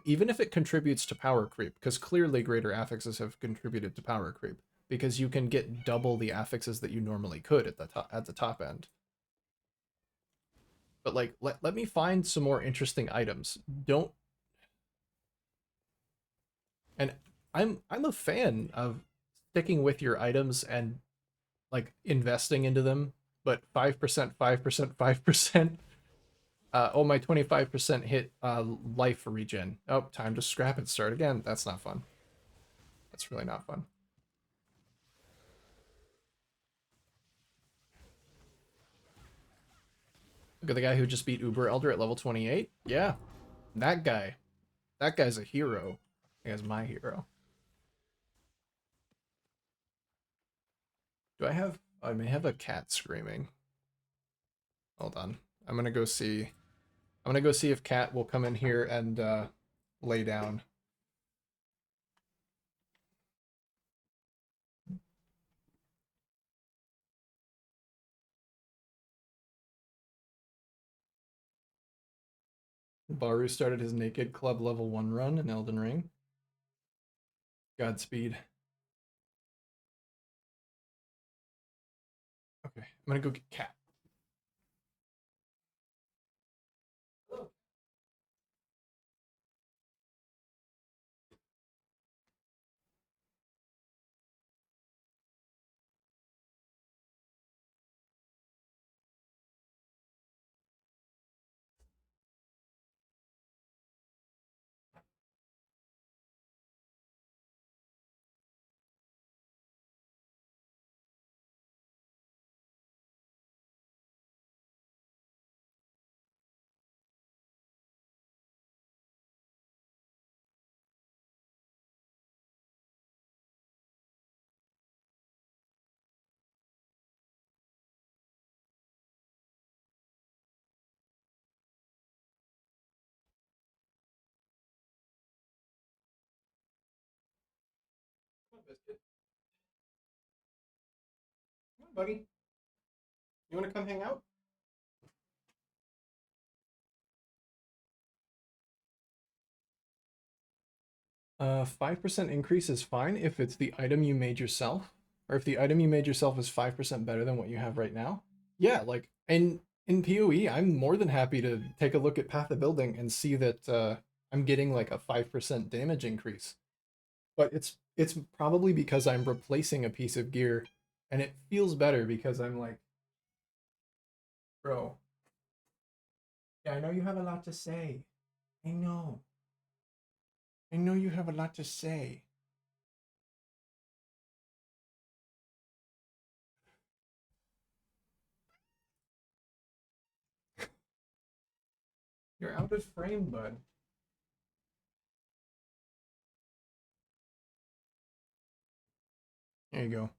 even if it contributes to power creep, because clearly greater affixes have contributed to power creep, because you can get double the affixes that you normally could at the top end. But like, let me find some more interesting items. Don't. And I'm a fan of sticking with your items and like investing into them, but 5%, 5%, 5%. Oh, my 25% hit life regen. Oh, time to scrap and start again. That's not fun. That's really not fun. Look at the guy who just beat Uber Elder at level 28. Yeah, that guy. That guy's a hero. That guy's my hero. Do I have... I may have a cat screaming. Hold on. I'm gonna go see... I'm gonna go see if Cat will come in here and lay down. Baru started his Naked Club level 1 run in Elden Ring. Godspeed. Okay, I'm gonna go get Cat. Come on, Biscuit. Come on, buddy. You wanna come hang out? 5% increase is fine if it's the item you made yourself, or if the item you made yourself is 5% better than what you have right now. Yeah, like, and in PoE, I'm more than happy to take a look at Path of Building and see that I'm getting like a 5% damage increase. But it's probably because I'm replacing a piece of gear, and it feels better because I'm like, bro, yeah, I know you have a lot to say. I know. I know you have a lot to say. You're out of frame, bud. There you go.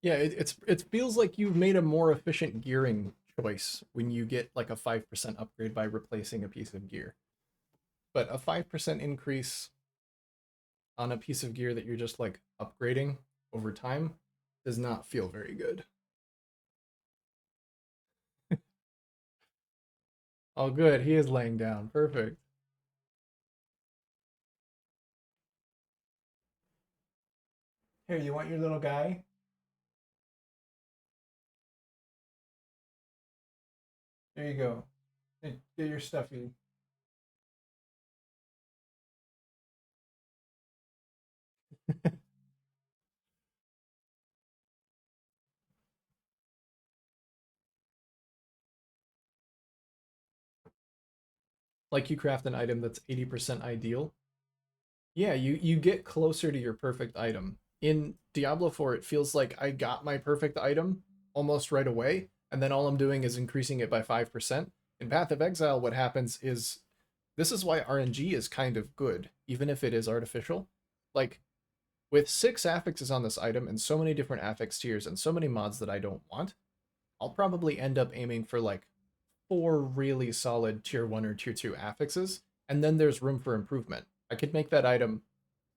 Yeah, it feels like you've made a more efficient gearing choice when you get like a 5% upgrade by replacing a piece of gear. But a 5% increase on a piece of gear that you're just like upgrading over time does not feel very good. Oh, good. He is laying down. Perfect. Here, you want your little guy? There you go. Get your stuffy. Like you craft an item that's 80% ideal. Yeah, you get closer to your perfect item. In Diablo 4, it feels like I got my perfect item almost right away, and then all I'm doing is increasing it by 5%. In Path of Exile, what happens is this is why RNG is kind of good, even if it is artificial. Like, with 6 affixes on this item and so many different affix tiers and so many mods that I don't want, I'll probably end up aiming for like 4 really solid tier 1 or tier 2 affixes, and then there's room for improvement. I could make that item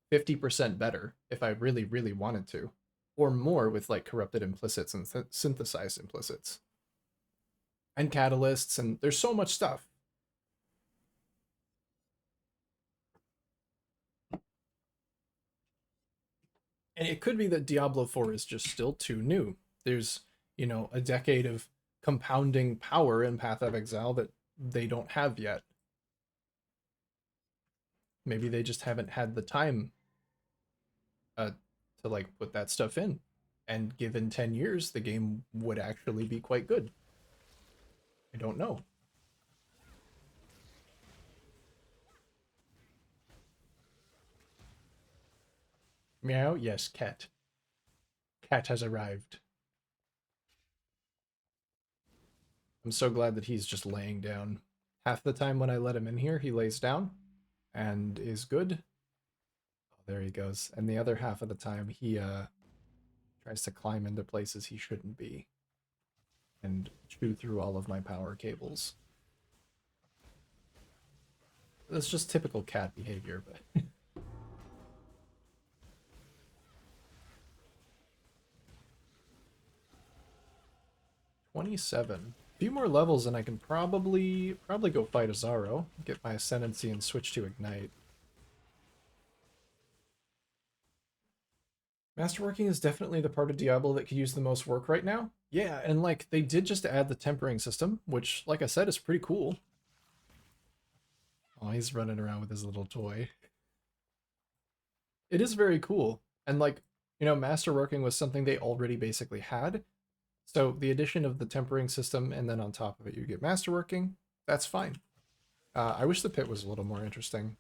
50% better if I really, really wanted to, or more with like corrupted implicits and synthesized implicits and catalysts, and there's so much stuff. And it could be that Diablo 4 is just still too new. There's, a decade of compounding power in Path of Exile that they don't have yet. Maybe they just haven't had the time uh, to like put that stuff in. And given 10 years, the game would actually be quite good. I don't know. Meow, yes, cat. Cat has arrived. I'm so glad that he's just laying down. Half the time when I let him in here, he lays down and is good. Oh, there he goes. And the other half of the time, he tries to climb into places he shouldn't be and chew through all of my power cables. That's just typical cat behavior, but 27. few more levels and I can probably go fight Azaro, get my Ascendancy and switch to Ignite. Masterworking is definitely the part of Diablo that could use the most work right now. Yeah, and like they did just add the tempering system, which like I said is pretty cool. Oh, he's running around with his little toy. It is very cool. And like, you know, masterworking was something they already basically had. So the addition of the tempering system and then on top of it you get masterworking, that's fine. I wish the pit was a little more interesting.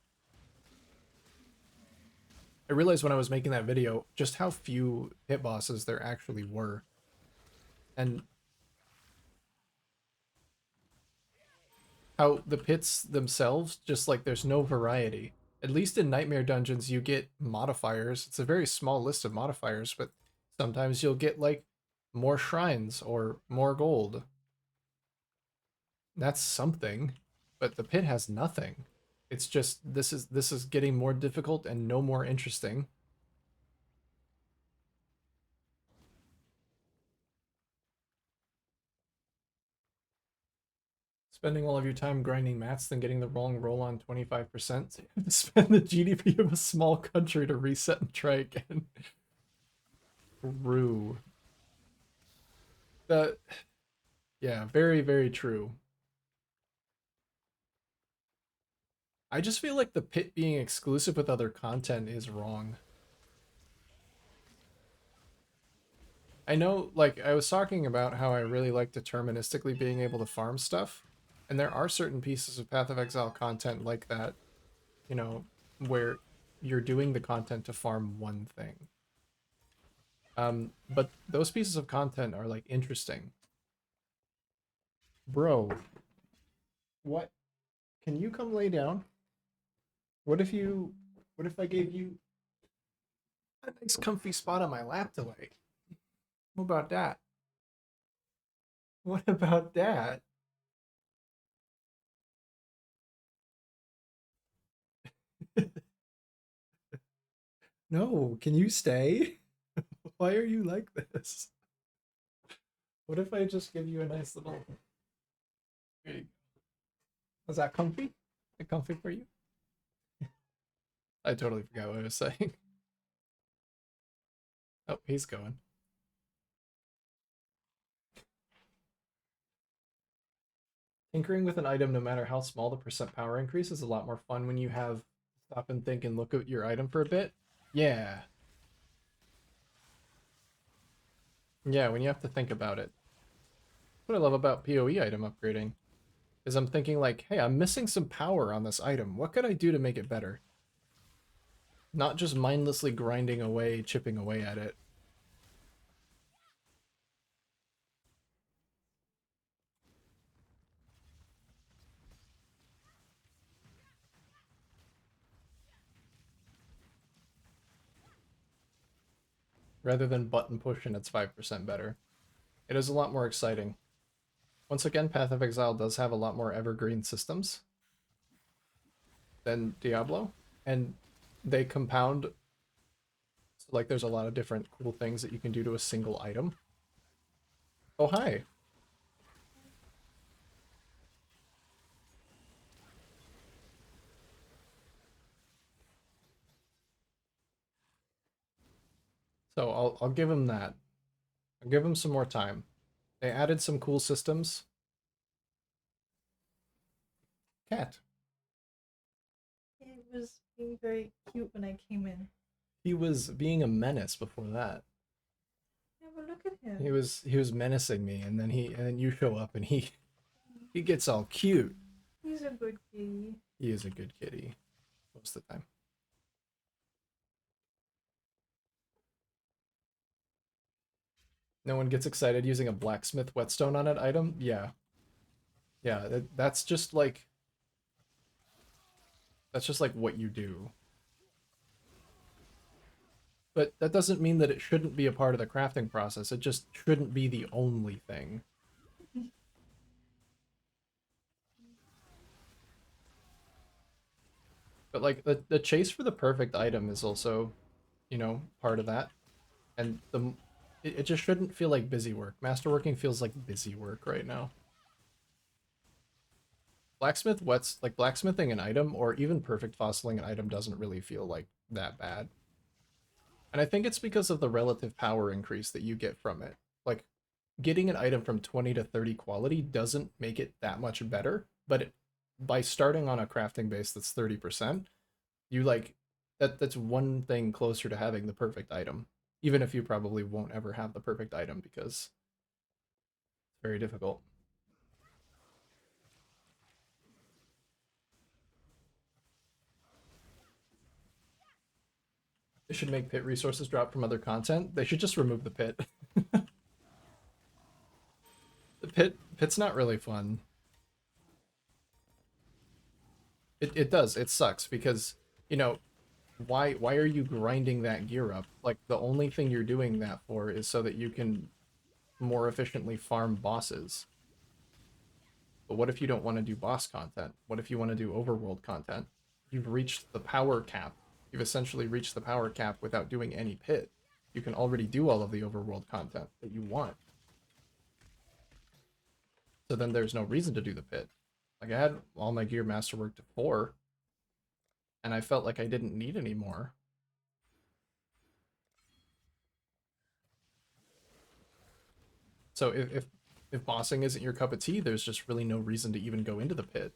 I realized when I was making that video just how few pit bosses there actually were. And how the pits themselves, just like there's no variety. At least in Nightmare Dungeons, you get modifiers. It's a very small list of modifiers, but sometimes you'll get like more shrines or more gold. That's something, but the pit has nothing. It's just this is getting more difficult and no more interesting. Spending all of your time grinding mats, then getting the wrong roll on 25%. You have to spend the GDP of a small country to reset and try again. True. The Yeah, very, very true. I just feel like the pit being exclusive with other content is wrong. I know, like, I was talking about how I really like deterministically being able to farm stuff, and there are certain pieces of Path of Exile content like that, you know, where you're doing the content to farm one thing. But those pieces of content are, like, interesting. Bro, what? Can you come lay down? What if I gave you a nice comfy spot on my lap to lay? What about that? What about that? No, can you stay? Why are you like this? What if I just give you a nice little... Here you go. Was that comfy? Is it comfy for you? I totally forgot what I was saying. Oh, he's going. Tinkering with an item, no matter how small the percent power increase, is a lot more fun when you have stop and think and look at your item for a bit. Yeah. Yeah, when you have to think about it. What I love about PoE item upgrading is I'm thinking like, hey, I'm missing some power on this item. What could I do to make it better? Not just mindlessly grinding away, chipping away at it. Rather than button push and it's 5% better. It is a lot more exciting. Once again, Path of Exile does have a lot more evergreen systems than Diablo, and they compound, so like there's a lot of different cool things that you can do to a single item. Oh, hi. So I'll give him that. I'll give him some more time. They added some cool systems. Cat. It was being very cute when I came in. He was being a menace before that. Yeah, but look at him. He was menacing me, and then you show up and he gets all cute. He's a good kitty. He is a good kitty most of the time. No one gets excited using a blacksmith whetstone on an item? Yeah. Yeah, that's just like what you do. But that doesn't mean that it shouldn't be a part of the crafting process. It just shouldn't be the only thing. But like the chase for the perfect item is also, you know, part of that. And it just shouldn't feel like busy work. Masterworking feels like busy work right now. Blacksmith wets like blacksmithing an item or even perfect fossiling an item doesn't really feel like that bad. And I think it's because of the relative power increase that you get from it. Like getting an item from 20 to 30 quality doesn't make it that much better, but by starting on a crafting base that's 30%, you like that's one thing closer to having the perfect item. Even if you probably won't ever have the perfect item because it's very difficult. They should make pit resources drop from other content. They should just remove the pit. The pit's not really fun. It does. It sucks because, you know, why are you grinding that gear up? Like the only thing you're doing that for is so that you can more efficiently farm bosses. But what if you don't want to do boss content? What if you want to do overworld content? You've reached the power cap. You've essentially reached the power cap without doing any pit. You can already do all of the overworld content that you want. So then there's no reason to do the pit. Like I had all my gear masterwork to 4, and I felt like I didn't need any more. So if bossing isn't your cup of tea, there's just really no reason to even go into the pit.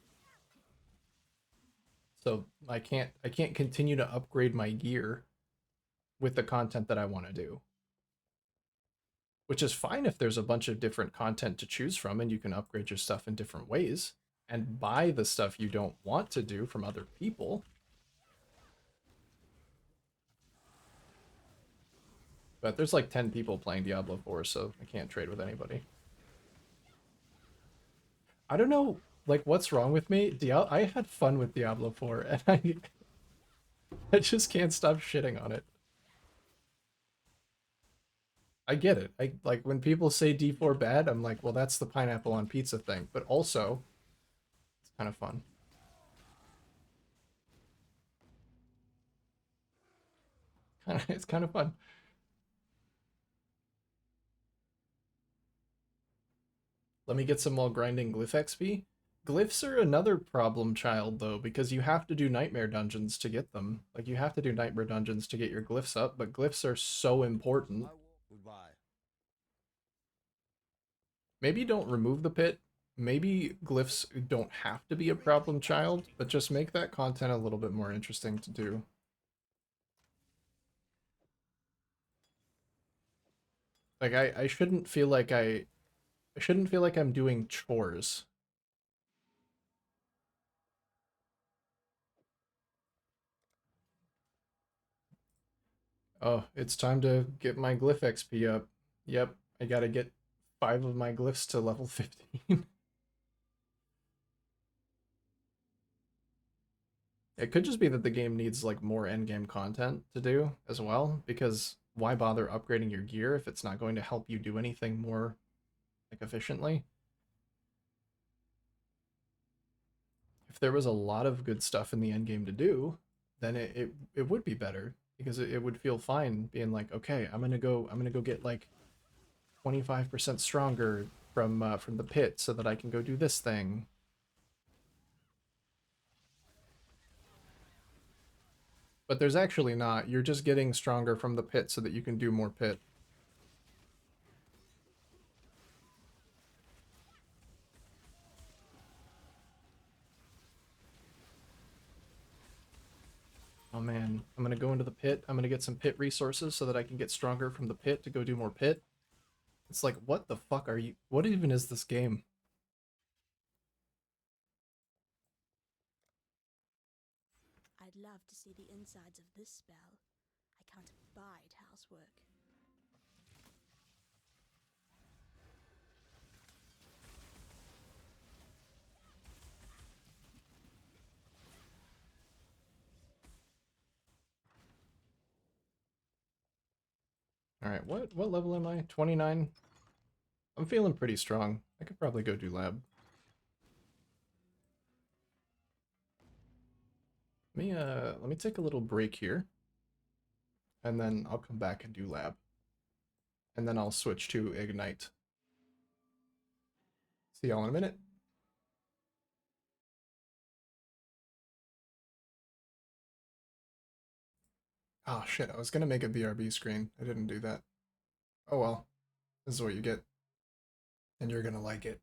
So I can't continue to upgrade my gear with the content that I want to do. Which is fine if there's a bunch of different content to choose from and you can upgrade your stuff in different ways and buy the stuff you don't want to do from other people. But there's like 10 people playing Diablo 4, so I can't trade with anybody. I don't know, like, what's wrong with me. I had fun with Diablo 4, and I just can't stop shitting on it. I get it. I like when people say D4 bad, I'm like, well, that's the pineapple on pizza thing. But also, it's kind of fun. It's kind of fun. Let me get some while grinding glyph XP. Glyphs are another problem child though, because you have to do nightmare dungeons to get them. Like you have to do nightmare dungeons to get your glyphs up, but glyphs are so important. Goodbye. Maybe don't remove the pit. Maybe glyphs don't have to be a problem child, but just make that content a little bit more interesting to do. Like I shouldn't feel like I shouldn't feel like I'm doing chores. Oh, it's time to get my glyph XP up. Yep, I gotta get 5 of my glyphs to level 15. It could just be that the game needs like more endgame content to do as well, because why bother upgrading your gear if it's not going to help you do anything more like efficiently? If there was a lot of good stuff in the endgame to do, then it would be better because it would feel fine being like, okay, I'm gonna go get like 25% stronger from the pit so that I can go do this thing. But there's actually not. You're just getting stronger from the pit so that you can do more pit. Oh man, I'm gonna go into the pit. I'm gonna get some pit resources so that I can get stronger from the pit to go do more pit. It's like, what the fuck are you? What even is this game? I'd love to see the insides of this spell. I can't abide housework. All right, what level am I? 29. I'm feeling pretty strong. I could probably go do lab. Let me take a little break here, and then I'll come back and do lab, and then I'll switch to ignite. See y'all in a minute. Oh shit, I was gonna make a BRB screen. I didn't do that. Oh well. This is what you get. And you're gonna like it.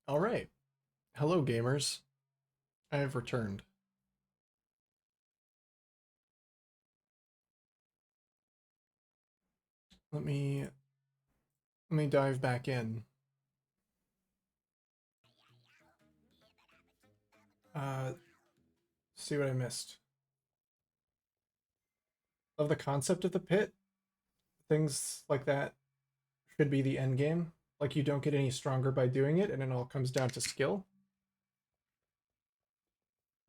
All right. Hello, gamers. I have returned. Let me dive back in. Uh, see what I missed. Love the concept of the pit. Things like that should be the end game. Like you don't get any stronger by doing it, and it all comes down to skill.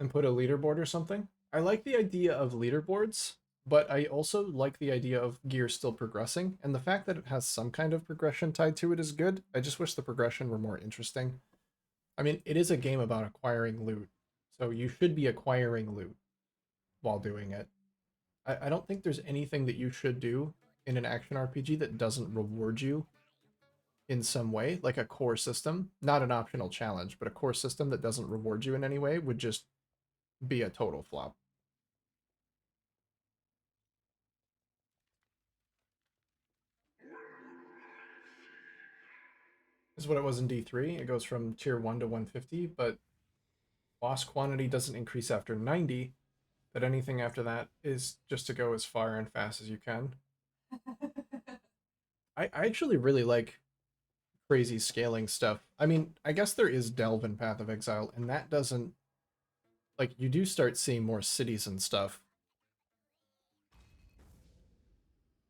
And put a leaderboard or something. I like the idea of leaderboards, but I also like the idea of gear still progressing, and the fact that it has some kind of progression tied to it is good. I just wish the progression were more interesting. I mean, it is a game about acquiring loot, so you should be acquiring loot while doing it. I don't think there's anything that you should do in an action RPG that doesn't reward you in some way, like a core system, not an optional challenge, but a core system that doesn't reward you in any way would just be a total flop. This is what it was in D3. It goes from tier 1 to 150, but boss quantity doesn't increase after 90, but anything after that is just to go as far and fast as you can. I actually really like crazy scaling stuff. I mean, I guess there is Delve in Path of Exile, and that doesn't, like, you do start seeing more cities and stuff.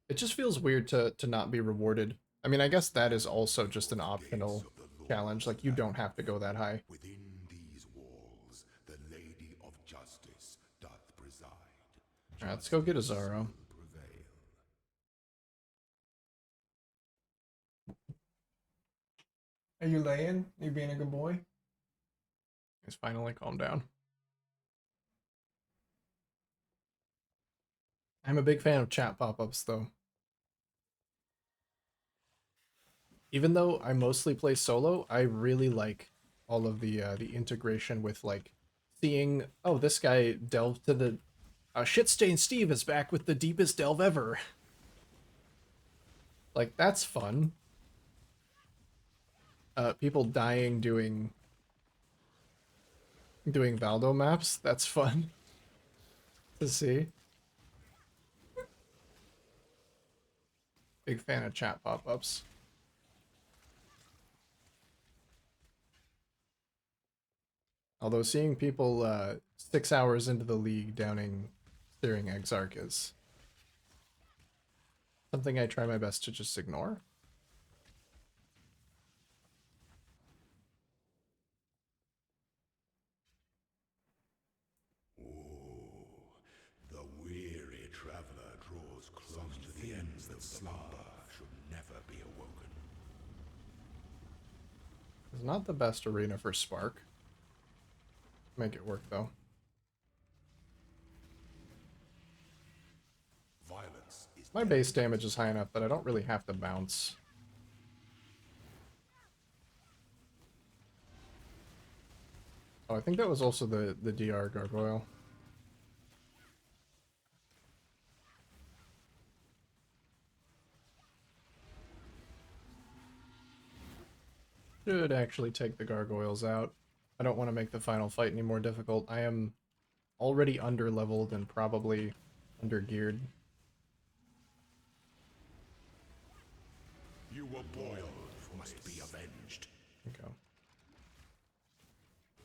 It just feels weird to not be rewarded. I mean, I guess that is also just an optional challenge. Like, you don't have to go that high. Within these walls, the Lady of Justice doth preside. All right, let's go get a Zaro. Prevail. Are you laying? Are you being a good boy? He's finally calmed down. I'm a big fan of chat pop-ups, though. Even though I mostly play solo, I really like all of the integration with like seeing, oh, this guy delved to the Shitstained Steve is back with the deepest delve ever. Like that's fun. People dying doing Valdo maps, that's fun to see. Big fan of chat pop-ups. Although seeing people 6 hours into the league downing steering Exarch is something I try my best to just ignore. The weary traveler draws close to the ends that slumber should never be awoken. It's not the best arena for Spark. Make it work though. Violence is My base damage is high enough that I don't really have to bounce. Oh, I think that was also the DR gargoyle. Should actually take the gargoyles out. I don't want to make the final fight any more difficult. I am already under-leveled and probably under-geared. You were boiled, must be avenged. Okay.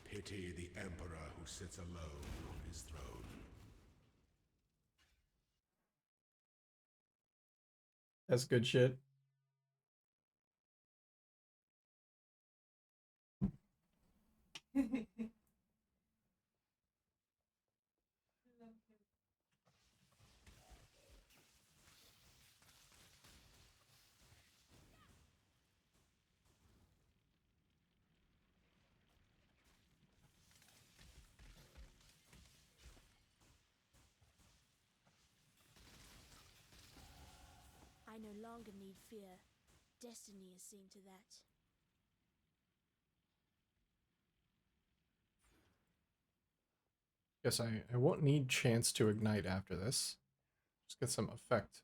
Pity the emperor who sits alone on his throne. That's good shit. I no longer need fear. Destiny has seen to that. Guess I won't need chance to ignite after this. Just get some effect.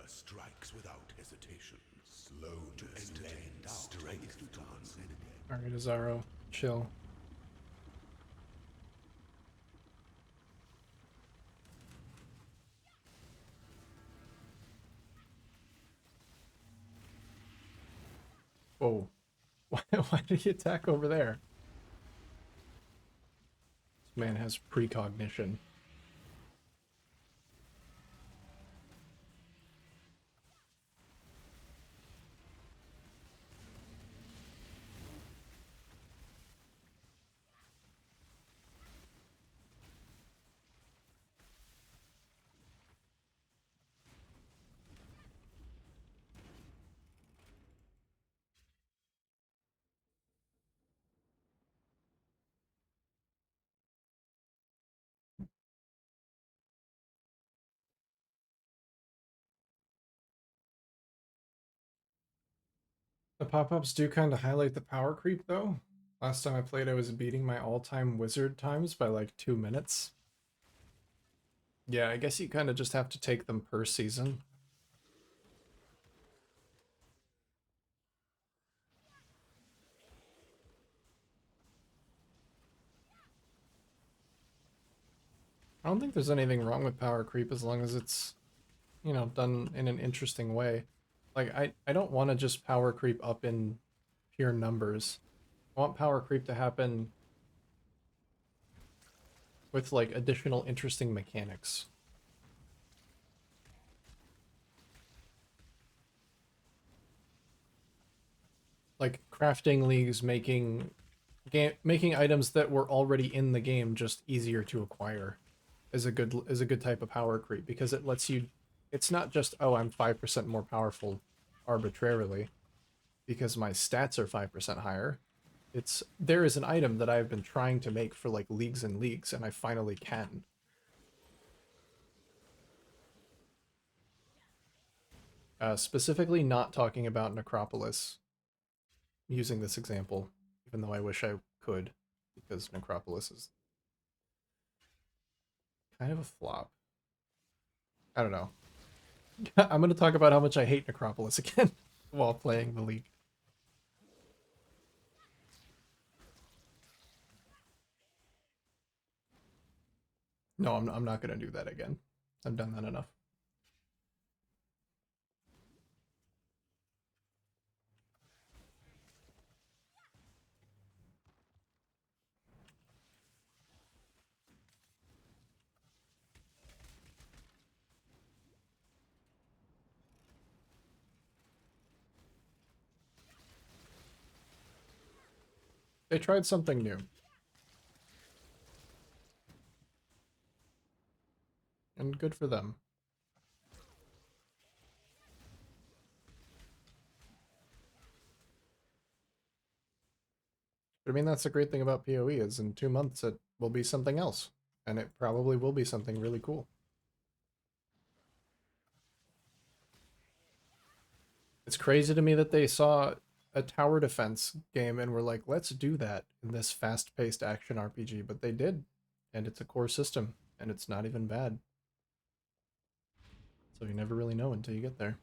strikes without hesitation. Slow to entertain strength to one's enemy. Alright, Azaro, chill. Whoa. Why did he attack over there? This man has precognition. The pop-ups do kind of highlight the power creep, though. Last time I played, I was beating my all-time wizard times by like 2 minutes. Yeah, I guess you kind of just have to take them per season. I don't think there's anything wrong with power creep as long as it's, you know, done in an interesting way. Like, I don't want to just power creep up in pure numbers. I want power creep to happen with, like, additional interesting mechanics. Like, crafting leagues making items that were already in the game just easier to acquire is a good type of power creep because it lets you it's not just, oh, I'm 5% more powerful arbitrarily because my stats are 5% higher. It's there is an item that I've been trying to make for like leagues and leagues and I finally can. Specifically not talking about Necropolis using this example, even though I wish I could because Necropolis is kind of a flop. I don't know. I'm going to talk about how much I hate Necropolis again while playing the league. No, I'm not going to do that again. I've done that enough. They tried something new. And good for them. But I mean, that's the great thing about PoE is in 2 months it will be something else. And it probably will be something really cool. It's crazy to me that they saw a tower defense game and were like, let's do that in this fast-paced action RPG, but they did. And it's a core system, and it's not even bad. So you never really know until you get there.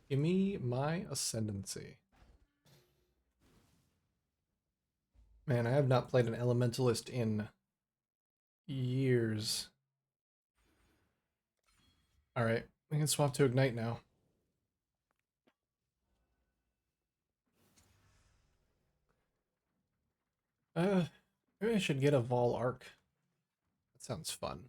Give me my ascendancy. Man, I have not played an elementalist in years. Alright, we can swap to ignite now. Maybe I should get a Vol Arc. That sounds fun.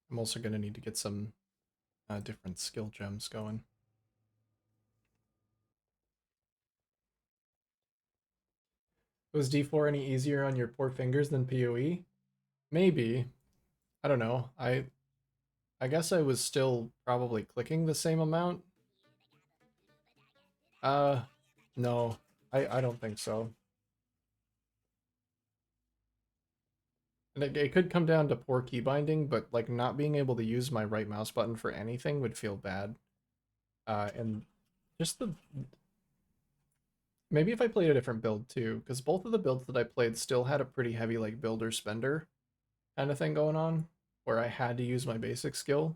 I'm also gonna need to get some different skill gems going. Was D4 any easier on your poor fingers than PoE? Maybe. I don't know. I guess I was still probably clicking the same amount. Uh, no. I don't think so. And it could come down to poor key binding, but like not being able to use my right mouse button for anything would feel bad. And just the maybe if I played a different build too, because both of the builds that I played still had a pretty heavy like builder spender kind of thing going on, where I had to use my basic skill.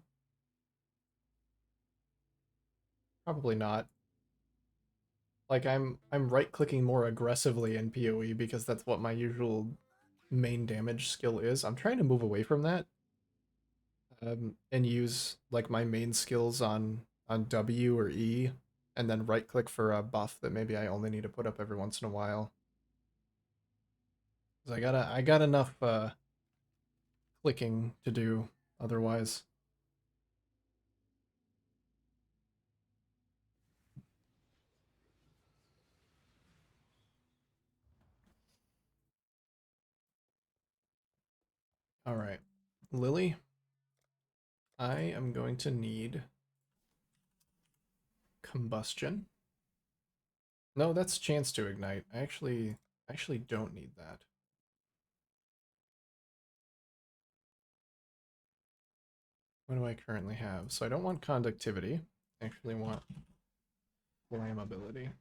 Probably not. Like I'm right clicking more aggressively in PoE because that's what my usual main damage skill is. I'm trying to move away from that and use like my main skills on W or E, and then right click for a buff that maybe I only need to put up every once in a while. 'Cause I got enough clicking to do otherwise. All right, Lily, I am going to need combustion. No, that's chance to ignite. I actually don't need that. What do I currently have? So I don't want conductivity. I actually want flammability.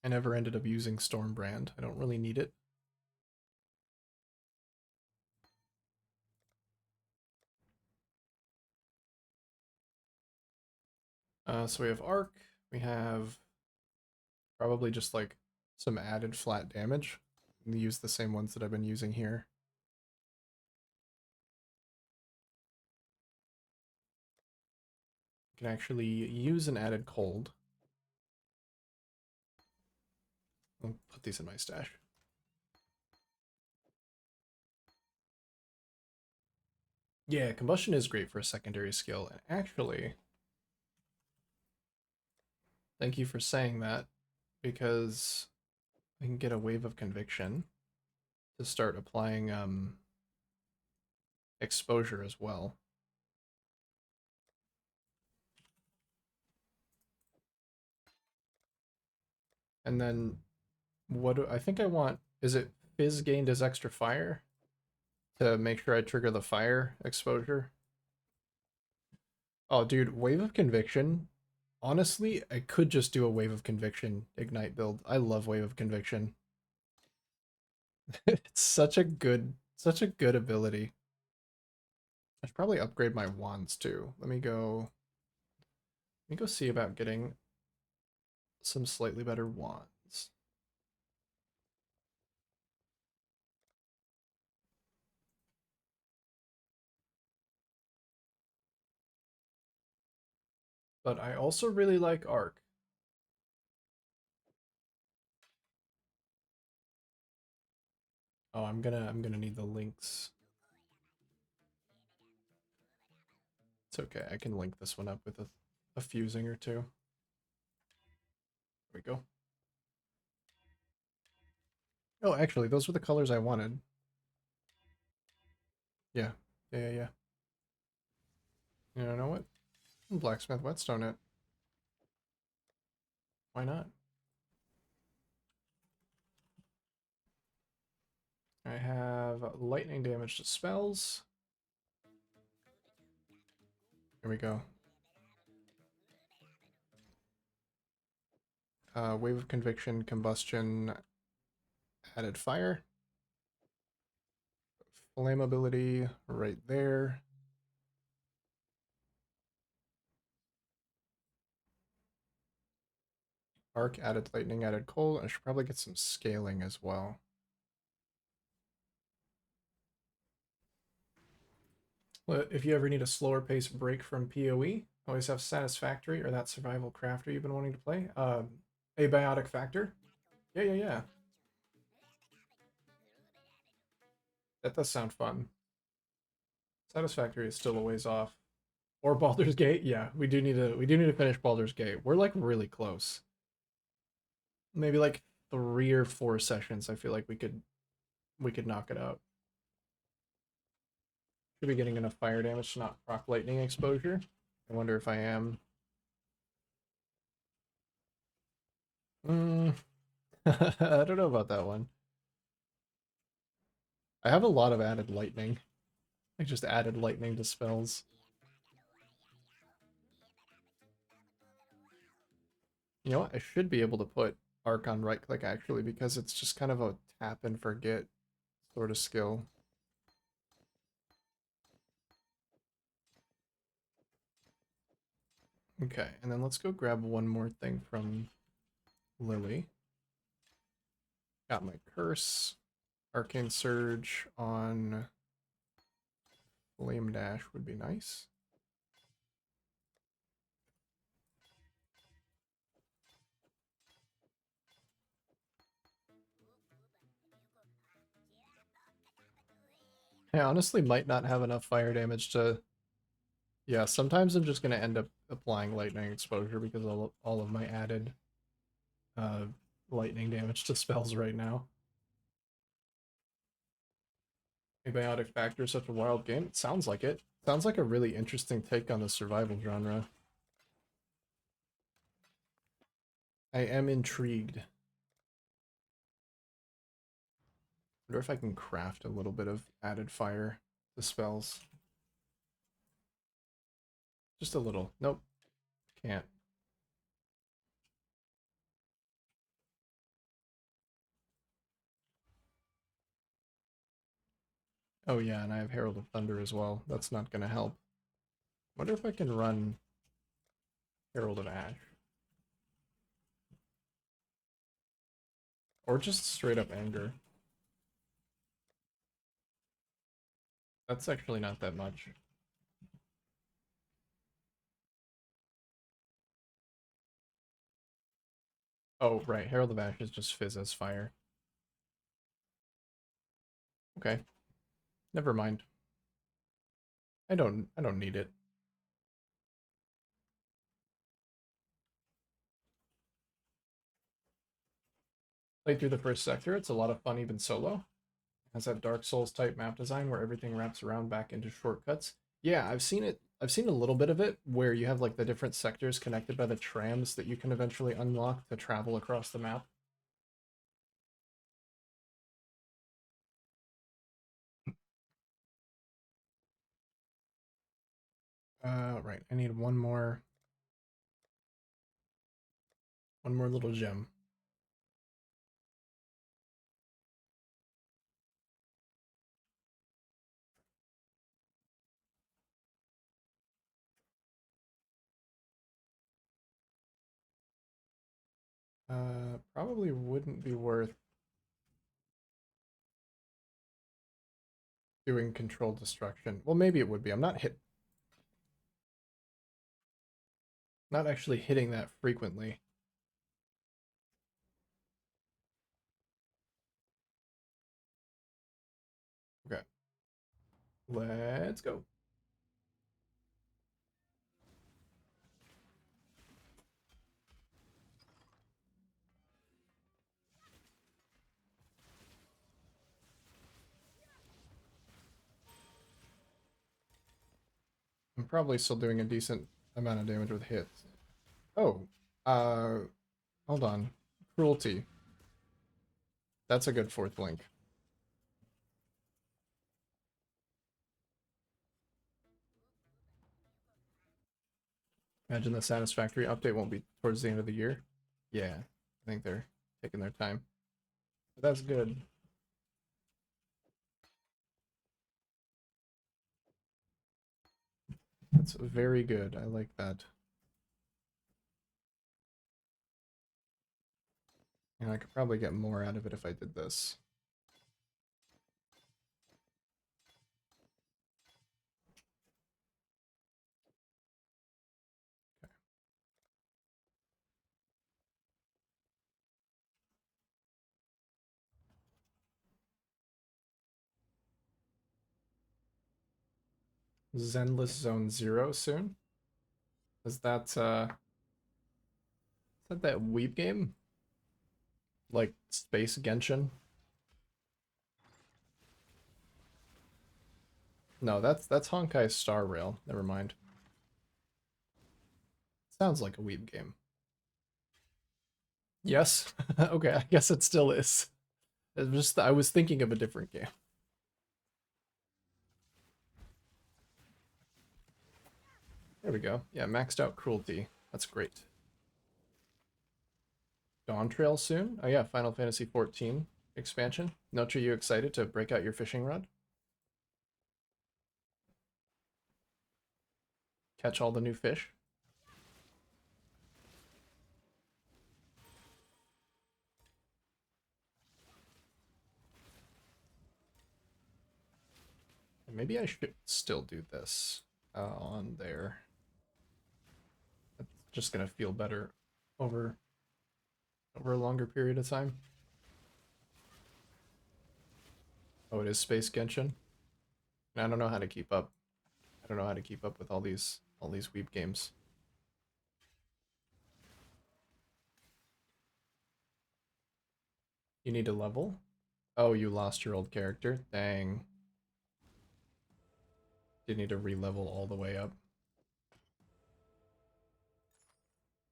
I never ended up using Stormbrand. I don't really need it. So we have arc. We have probably just like some added flat damage. Use the same ones that I've been using here. Can actually use an added cold. I'll put these in my stash. Yeah, combustion is great for a secondary skill. And actually, thank you for saying that, because I can get a wave of conviction to start applying exposure as well. And then what do I think I want? Is it fizz gained as extra fire to make sure I trigger the fire exposure? Oh, dude, wave of conviction. Honestly, I could just do a wave of conviction ignite build. I love wave of conviction. It's such a good ability. I should probably upgrade my wands too. Let me go see about getting some slightly better wands. But I also really like arc. Oh, I'm gonna need the links. It's okay. I can link this one up with a fusing or two. There we go. Oh, actually, those were the colors I wanted. Yeah. Yeah. You know what? Blacksmith whetstone it. Why not? I have lightning damage to spells. Here we go. Wave of conviction, combustion, added fire. Flammability right there. Arc, added lightning, added cold. I should probably get some scaling as well. Well, if you ever need a slower pace break from PoE, always have Satisfactory or that survival crafter you've been wanting to play. Abiotic Factor. Yeah. That does sound fun. Satisfactory is still a ways off. Or Baldur's Gate. Yeah, we do need to finish Baldur's Gate. We're like really close. maybe like 3 or 4 sessions. I feel like we could knock it out. Should be getting enough fire damage to not proc lightning exposure. I wonder if I am. Mm, I don't know about that one. I have a lot of added lightning. I just added lightning to spells. You know what? I should be able to put arc on right click actually because it's just kind of a tap and forget sort of skill. Okay, and then let's go grab one more thing from Lily. Got my curse. Arcane Surge on Flame Dash would be nice. I honestly might not have enough fire damage to... Yeah, sometimes I'm just going to end up applying lightning exposure because all of my added uh, lightning damage to spells right now. Abiotic Factor is such a wild game. It sounds like it. Sounds like a really interesting take on the survival genre. I am intrigued. Wonder if I can craft a little bit of added fire to spells. Just a little. Nope. Can't. Oh yeah, and I have Herald of Thunder as well. That's not gonna help. Wonder if I can run Herald of Ash. Or just straight up Anger. That's actually not that much. Oh, right. Herald of Ash is just Fizz as fire. Okay. Never mind. I don't need it. Played through the first sector. It's a lot of fun even solo. Has that Dark Souls type map design where everything wraps around back into shortcuts. Yeah, I've seen it. I've seen a little bit of it where you have like the different sectors connected by the trams that you can eventually unlock to travel across the map. Right. I need one more little gem. Probably wouldn't be worth doing controlled destruction. Well, maybe it would be. I'm not actually hitting that frequently. Okay. Let's go. I'm probably still doing a decent amount of damage with hits. Oh, uh, hold on. Cruelty. That's a good fourth link. Imagine the Satisfactory update won't be towards the end of the year. Yeah, I think they're taking their time. But that's good. That's very good. I like that. And I could probably get more out of it if I did this. Zenless Zone Zero soon? Is that that Weep game? Like Space Genshin? No, that's Honkai's Star Rail. Never mind. Sounds like a weeb game. Yes? Okay, I guess it still is. I was thinking of a different game. There we go. Yeah, maxed out cruelty. That's great. Dawn Trail soon? Oh yeah, Final Fantasy 14 expansion. Note, are you excited to break out your fishing rod? Catch all the new fish? And maybe I should still do this on there. It's just gonna feel better over a longer period of time. Oh, it is Space Genshin. I don't know how to keep up. I don't know how to keep up with all these weeb games. You need a level? Oh, you lost your old character? Dang. You need to re-level all the way up.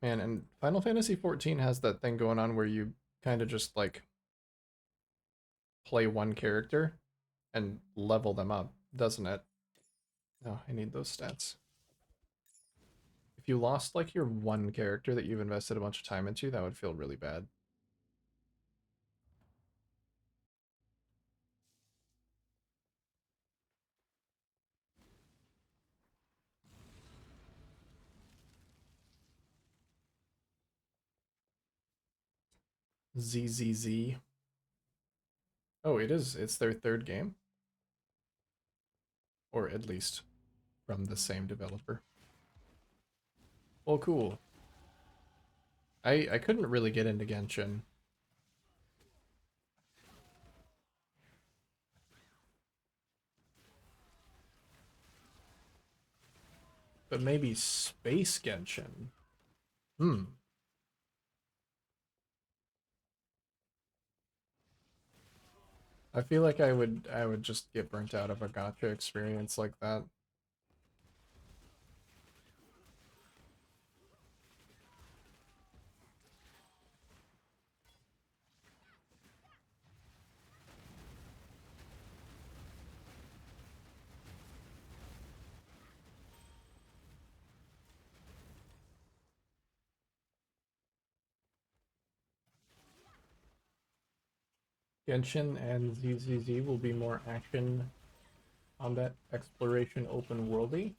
Man, and Final Fantasy 14 has that thing going on where you kind of just like play one character and level them up, doesn't it? No, I need those stats. If you lost like your one character that you've invested a bunch of time into, that would feel really bad. ZZZ. Oh, it is. It's their third game. Or at least from the same developer. Well, cool. I couldn't really get into Genshin. But maybe Space Genshin. Hmm. I feel like I would just get burnt out of a gacha experience like that. Genshin and ZZZ will be more action combat exploration open worldy.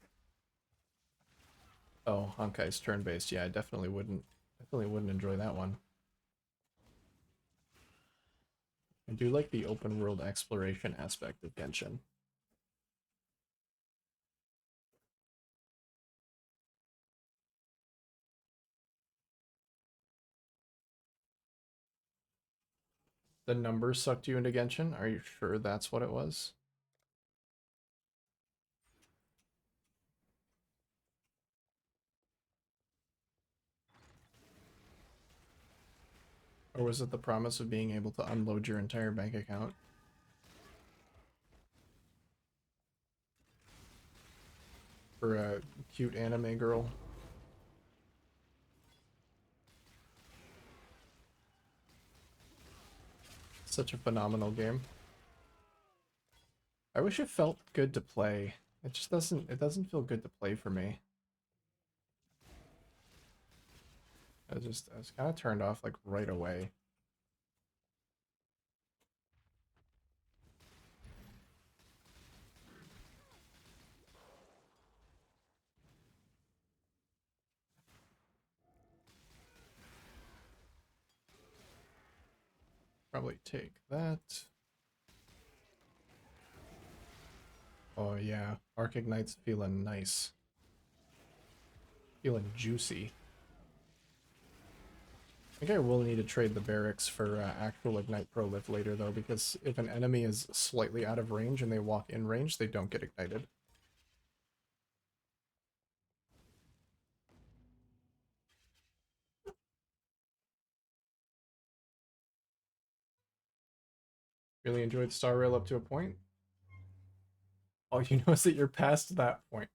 Oh, Honkai's turn-based. Yeah, I definitely wouldn't enjoy that one. I do like the open world exploration aspect of Genshin. The numbers sucked you into Genshin? Are you sure that's what it was? Or was it the promise of being able to unload your entire bank account? For a cute anime girl? Such a phenomenal game. I wish it felt good to play. It doesn't feel good to play for me. I was kind of turned off like right away. Probably take that. Oh yeah, Arc Ignite's feeling nice. Feeling juicy. I think I will need to trade the barracks for actual Ignite Prolift later though, because if an enemy is slightly out of range and they walk in range, they don't get ignited. Really enjoyed Star Rail up to a point. All you know is that you're past that point.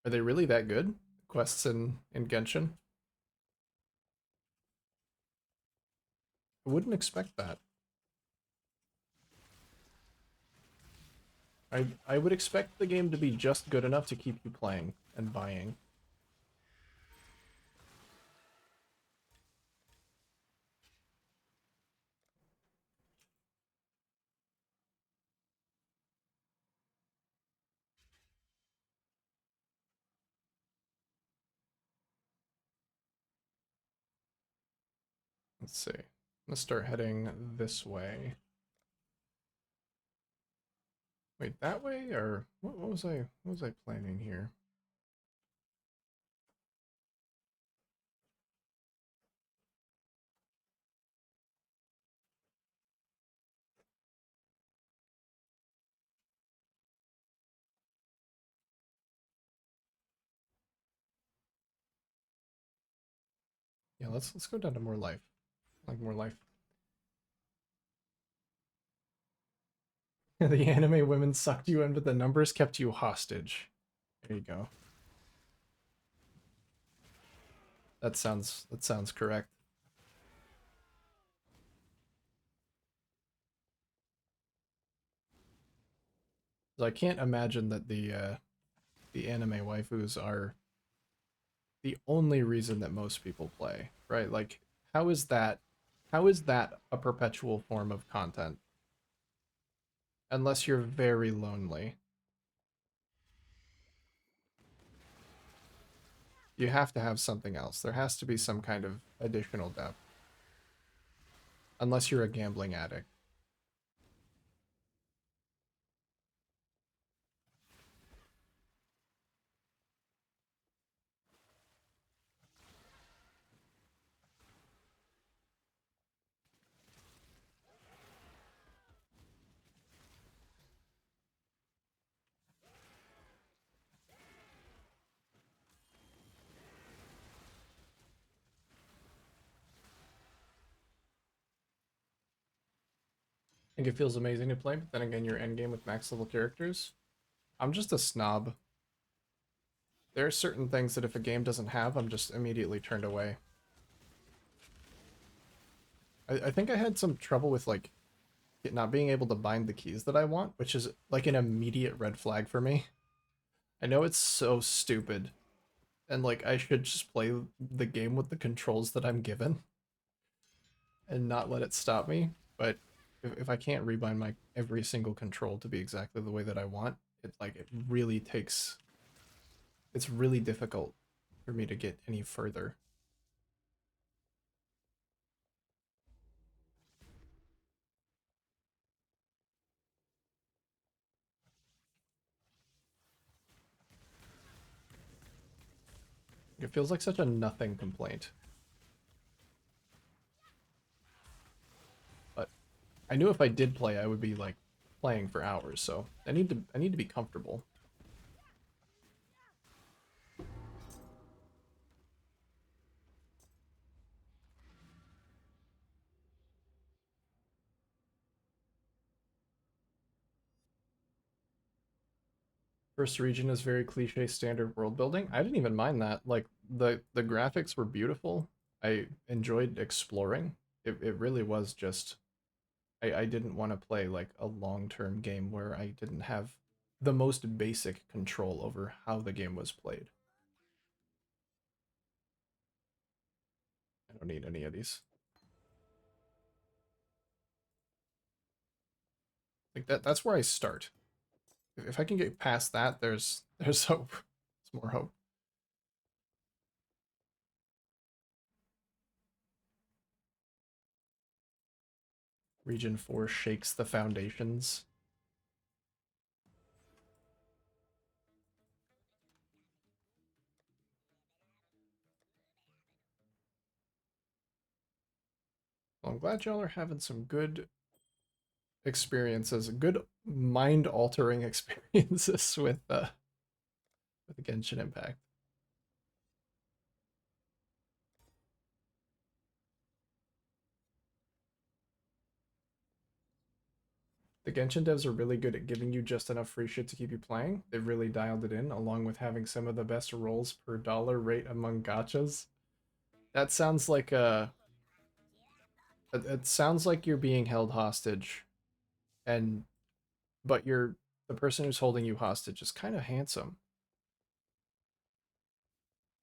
Are they really that good? Quests in Genshin? I wouldn't expect that. I would expect the game to be just good enough to keep you playing and buying. Let's see. I'm gonna start heading this way. Wait, that way or what was I planning here? Yeah, let's go down to more life. Like more life. The anime women sucked you in, but the numbers kept you hostage. There you go. That sounds correct. So I can't imagine that the anime waifus are the only reason that most people play, right? Like how is that a perpetual form of content? Unless you're very lonely. You have to have something else. There has to be some kind of additional depth. Unless you're a gambling addict. I think it feels amazing to play, but then again, you're endgame with max level characters. I'm just a snob. There are certain things that if a game doesn't have, I'm just immediately turned away. I think I had some trouble with like not being able to bind the keys that I want, which is like an immediate red flag for me. I know it's so stupid, and like I should just play the game with the controls that I'm given and not let it stop me. But if I can't rebind my every single control to be exactly the way that I want, it really takes it's really difficult for me to get any further. It feels like such a nothing complaint. But I knew if I did play, I would be like playing for hours, so I need to be comfortable. First region is very cliche standard world building. I didn't even mind that. Like the graphics were beautiful. I enjoyed exploring. It really was just I didn't want to play like a long-term game where I didn't have the most basic control over how the game was played. I don't need any of these. Like that's where I start. If I can get past that, there's hope. There's more hope. Region 4 shakes the foundations. Well, I'm glad y'all are having some good experiences, good mind-altering experiences with Genshin Impact. The Genshin devs are really good at giving you just enough free shit to keep you playing. They've really dialed it in, along with having some of the best rolls per dollar rate among gachas. That sounds like a. It sounds like you're being held hostage, and but the person who's holding you hostage is kind of handsome,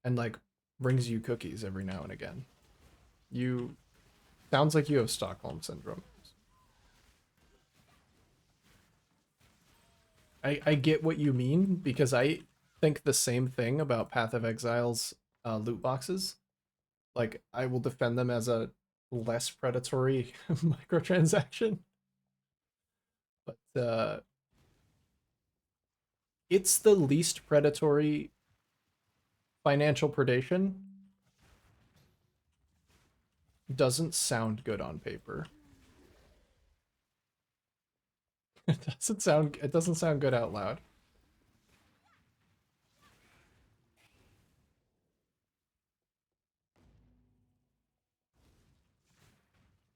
and like brings you cookies every now and again. You sounds like you have Stockholm syndrome. I get what you mean because I think the same thing about Path of Exile's loot boxes. Like I will defend them as a less predatory microtransaction, but it's the least predatory financial predation. Doesn't sound good on paper. It doesn't sound good out loud.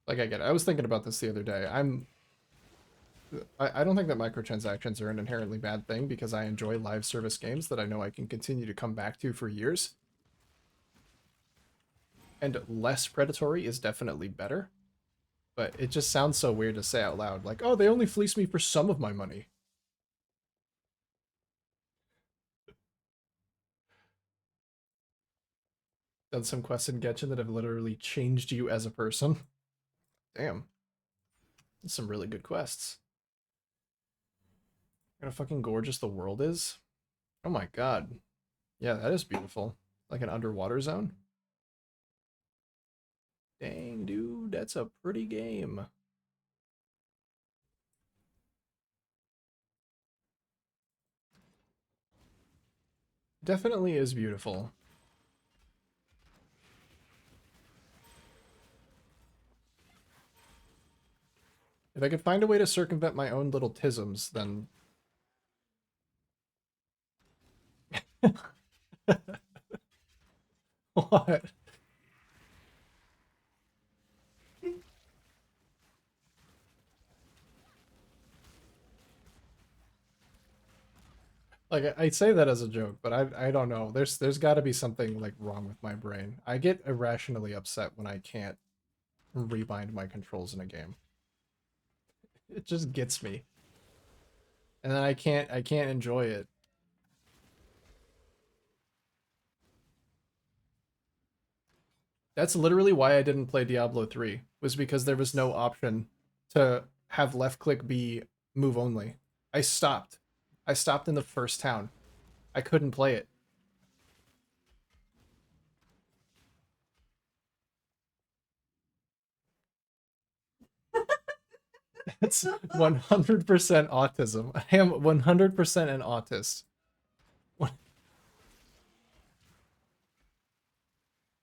Like I get it. I was thinking about this the other day. I don't think that microtransactions are an inherently bad thing because I enjoy live service games that I know I can continue to come back to for years. And less predatory is definitely better. But it just sounds so weird to say out loud. Like, oh, they only fleece me for some of my money. Done some quests in Genshin that have literally changed you as a person. Damn. That's some really good quests. How fucking gorgeous the world is. Oh my god. Yeah, that is beautiful. Like an underwater zone. Dang, dude, that's a pretty game. Definitely is beautiful. If I could find a way to circumvent my own little tisms, then... What? Like I say that as a joke, but I don't know. There's got to be something like wrong with my brain. I get irrationally upset when I can't rebind my controls in a game. It just gets me. And then I can't enjoy it. That's literally why I didn't play Diablo 3, was because there was no option to have left click be move only. I stopped. I stopped in the first town. I couldn't play it. It's 100% autism. I am 100% an autist.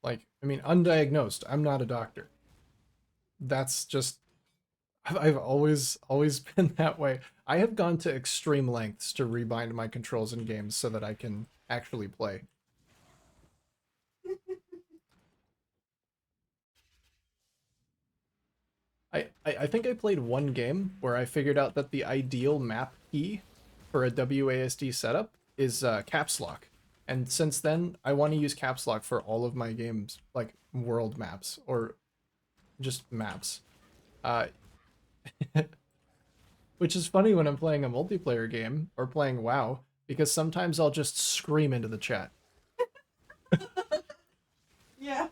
Like, I mean, undiagnosed. I'm not a doctor. That's just I've always been that way. I have gone to extreme lengths to rebind my controls in games so that I can actually play. I think I played one game where I figured out that the ideal map key for a WASD setup is caps lock. And since then, I want to use caps lock for all of my games, like world maps or just maps. Uh, which is funny when I'm playing a multiplayer game or playing WoW, because sometimes I'll just scream into the chat. Yeah.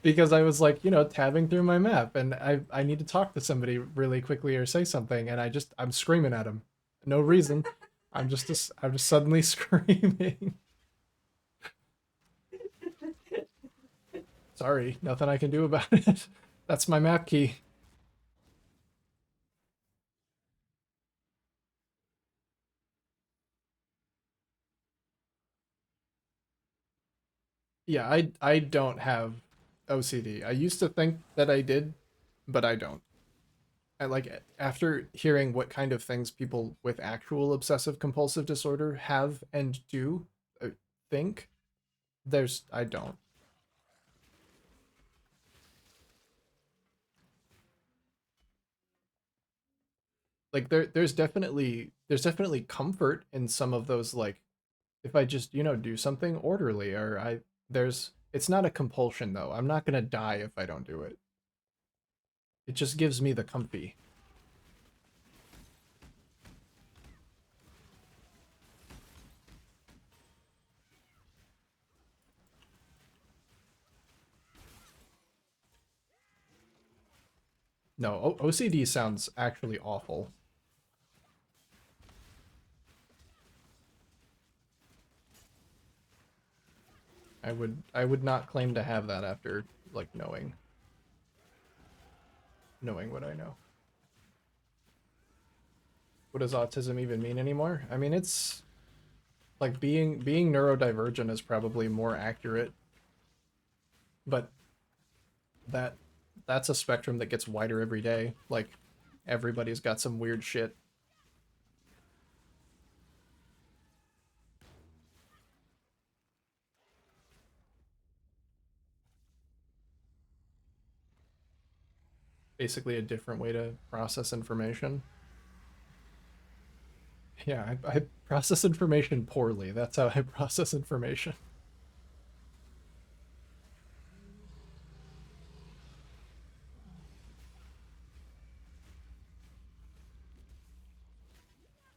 Because I was like, tabbing through my map and I need to talk to somebody really quickly or say something, and I'm screaming at them. No reason. I'm just suddenly screaming. Sorry, nothing I can do about it. That's my map key. Yeah, I don't have OCD. I used to think that I did, but I don't. I like after hearing what kind of things people with actual obsessive compulsive disorder have and do think, I don't. Like there's definitely comfort in some of those, like if I just, do something orderly, or it's not a compulsion though. I'm not gonna die if I don't do it. It just gives me the comfy. No, OCD sounds actually awful. I would not claim to have that after like knowing what I know. What does autism even mean anymore? I mean, it's like being neurodivergent is probably more accurate, but that that's a spectrum that gets wider every day. Like everybody's got some weird shit. Basically a different way to process information. Yeah, I process information poorly. That's how I process information.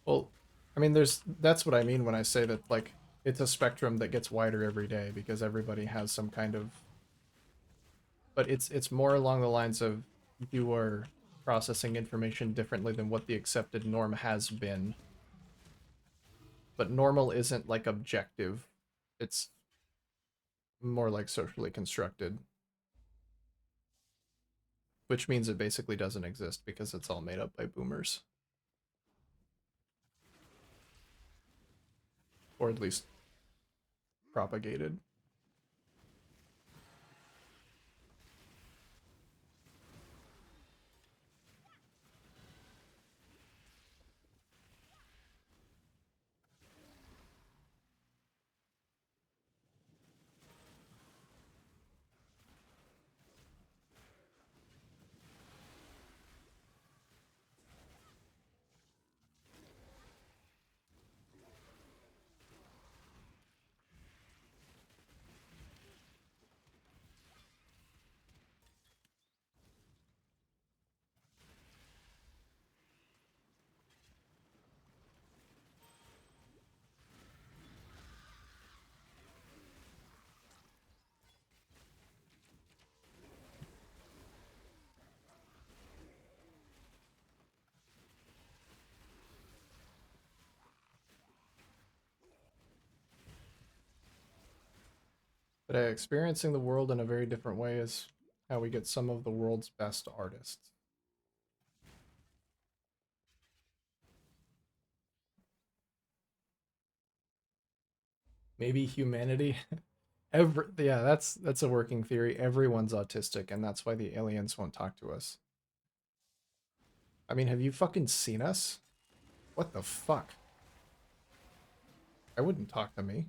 Well, I mean, that's what I mean when I say that, like, it's a spectrum that gets wider every day because everybody has some kind of, but it's more along the lines of you are processing information differently than what the accepted norm has been. But normal isn't like objective. It's more like socially constructed, which means it basically doesn't exist because it's all made up by boomers, or at least propagated. But experiencing the world in a very different way is how we get some of the world's best artists. Maybe humanity. Yeah, that's a working theory. Everyone's autistic, and that's why the aliens won't talk to us. I mean, have you fucking seen us? What the fuck? I wouldn't talk to me.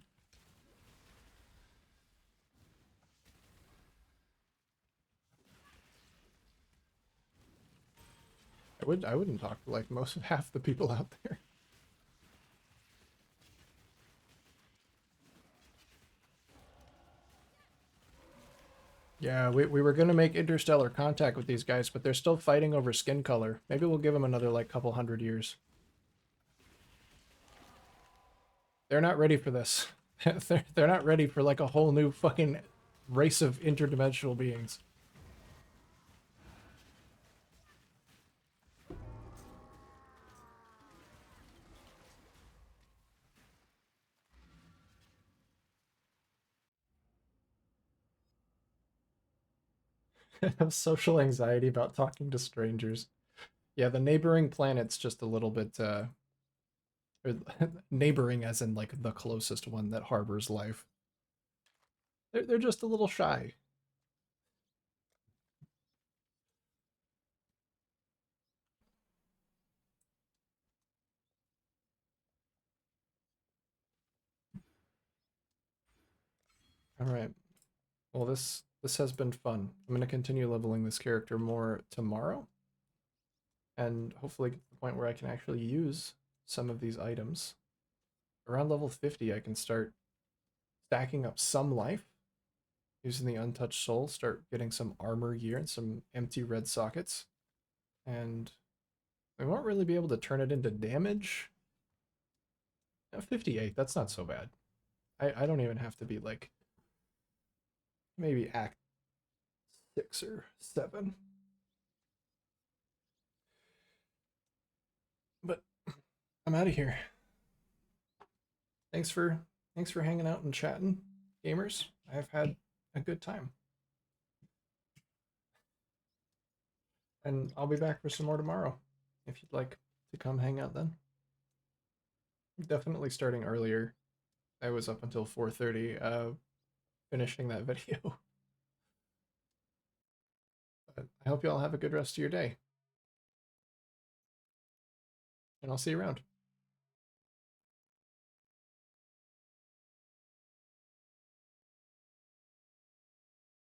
I wouldn't talk to like most half the people out there. Yeah, we were gonna make interstellar contact with these guys, but they're still fighting over skin color. Maybe we'll give them another like couple hundred years. They're not ready for this. They're not ready for like a whole new fucking race of interdimensional beings. Have social anxiety about talking to strangers. Yeah, the neighboring planet's just a little bit or neighboring as in like the closest one that harbors life. They're just a little shy. All right. Well, this has been fun. I'm going to continue leveling this character more tomorrow and hopefully get to the point point where I can actually use some of these items. Around level 50, I can start stacking up some life, using the untouched soul, start getting some armor gear and some empty red sockets. And we won't really be able to turn it into damage. 58, that's not so bad. I don't even have to be like maybe act 6 or 7. But I'm out of here. Thanks for hanging out and chatting, gamers. I've had a good time. And I'll be back for some more tomorrow if you'd like to come hang out then. Definitely starting earlier. I was up until 4:30 finishing that video. But I hope you all have a good rest of your day. And I'll see you around.